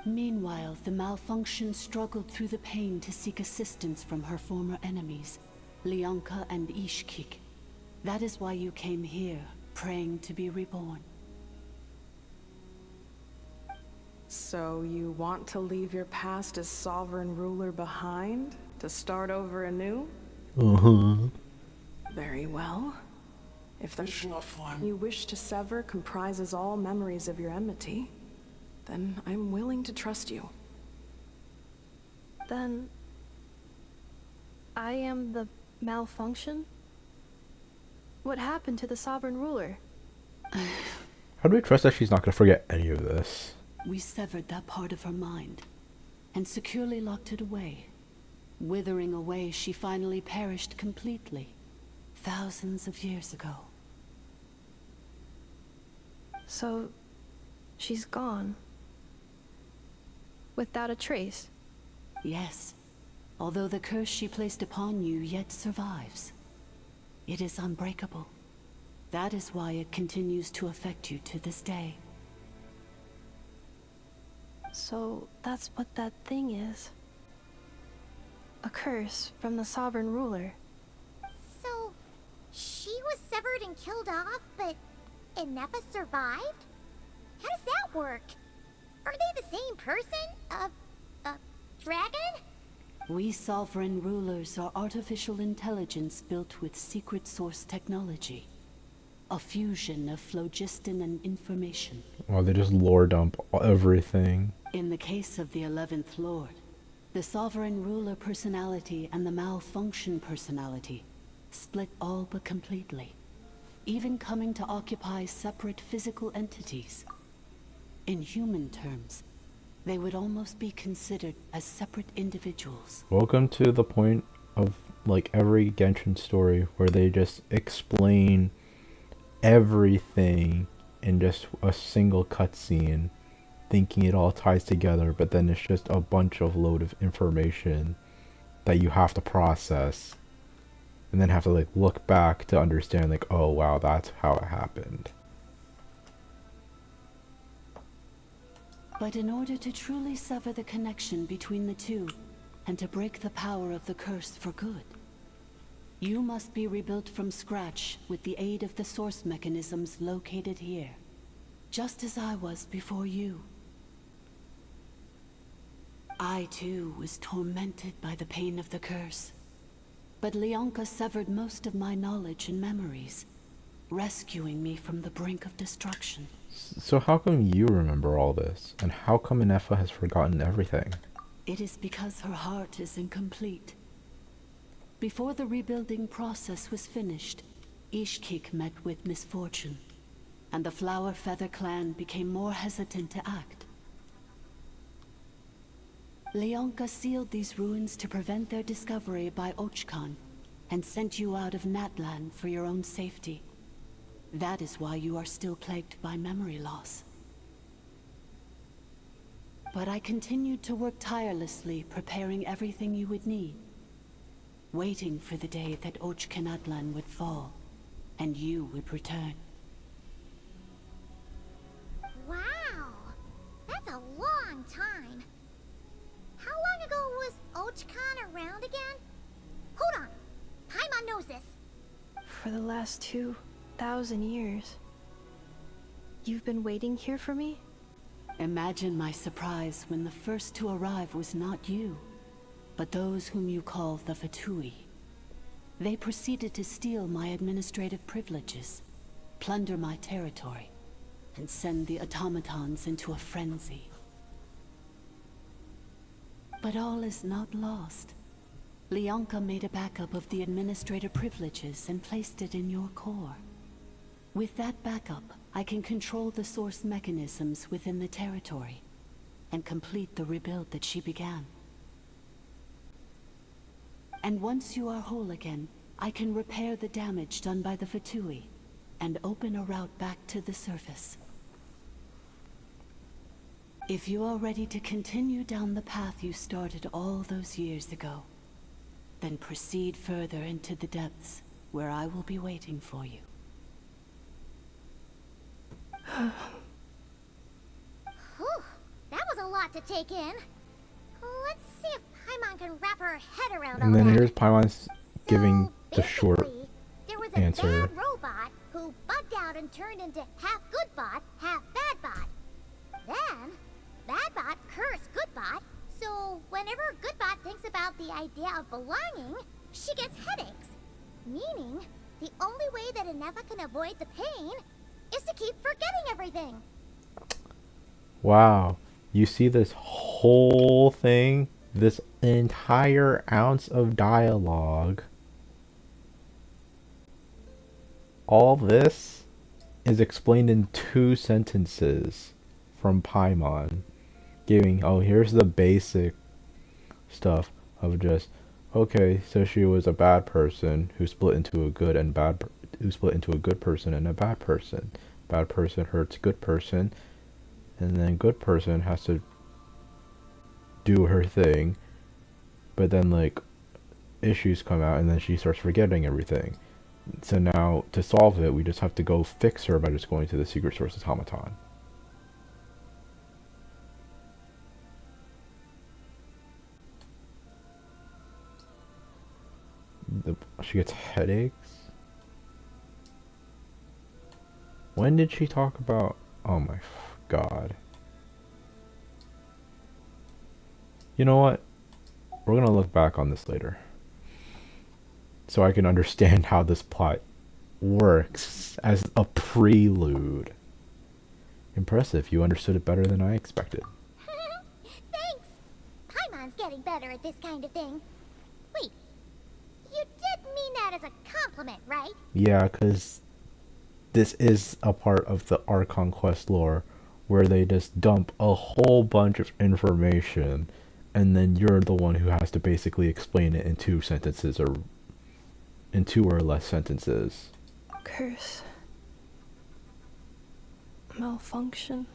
Meanwhile, the malfunction struggled through the pain to seek assistance from her former enemies, Leonka and Ishkik. That is why you came here, praying to be reborn. So you want to leave your past as sovereign ruler behind, to start over anew? Very well. If the Natlan you wish to sever comprises all memories of your enmity, then I'm willing to trust you. Then... I am the malfunction? What happened to the sovereign ruler? How do we trust that she's not going to forget any of this? We severed that part of her mind, and securely locked it away. Withering away, she finally perished completely, thousands of years ago. So, she's gone. Without a trace? Yes, although the curse she placed upon you yet survives. It is unbreakable. That is why it continues to affect you to this day. So, that's what that thing is. A curse from the sovereign ruler. So, she was severed and killed off, but Inepa survived? How does that work? Are they the same person? Dragon? We sovereign rulers are artificial intelligence built with secret source technology. A fusion of phlogiston and information. Oh, they just lore dump everything. In the case of the 11th Lord, the sovereign ruler personality and the malfunction personality split all but completely, even coming to occupy separate physical entities. In human terms, they would almost be considered as separate individuals. Welcome to the point of like every Genshin story where they just explain everything in just a single cutscene, thinking it all ties together, but then it's just a bunch of load of information that you have to process and then have to like look back to understand like, oh wow, that's how it happened. But in order to truly sever the connection between the two, and to break the power of the curse for good, you must be rebuilt from scratch with the aid of the source mechanisms located here, just as I was before you. I too was tormented by the pain of the curse, but Leonka severed most of my knowledge and memories, rescuing me from the brink of destruction. So how come you remember all this? And how come Inefa has forgotten everything? It is because her heart is incomplete. Before the rebuilding process was finished, Ishkik met with misfortune, and the Flower Feather clan became more hesitant to act. Leonka sealed these ruins to prevent their discovery by Ochkan, and sent you out of Natlan for your own safety. That is why you are still plagued by memory loss. But I continued to work tirelessly, preparing everything you would need, waiting for the day that Natlan would fall, and you would return. Wow! That's a long time. How long ago was Ochkan around again? Hold on! Paimon knows this. For the last 2,000 years. You've been waiting here for me? Imagine my surprise when the first to arrive was not you, but those whom you call the Fatui. They proceeded to steal my administrative privileges, plunder my territory, and send the automatons into a frenzy. But all is not lost. Leonka made a backup of the administrator privileges and placed it in your core. With that backup, I can control the source mechanisms within the territory and complete the rebuild that she began. And once you are whole again, I can repair the damage done by the Fatui and open a route back to the surface. If you are ready to continue down the path you started all those years ago, then proceed further into the depths, where I will be waiting for you. Whew, that was a lot to take in. Let's see if Paimon can wrap her head around all And then that. here's Paimon's giving the short There was a answer. bad robot who bugged out and turned into half good bot, half bad bot. Then, bad bot cursed good bot, so whenever good bot thinks about the idea of belonging, she gets headaches. Meaning, the only way that Inefa can avoid the pain is to keep forgetting everything. Wow. You see this whole thing? This entire ounce of dialogue. All this is explained in 2 sentences from Paimon. Giving, oh, here's the basic stuff of just, okay, so she was a bad person who split into a good and bad, who split into a good person and a bad person. Bad person hurts good person, and then good person has to do her thing, but then like issues come out and then she starts forgetting everything. So now to solve it, we just have to go fix her by just going to the secret source automaton. She gets headaches. When did she talk about? Oh my god. You know what? We're gonna look back on this later, so I can understand how this plot works as a prelude. Impressive. You understood it better than I expected. Thanks. Paimon's getting better at this kind of thing. Wait, you did mean that as a compliment, right? Yeah, because this is a part of the Archon Quest lore where they just dump a whole bunch of information and then you're the one who has to basically explain it in 2 sentences or in 2 or less sentences. Curse. Malfunction.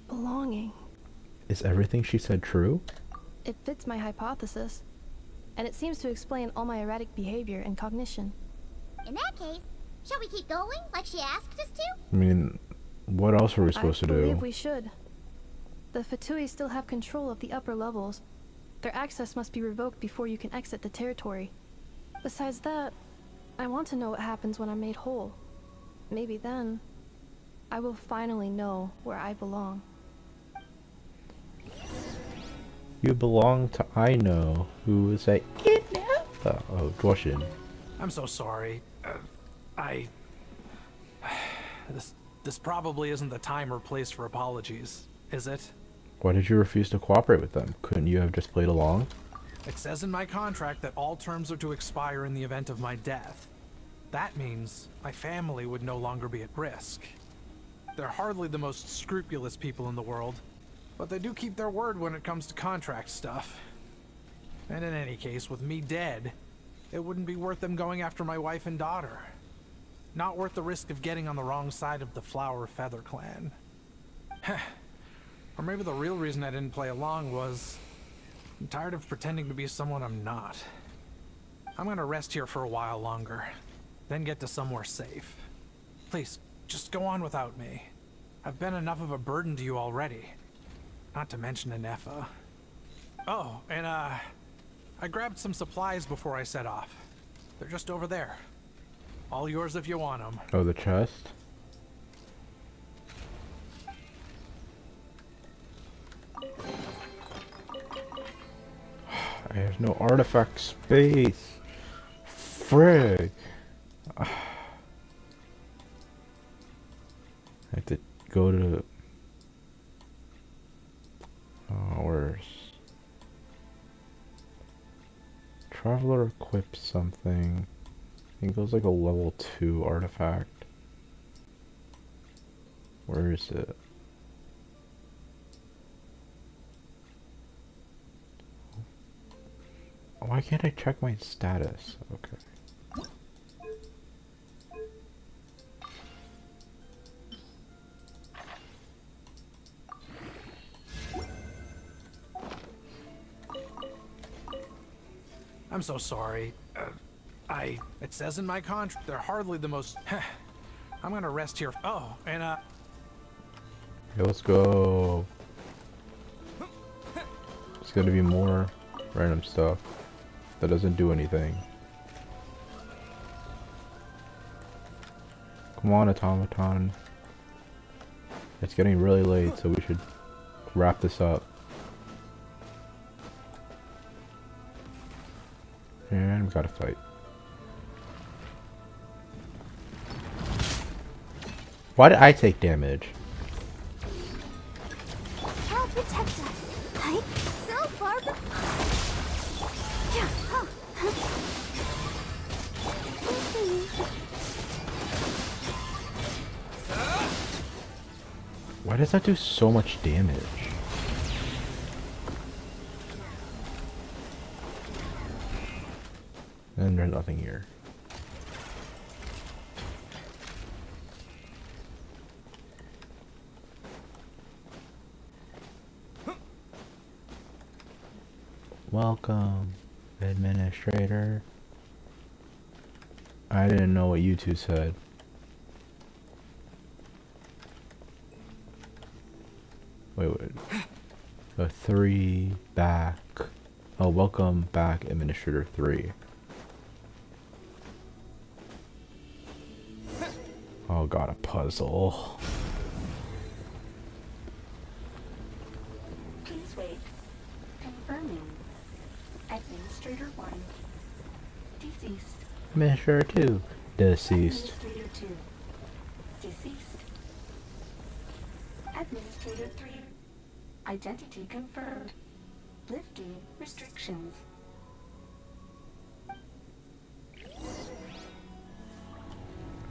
Belonging. Is everything she said true? It fits my hypothesis, and it seems to explain all my erratic behavior and cognition. In that case, shall we keep going like she asked us to? I mean, what else are we supposed to I believe do? we should. The Fatui still have control of the upper levels. Their access must be revoked before you can exit the territory. Besides that, I want to know what happens when I'm made whole. Maybe then, I will finally know where I belong. You belong to I know who is a kidnapper. Oh, Genshin. I'm so sorry. This probably isn't the time or place for apologies, is it? Why did you refuse to cooperate with them? Couldn't you have just played along? It says in my contract that all terms are to expire in the event of my death. That means my family would no longer be at risk. They're hardly the most scrupulous people in the world, but they do keep their word when it comes to contract stuff. And in any case, with me dead, it wouldn't be worth them going after my wife and daughter. Not worth the risk of getting on the wrong side of the Flower Feather clan. Or maybe the real reason I didn't play along was I'm tired of pretending to be someone I'm not. I'm gonna rest here for a while longer, then get to somewhere safe. Please, just go on without me. I've been enough of a burden to you already. Not to mention Inefa. Oh, and I grabbed some supplies before I set off. They're just over there. All yours if you want them. Oh, the chest? I have no artifact space. Frig. I have to go to... where's... Traveler equips something. think it was like a level 2 artifact. Where is it? Why can't I check my status? Okay. I'm so sorry. It says in my contract they're hardly the most. I'm gonna rest here. Oh, and Okay, let's go. It's gonna be more random stuff that doesn't do anything. Come on, automaton. It's getting really late, so we should wrap this up. And we gotta fight. Why did I take damage? Help protect us. Right? So far. Yeah. Why does that do so much damage? And there's nothing here. Welcome, administrator. I didn't know what you two said. Wait. A 3 back. Oh, welcome back, Administrator 3. Oh god, a puzzle. Please wait. Confirming. Administrator 1. Deceased. Administrator 2. Deceased. Administrator 2. Deceased. Administrator 3. Identity confirmed. Lifting restrictions.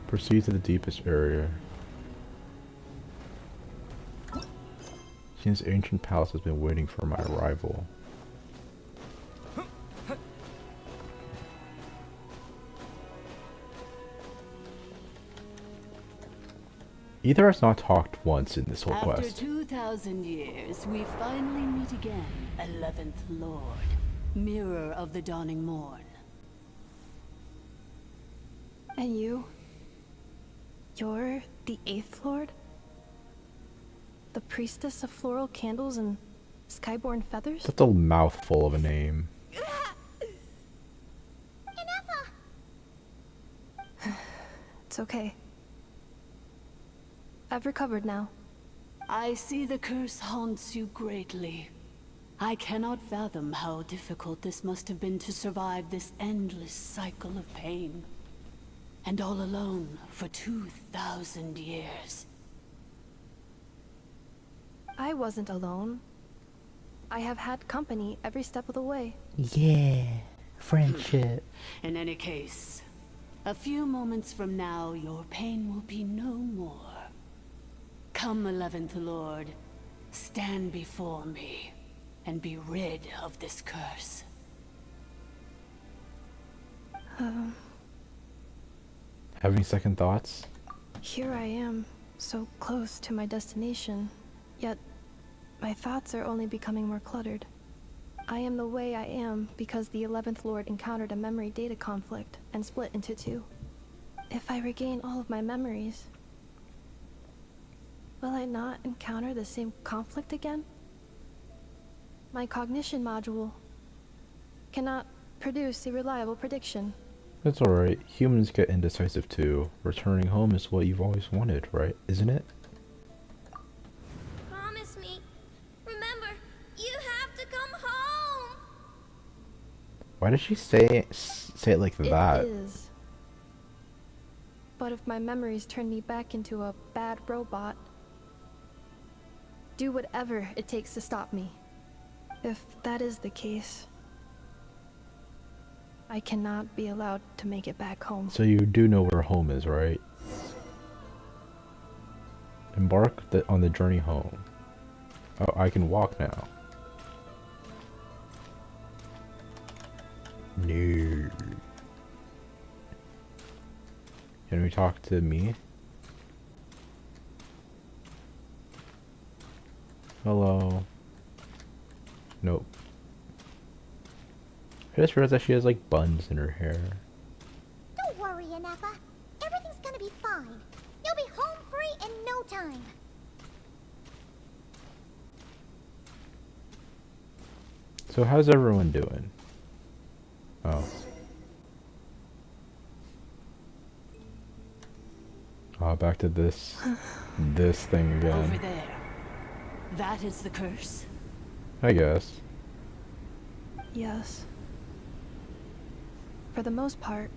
Proceed to the deepest area. Since ancient palace has been waiting for my arrival. Either has not talked once in this whole quest. After 2,000 years, we finally meet again, 11th Lord, Mirror of the Dawning Morn. And you? You're the 8th Lord? The priestess of floral candles and skyborn feathers? That's a mouthful of a name. It's okay. I've recovered now. I see the curse haunts you greatly. I cannot fathom how difficult this must have been to survive this endless cycle of pain. And all alone for 2,000 years. I wasn't alone. I have had company every step of the way. Yeah, friendship. In any case, a few moments from now, your pain will be no more. Come, 11th Lord, stand before me, and be rid of this curse. Having second thoughts? Here I am, so close to my destination, yet my thoughts are only becoming more cluttered. I am the way I am because the 11th Lord encountered a memory data conflict and split into two. If I regain all of my memories, will I not encounter the same conflict again? My cognition module cannot produce a reliable prediction. That's alright. Humans get indecisive too. Returning home is what you've always wanted, right? Isn't it? Promise me. Remember, you have to come home. Why did she say it like that? It is. But if my memories turn me back into a bad robot, do whatever it takes to stop me. If that is the case, I cannot be allowed to make it back home. So you do know where home is, right? Embark on the journey home. Oh, I can walk now. No. Can we talk to me? Hello. Nope. I just realized that she has like buns in her hair. Don't worry, Inefa. Everything's gonna be fine. You'll be home free in no time. So how's everyone doing? Oh. Oh, back to this thing again. Over there. That is the curse. I guess. Yes. For the most part,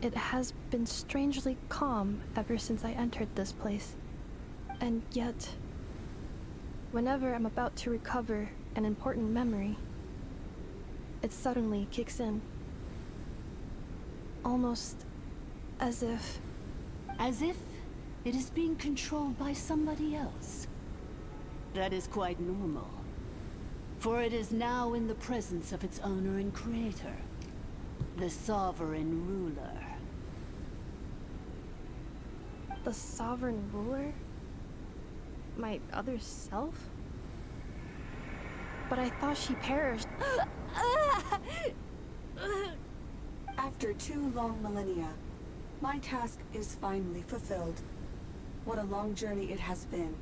it has been strangely calm ever since I entered this place. And yet, whenever I'm about to recover an important memory, it suddenly kicks in. Almost as if... As if it is being controlled by somebody else. That is quite normal. For it is now in the presence of its owner and creator, the sovereign ruler. The sovereign ruler? My other self? But I thought she perished. After 2 long millennia, my task is finally fulfilled. What a long journey it has been.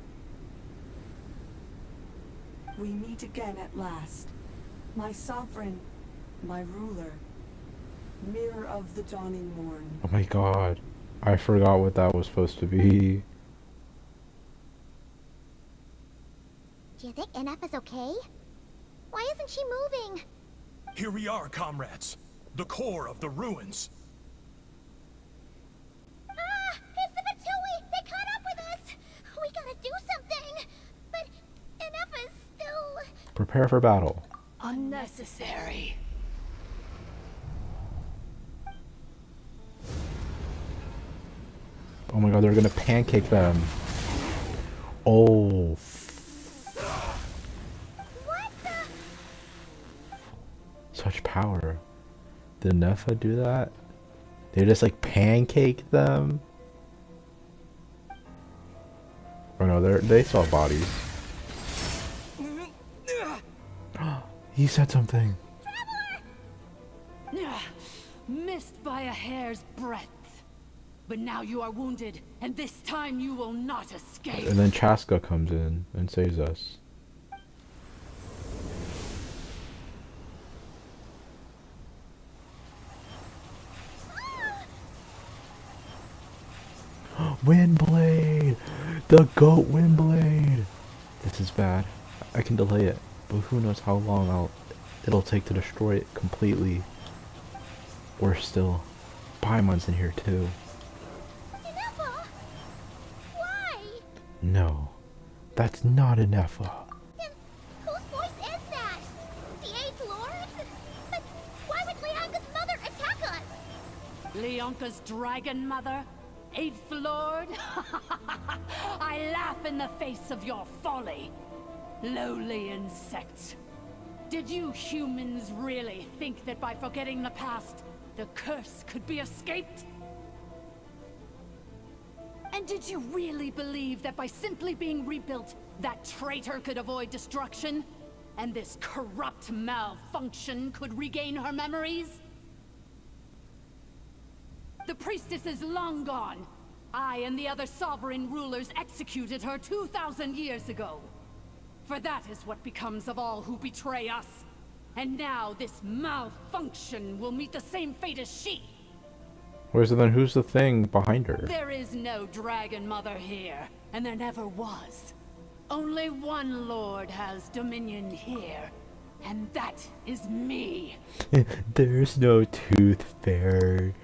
We meet again at last. My sovereign, my ruler, mirror of the dawning morn. Oh my god. I forgot what that was supposed to be. Do you think Inefa's okay? Why isn't she moving? Here we are, comrades. The core of the ruins. Ah! It's the Fatui! They caught up with us! We gotta do something! But Inefa's still... Prepare for battle. Unnecessary. Oh my god, they're gonna pancake them. Oh. What the... Such power. Did Nefa do that? They just like pancake them? Oh no, they saw bodies. He said something. Missed by a hair's breadth. But now you are wounded, and this time you will not escape. And then Chaska comes in and saves us. Windblade! The goat Windblade! This is bad. I can delay it, but who knows how long it'll take to destroy it completely. Or still, Paimon's in here too. Inefa? Why? No, that's not Inefa. Then whose voice is that? The 8th Lord? But why would Leanka's mother attack us? Leonka's dragon mother? 8th Lord? I laugh in the face of your folly. Lowly insects. Did you humans really think that by forgetting the past, the curse could be escaped? And did you really believe that by simply being rebuilt, that traitor could avoid destruction? And this corrupt malfunction could regain her memories? The priestess is long gone. I and the other sovereign rulers executed her 2,000 years ago. For that is what becomes of all who betray us. And now this malfunction will meet the same fate as she. Where's then who's the thing behind her? There is no dragon mother here, and there never was. Only one lord has dominion here, and that is me. There's no tooth fairy.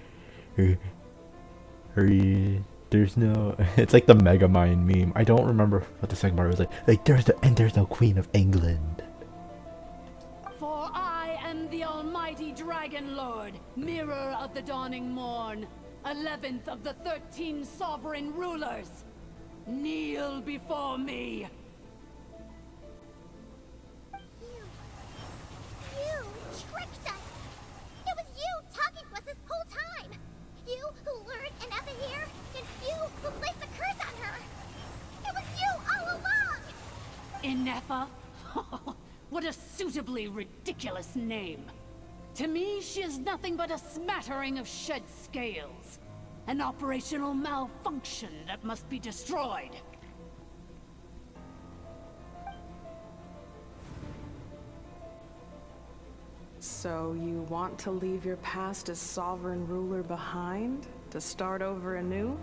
There's no. It's like the Megamind meme. I don't remember what the second part was like. Like there's no queen of England. For I am the almighty Dragon Lord, Mirror of the Dawning Morn, 11th of the 13 sovereign rulers. Kneel before me. You tricked us! It was you talking to us this whole time! You who lured Inefa here, and you who placed the curse on her! It was you all along! Inefa? What a suitably ridiculous name. To me, she is nothing but a smattering of shed scales. An operational malfunction that must be destroyed. So you want to leave your past as sovereign ruler behind? To start over anew?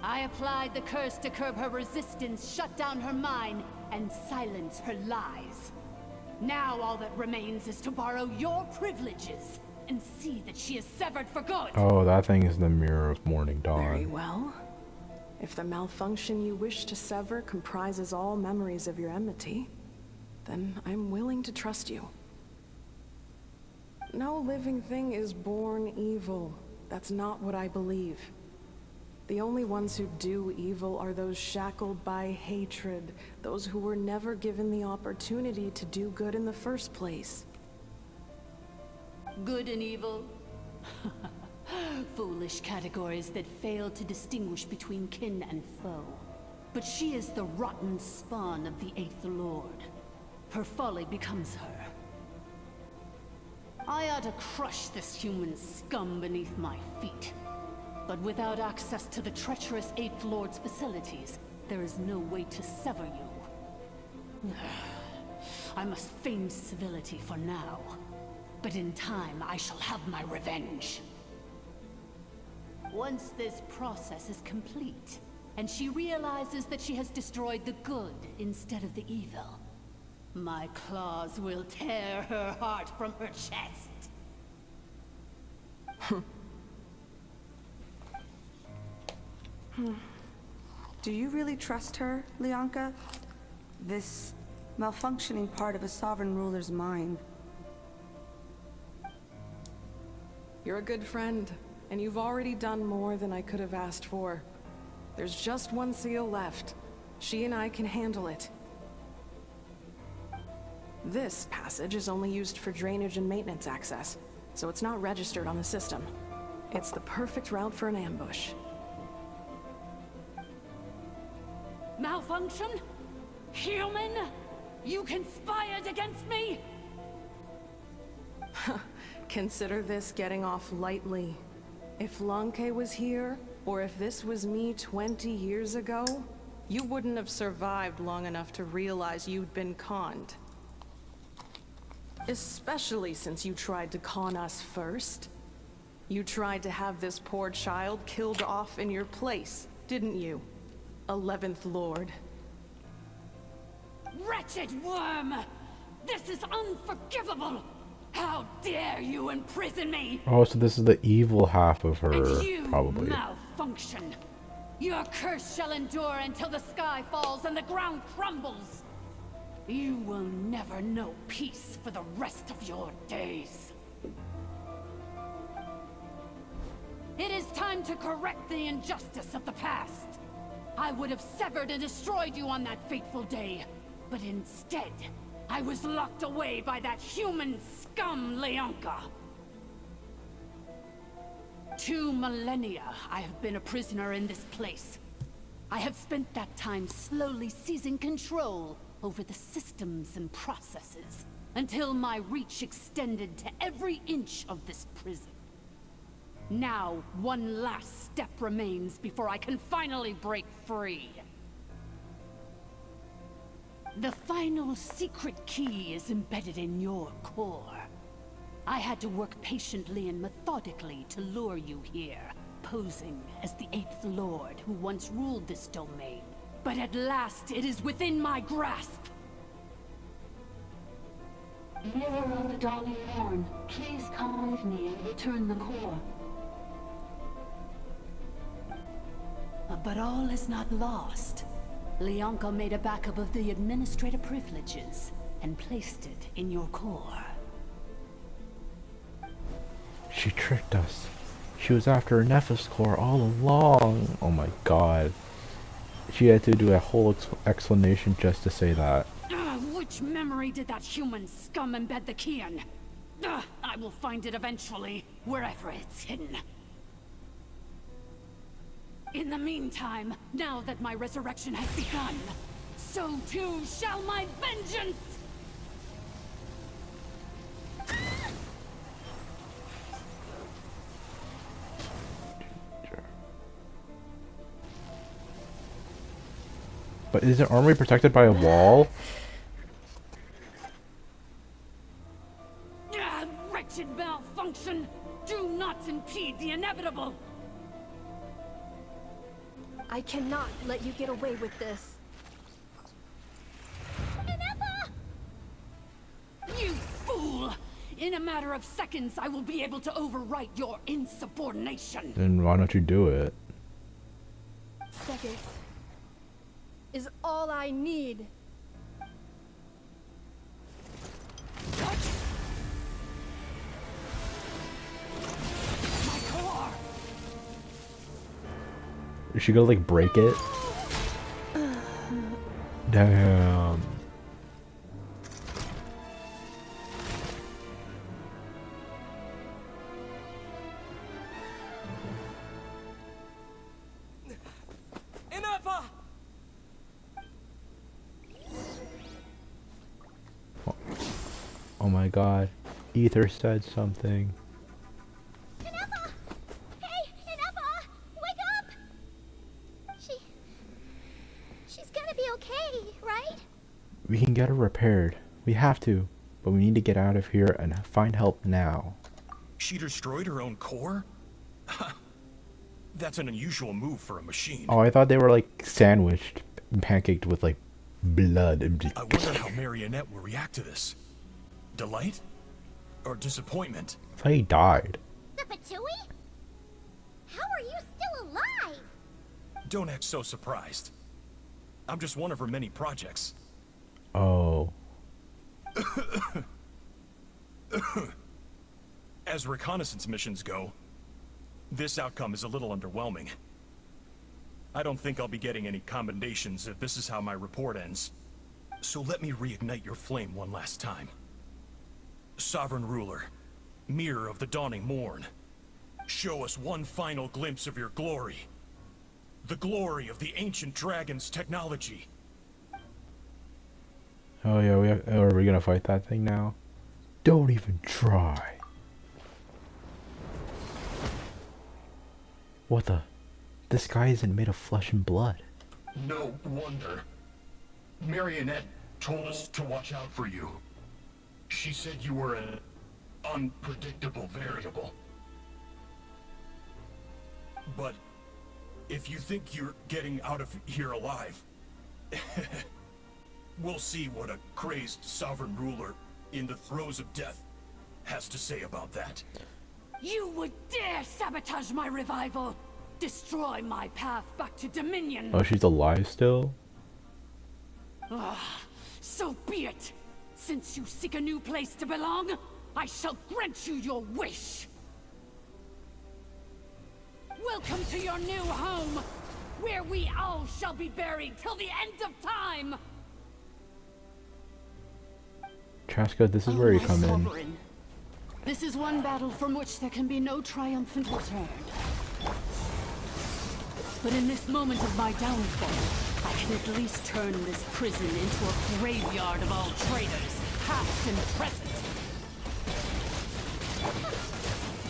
I applied the curse to curb her resistance, shut down her mind, and silence her lies. Now all that remains is to borrow your privileges and see that she is severed for good. Oh, that thing is the Mirror of Morning Dawn. Very well. If the malfunction you wish to sever comprises all memories of your enmity, then I'm willing to trust you. No living thing is born evil. That's not what I believe. The only ones who do evil are those shackled by hatred, those who were never given the opportunity to do good in the first place. Good and evil? Foolish categories that fail to distinguish between kin and foe. But she is the rotten spawn of the Eighth Lord. Her folly becomes her. I ought to crush this human scum beneath my feet. But without access to the treacherous Eighth Lord's facilities, there is no way to sever you. I must feign civility for now. But in time, I shall have my revenge. Once this process is complete, and she realizes that she has destroyed the good instead of the evil, my claws will tear her heart from her chest. Do you really trust her, Leonka? This malfunctioning part of a sovereign ruler's mind. You're a good friend, and you've already done more than I could have asked for. There's just one seal left. She and I can handle it. This passage is only used for drainage and maintenance access, so it's not registered on the system. It's the perfect route for an ambush. Malfunction? Human? You conspired against me? Consider this getting off lightly. If Lanke was here, or if this was me 20 years ago, you wouldn't have survived long enough to realize you'd been conned. Especially since you tried to con us first. You tried to have this poor child killed off in your place, didn't you? 11th Lord. Wretched worm! This is unforgivable! How dare you imprison me! Oh, so this is the evil half of her, And you probably. malfunction! Your curse shall endure until the sky falls and the ground crumbles! You will never know peace for the rest of your days. It is time to correct the injustice of the past. I would have severed and destroyed you on that fateful day, but instead, I was locked away by that human scum, Leonka. 2 millennia I have been a prisoner in this place. I have spent that time slowly seizing control over the systems and processes, until my reach extended to every inch of this prison. Now, one last step remains before I can finally break free. The final secret key is embedded in your core. I had to work patiently and methodically to lure you here, posing as the 8th Lord who once ruled this domain. But at last, it is within my grasp. Mirror of the Dawning Morn, please come with me and return the core. But all is not lost. Leonka made a backup of the administrator privileges, and placed it in your core. She tricked us. She was after Nepha's core all along. Oh my god. She had to do a whole explanation just to say that. Which memory did that human scum embed the key in? I will find it eventually, wherever it's hidden. In the meantime, now that my resurrection has begun, so too shall my vengeance! But aren't we protected by a wall? Wretched malfunction! Do not impede the inevitable! I cannot let you get away with this. You fool! In a matter of seconds, I will be able to overwrite your insubordination. Then why don't you do it? Seconds is all I need. My core! Is she gonna like break it? Damn. Oh my god. Ether said something. Inefa! Hey, Inefa! Wake up! She's gonna be okay, right? We can get her repaired. We have to. But we need to get out of here and find help now. She destroyed her own core? That's an unusual move for a machine. Oh, I thought they were like sandwiched, pancaked with like blood and I wonder how Marionette will react to this. Delight? Or disappointment? I thought he died. The Patui? How are you still alive? Don't act so surprised. I'm just one of her many projects. Oh. As reconnaissance missions go, this outcome is a little underwhelming. I don't think I'll be getting any commendations if this is how my report ends. So let me reignite your flame one last time. Sovereign Ruler, Mirror of the Dawning Morn, show us one final glimpse of your glory. The glory of the ancient dragon's technology. Oh yeah, are we gonna fight that thing now? Don't even try. What the? This guy isn't made of flesh and blood. No wonder. Marionette told us to watch out for you. She said you were an unpredictable variable. But if you think you're getting out of here alive, we'll see what a crazed sovereign ruler in the throes of death has to say about that. You would dare sabotage my revival! Destroy my path back to Dominion! Oh, she's alive still? So be it! Since you seek a new place to belong, I shall grant you your wish! Welcome to your new home, where we all shall be buried till the end of time! Traska, this is where you come in. This is one battle from which there can be no triumphant return. But in this moment of my downfall, I can at least turn this prison into a graveyard of all traitors, past and present.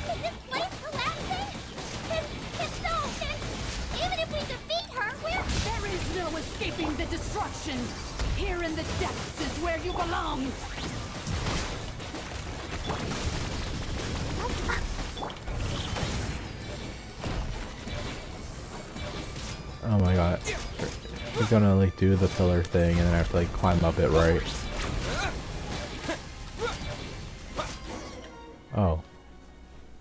Is this place collapsing? If so, then even if we defeat her, There is no escaping the destruction! Here in the depths is where you belong! Oh my god. He's gonna like do the pillar thing and then I have to like climb up it, right? Oh.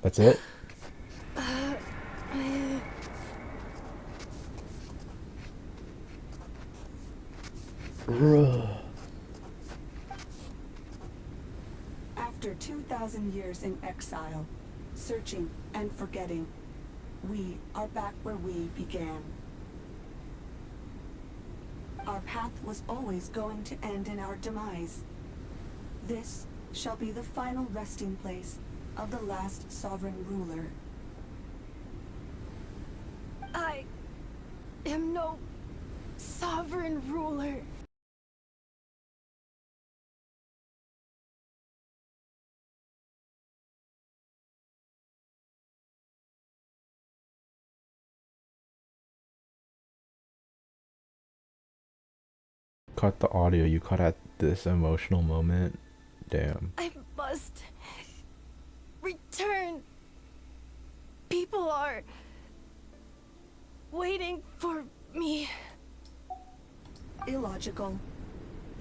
That's it? After 2,000 years in exile, searching and forgetting, we are back where we began. Our path was always going to end in our demise. This shall be the final resting place of the last sovereign ruler. I am no sovereign ruler. Cut the audio. You cut at this emotional moment. Damn. I must return. People are waiting for me. Illogical.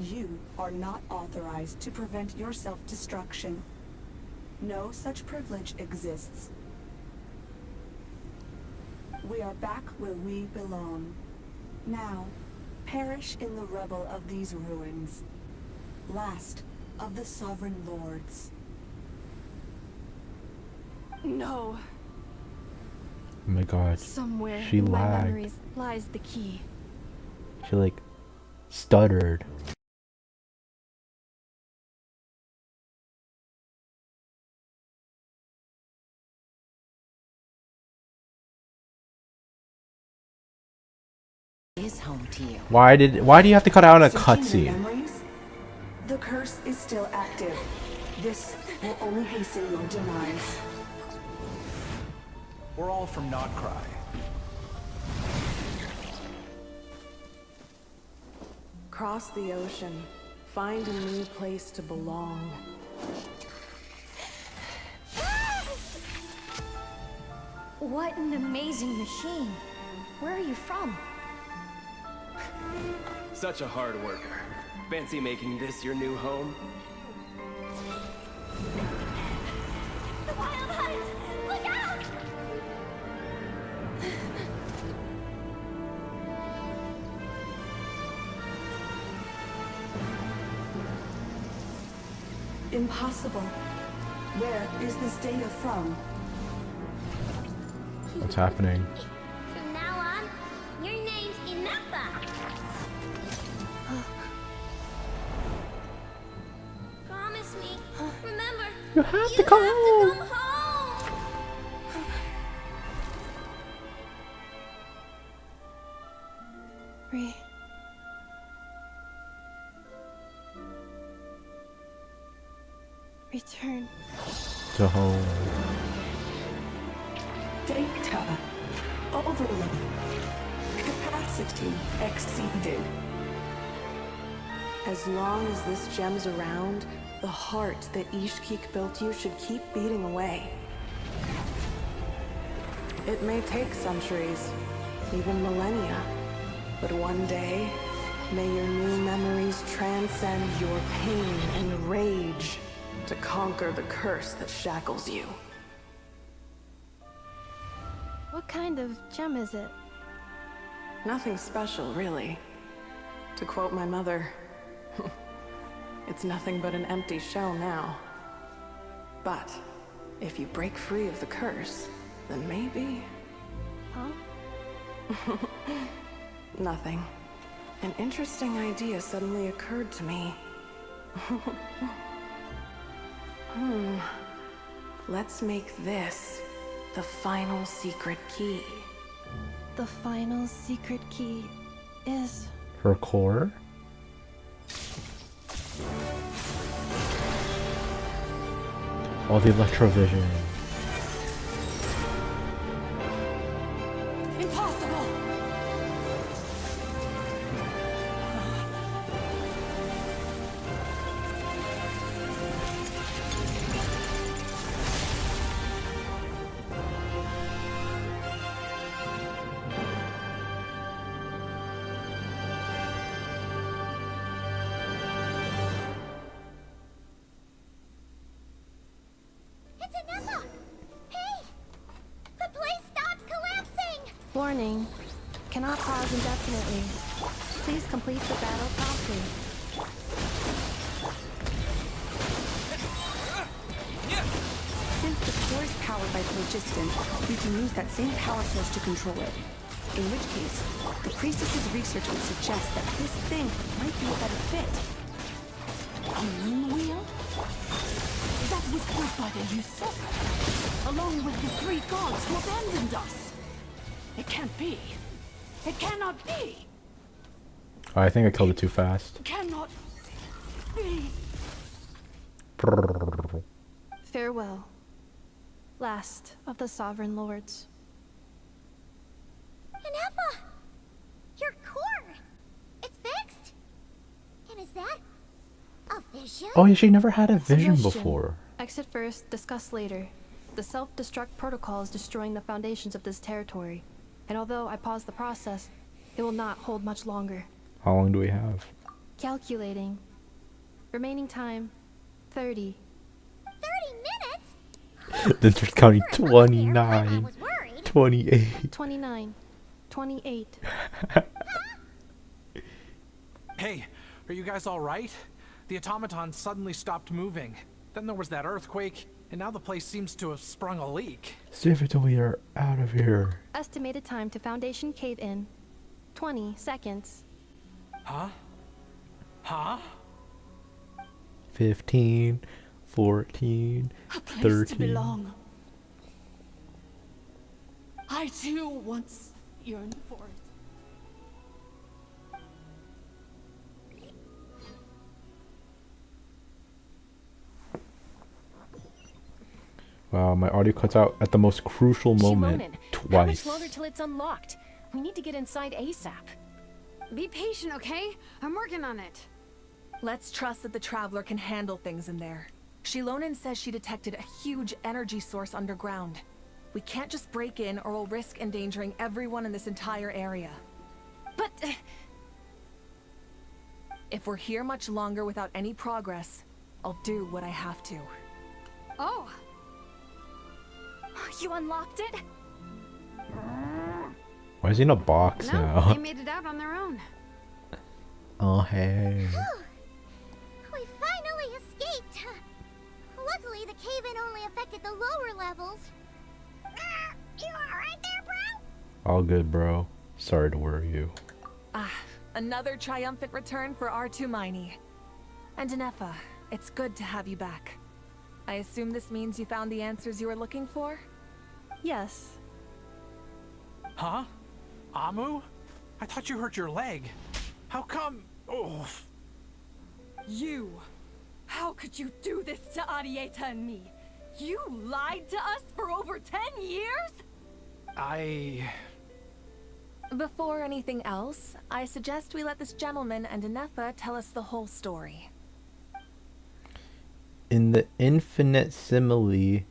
You are not authorized to prevent your self-destruction. No such privilege exists. We are back where we belong. Now, perish in the rubble of these ruins. Last of the sovereign lords. No. Oh my god. Somewhere She in my lagged. memories lies the key. She like stuttered. Is home to you. Why do you have to cut out a Searching your cutscene? memories? The curse is still active. This will only hasten your demise. We're all from Natlan. Cross the ocean. Find a new place to belong. What an amazing machine. Where are you from? Such a hard worker. Fancy making this your new home? The Wild Hunt! Look out! Impossible. Where is this data from? What's happening? From now on, your name's Inappa. Promise me. Remember, You have to come home. Return. To home. Data. Overload. Capacity exceeded. As long as this gem's around, the heart that Ishkik built you should keep beating away. It may take centuries, even millennia, but one day, may your new memories transcend your pain and rage to conquer the curse that shackles you. What kind of gem is it? Nothing special, really. To quote my mother, it's nothing but an empty shell now. But if you break free of the curse, then maybe... Huh? Nothing. An interesting idea suddenly occurred to me. Let's make this the final secret key. The final secret key is... Her core? Oh, the electrovision. Impossible! It's Inappa! Hey! The place stopped collapsing! Warning. Cannot pause indefinitely. Please complete the battle promptly. phlogiston, we can use that same power source to control it. In which case, the priestess's research would suggest that this thing might be a better fit. A moon wheel? That was built by the usurper, along with the 3 gods who abandoned us. It can't be. It cannot be. Oh, I think I killed it too fast. Cannot be. Farewell, last of the Sovereign Lords. Ineffa! Your core! It's fixed! And is that a vision? Oh, yeah, she never had a vision Suggestion. before. Exit first, discuss later. The self-destruct protocol is destroying the foundations of this territory. And although I paused the process, it will not hold much longer. How long do we have? Calculating. Remaining time, 30. 30 minutes? Then she's counting 29, 28. 29. 28. Hey, are you guys all right? The automaton suddenly stopped moving. Then there was that earthquake, and now the place seems to have sprung a leak. Save it till we are out of here. Estimated time to Foundation cave-in, 20 seconds. Huh? Huh? 15, 14, A place 13. to belong. I too once yearned for it. Wow, my audio cuts out at the most crucial moment Shilonen, how much twice. longer till it's unlocked? We need to get inside ASAP. Be patient, okay? I'm working on it. Let's trust that the Traveler can handle things in there. Shilonen says she detected a huge energy source underground. We can't just break in or we'll risk endangering everyone in this entire area. But... if we're here much longer without any progress, I'll do what I have to. Oh! You unlocked it? Why is he in a box No, now? they made it out on their own. Oh, hey. We finally escaped! Luckily, the cave-in only affected the lower levels. You alright there, bro? All good, bro. Sorry to worry you. Ah, another triumphant return for R2 Miney. And Ineffa, it's good to have you back. I assume this means you found the answers you were looking for? Yes. Huh? Amu? I thought you hurt your leg. How come? Oh. You! How could you do this to Arieta and me? You lied to us for over 10 years? Before anything else, I suggest we let this gentleman and Ineffa tell us the whole story. In the infinite simile,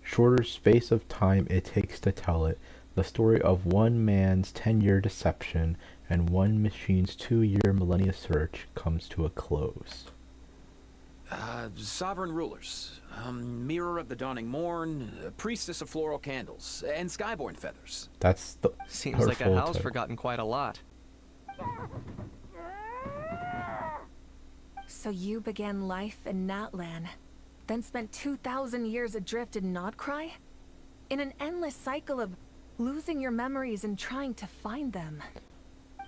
shorter space of time it takes to tell it, the story of one man's 10-year deception and one machine's 2-year millennia search comes to a close. Sovereign rulers, mirror of the dawning morn, priestess of floral candles, and skyborn feathers. That's the Seems like a full howl's title. forgotten quite a lot. So you began life in Natlan, then spent 2,000 years adrift in Nodcry? In an endless cycle of losing your memories and trying to find them.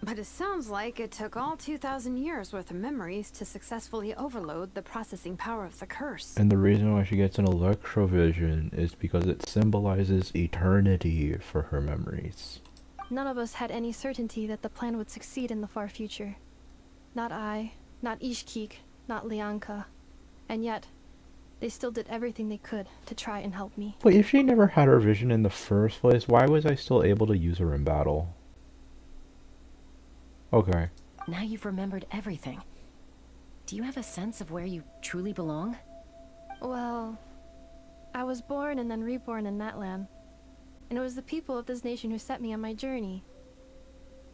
But it sounds like it took all 2,000 years worth of memories to successfully overload the processing power of the curse. And the reason why she gets an electrovision is because it symbolizes eternity for her memories. None of us had any certainty that the plan would succeed in the far future. Not I, not Ishkik, not Lianka. And yet, they still did everything they could to try and help me. Wait, if she never had her vision in the first place, why was I still able to use her in battle? Okay. Now you've remembered everything. Do you have a sense of where you truly belong? Well, I was born and then reborn in Natlan. And it was the people of this nation who set me on my journey.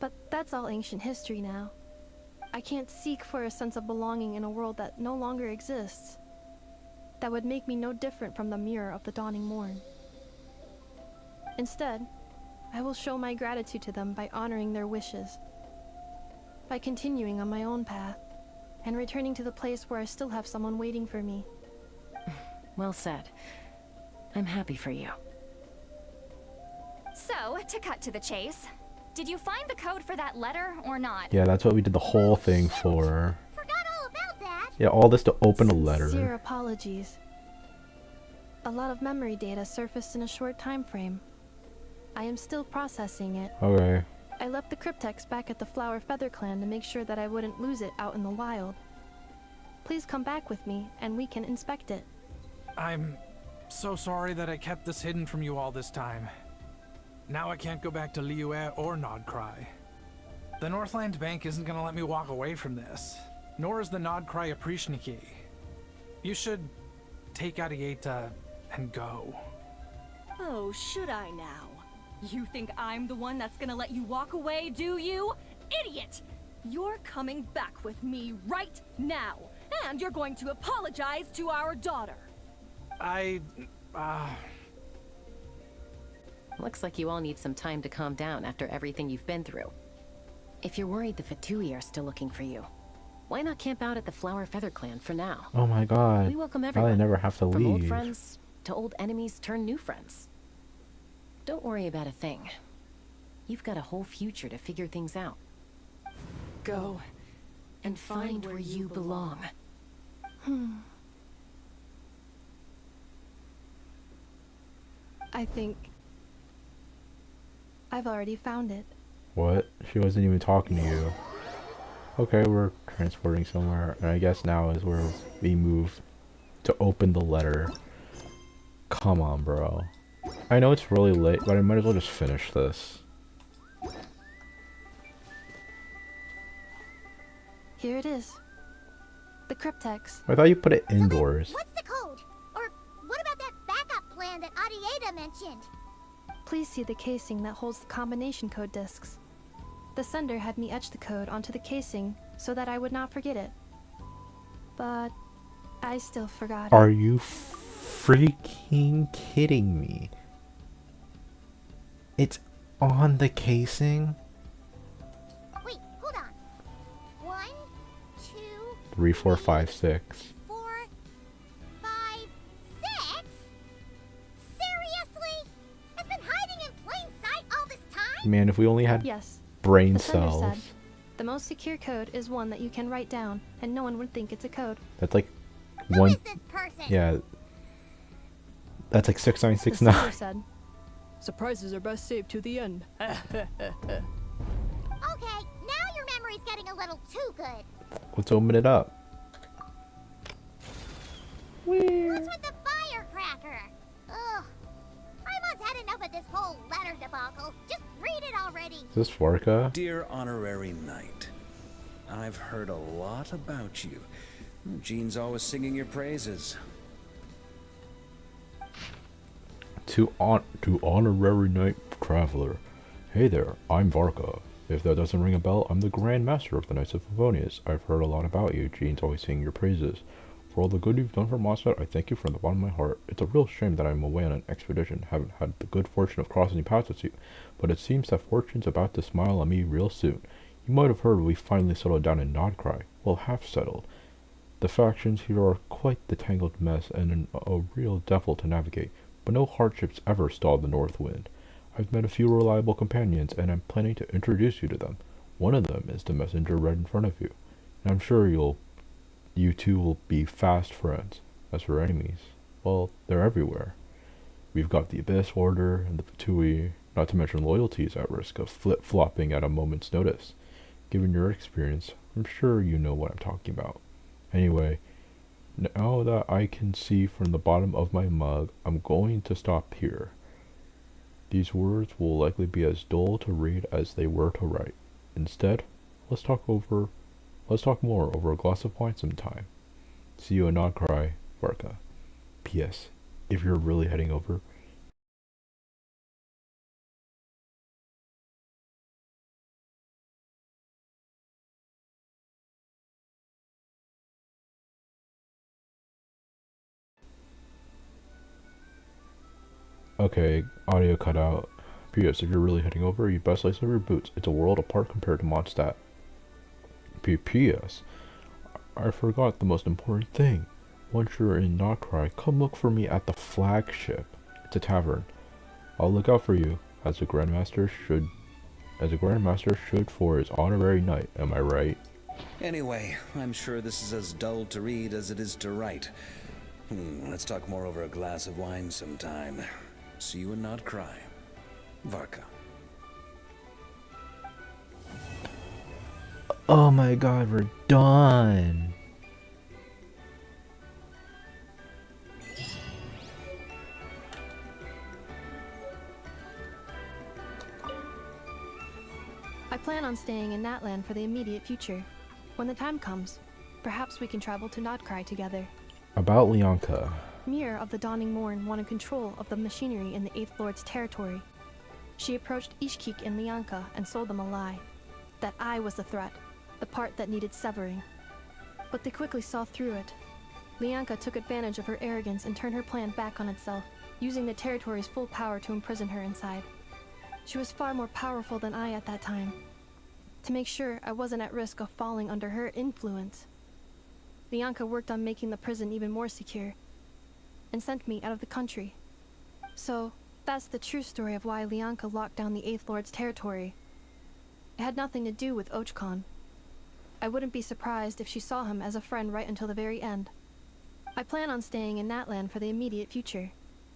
But that's all ancient history now. I can't seek for a sense of belonging in a world that no longer exists. That would make me no different from the mirror of the dawning morn. Instead, I will show my gratitude to them by honoring their wishes. By continuing on my own path, and returning to the place where I still have someone waiting for me. Well said. I'm happy for you. So, to cut to the chase, did you find the code for that letter or not? Yeah, that's what we did the whole thing for. Forgot all about that. Yeah, all this to open a Sincere letter. apologies. A lot of memory data surfaced in a short time frame. I am still processing it. Okay. I left the cryptex back at the Flower Feather Clan to make sure that I wouldn't lose it out in the wild. Please come back with me and we can inspect it. I'm so sorry that I kept this hidden from you all this time. Now I can't go back to Liyue or Nodcry. The Northland Bank isn't gonna let me walk away from this, nor is the Nodcry Aprishniki. You should take Arieta and go. Oh, should I now? You think I'm the one that's gonna let you walk away, do you? Idiot! You're coming back with me right now, and you're going to apologize to our daughter. Looks like you all need some time to calm down after everything you've been through. If you're worried the Fatui are still looking for you, why not camp out at the Flower Feather Clan for now? Oh my god. We welcome Now everyone. I never have to From old leave. friends to old enemies turned new friends. Don't worry about a thing. You've got a whole future to figure things out. Go and find where you belong. I think I've already found it. What? She wasn't even talking to you. Okay, we're transporting somewhere, and I guess now is where we move to open the letter. Come on, bro. I know it's really late, but I might as well just finish this. Here it is. The cryptex. I thought you put it indoors. What's the code? Or what about that backup plan that Arieta mentioned? Please see the casing that holds the combination code discs. The sender had me etch the code onto the casing so that I would not forget it. But I still forgot it. Are you freaking kidding me? It's on the casing? Wait, hold on. 1, 2, 3, 4, 5, 6. 4, 5, 6? Seriously? It's been hiding in plain sight all this time? Man, if we only had Yes. brain The sender cells. said, the most secure code is one that you can write down, and no one would think it's a code. That's like Who one. is this person? Yeah. That's like The sender 6969. said, surprises are best saved to the end. Okay, now your memory's getting a little too good. Let's open it up. What's with the firecracker? Ugh. Raimon's had enough of this whole letter debacle. Just read it already. Is this Vorka? Dear Honorary Knight, I've heard a lot about you. Jean's always singing your praises. To Honorary Knight Traveler. Hey there, I'm Varka. If that doesn't ring a bell, I'm the Grand Master of the Knights of Favonius. I've heard a lot about you. Jean's always singing your praises. For all the good you've done for Mosfet, I thank you from the bottom of my heart. It's a real shame that I'm away on an expedition, haven't had the good fortune of crossing paths with you, but it seems that fortune's about to smile on me real soon. You might have heard we finally settled down in Nodcry. Well, half settled. The factions here are quite the tangled mess and a real devil to navigate, but no hardships ever stalled the North Wind. I've met a few reliable companions, and I'm planning to introduce you to them. One of them is the messenger right in front of you, and I'm sure you two will be fast friends. As for enemies, well, they're everywhere. We've got the Abyss Order and the Fatui, not to mention loyalty is at risk of flip-flopping at a moment's notice. Given your experience, I'm sure you know what I'm talking about. Anyway, now that I can see from the bottom of my mug, I'm going to stop here. These words will likely be as dull to read as they were to write. Instead, let's talk more over a glass of wine sometime. See you in Nodcry, Varka. P.S. If you're really heading over, okay, audio cut out. P.S. If you're really heading over, you best lace up your boots. It's a world apart compared to Mondstadt. P.S. I forgot the most important thing. Once you're in Nodcry, come look for me at the flagship. It's a tavern. I'll look out for you, as a Grandmaster should for his honorary knight, am I right? Anyway, I'm sure this is as dull to read as it is to write. Let's talk more over a glass of wine sometime. See you and not cry. Varka. Oh my god, we're done! I plan on staying in Natlan for the immediate future. When the time comes, perhaps we can travel to Notcry together. About Lianka. Mir of the Dawning Morn wanted control of the machinery in the Eighth Lord's territory. She approached Ishkik and Lianka and sold them a lie. That I was the threat, the part that needed severing. But they quickly saw through it. Lianka took advantage of her arrogance and turned her plan back on itself, using the territory's full power to imprison her inside. She was far more powerful than I at that time. To make sure I wasn't at risk of falling under her influence, Lianka worked on making the prison even more secure, and sent me out of the country. So, that's the true story of why Lianka locked down the Eighth Lord's territory. It had nothing to do with Ochkon. I wouldn't be surprised if she saw him as a friend right until the very end. I plan on staying in Natlan for the immediate future.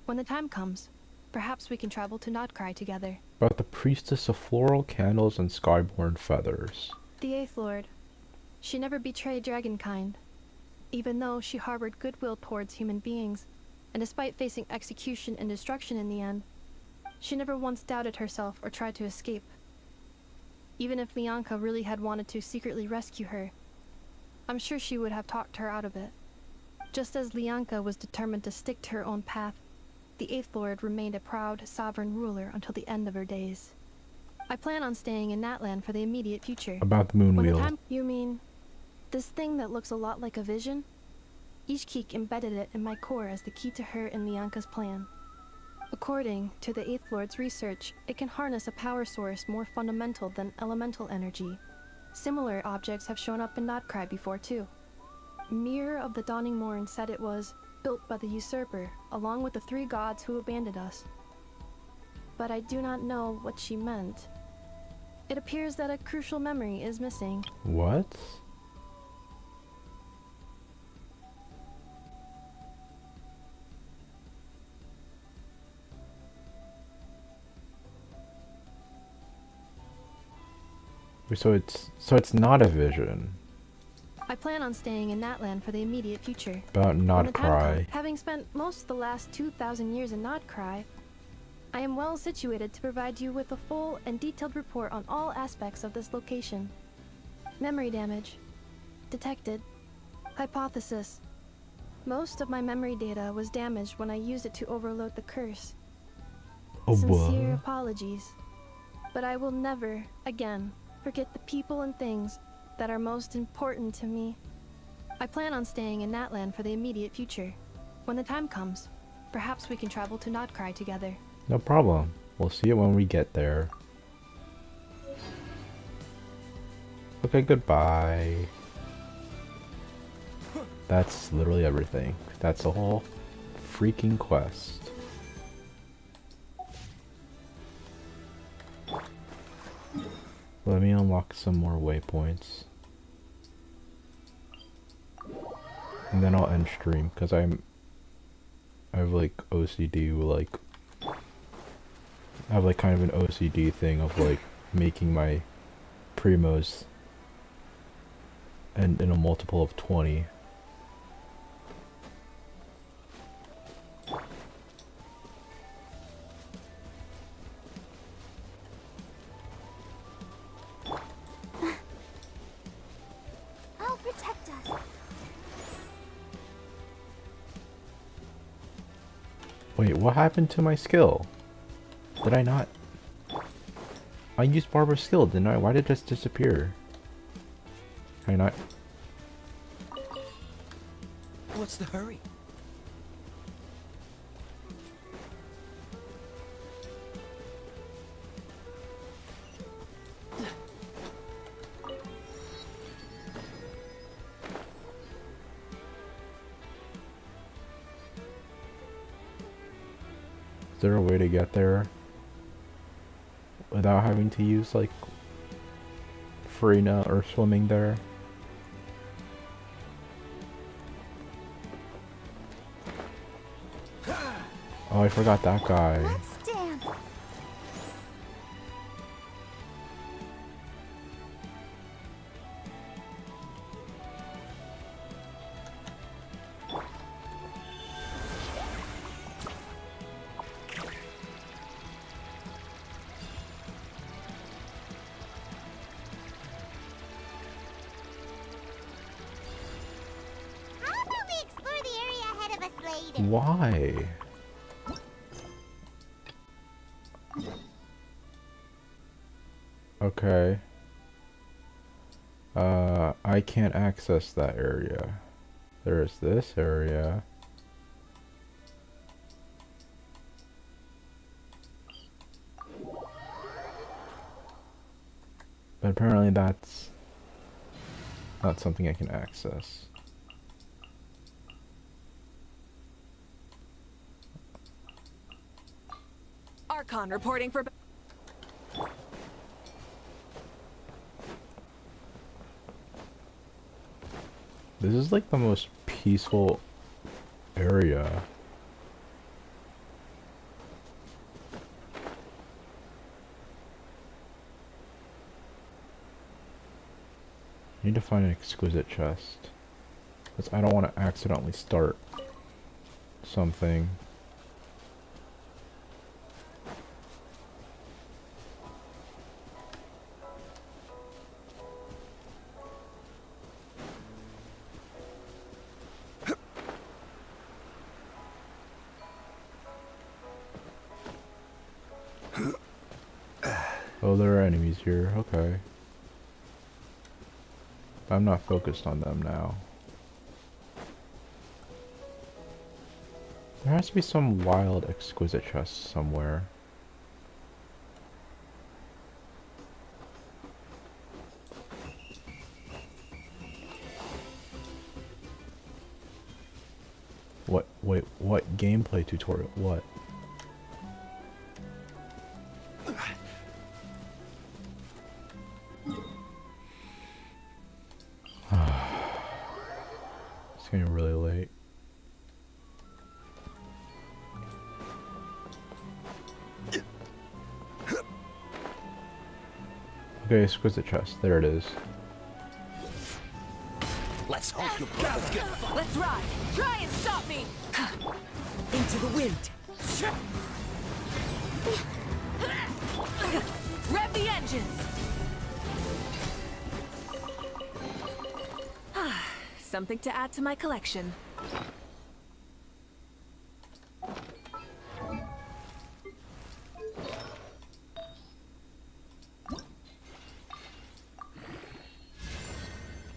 When the time comes, perhaps we can travel to Notcry together. About the priestess of floral candles and skyborn feathers. The Eighth Lord. She never betrayed Dragonkind, even though she harbored goodwill towards human beings, and despite facing execution and destruction in the end, she never once doubted herself or tried to escape. Even if Lianka really had wanted to secretly rescue her, I'm sure she would have talked her out of it. Just as Lianka was determined to stick to her own path, the Eighth Lord remained a proud, sovereign ruler until the end of her days. I plan on staying in Natlan for the immediate future. About the moon wheel. You mean this thing that looks a lot like a vision? Ishkik embedded it in my core as the key to her and Lianka's plan. According to the Eighth Lord's research, it can harness a power source more fundamental than elemental energy. Similar objects have shown up in Notcry before too. Mir of the Dawning Morn said it was built by the usurper, along with the 3 gods who abandoned us. But I do not know what she meant. It appears that a crucial memory is missing. What? So it's not a vision. I plan on staying in Natlan for the immediate future. About Notcry. Having spent most of the last 2,000 years in Notcry, I am well situated to provide you with a full and detailed report on all aspects of this location. Memory damage. Detected. Hypothesis. Most of my memory data was damaged when I used it to overload the curse. Sincere apologies. But I will never, again, forget the people and things that are most important to me. I plan on staying in Natlan for the immediate future. When the time comes, perhaps we can travel to Notcry together. No problem. We'll see it when we get there. Okay, goodbye. That's literally everything. That's the whole freaking quest. Let me unlock some more waypoints. And then I'll end stream, because I have like OCD, like I have like kind of an OCD thing of like making my primos and in a multiple of 20. I'll protect us. Wait, what happened to my skill? Did I not? I used Barbara's skill, didn't I? Why did it just disappear? Can I not? What's the hurry? there a way to get there without having to use like Farina or swimming there? Oh, I forgot that guy. Let's dance. How about we explore the area ahead of us later? Why? Okay. I can't access that area. There's this area. But apparently that's not something I can access. Archon reporting for... This is like the most peaceful area. I need to find an exquisite chest. Because I don't want to accidentally start something. Oh, there are enemies here. Okay. I'm not focused on them now. There has to be some wild, exquisite chest somewhere. What? Wait, what gameplay tutorial? What? It's getting really late. Okay, exquisite chest. There it is. Let's hope you Let's ride! Try and stop me! Into the wind! Rev the engines! Something to add to my collection.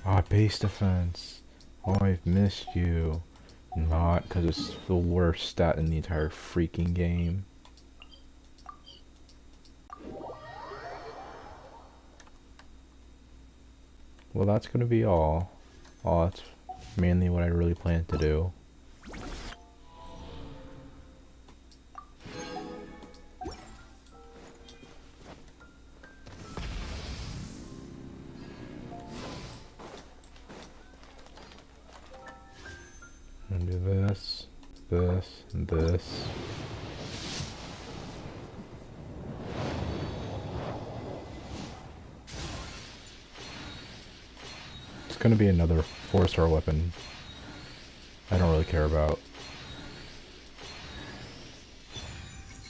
Ah, base defense. Oh, I've missed you. Not because it's the worst stat in the entire freaking game. Well, that's gonna be all. Oh, that's mainly what I really plan to do. I'm gonna do this, this, and this. It's gonna be another 4-star weapon. I don't really care about.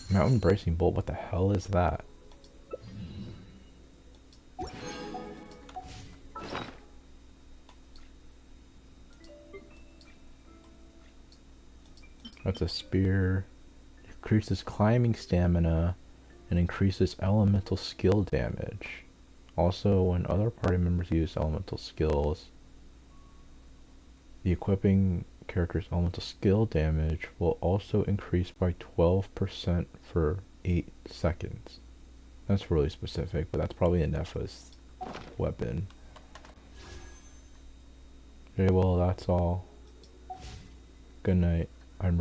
Mountain Bracing Bolt, what the hell is that? That's a spear. Increases climbing stamina and increases elemental skill damage. Also, when other party members use elemental skills, the equipping character's elemental skill damage will also increase by 12% for 8 seconds. That's really specific, but that's probably a Nepha's weapon. Okay, well, that's all. Good night. I'm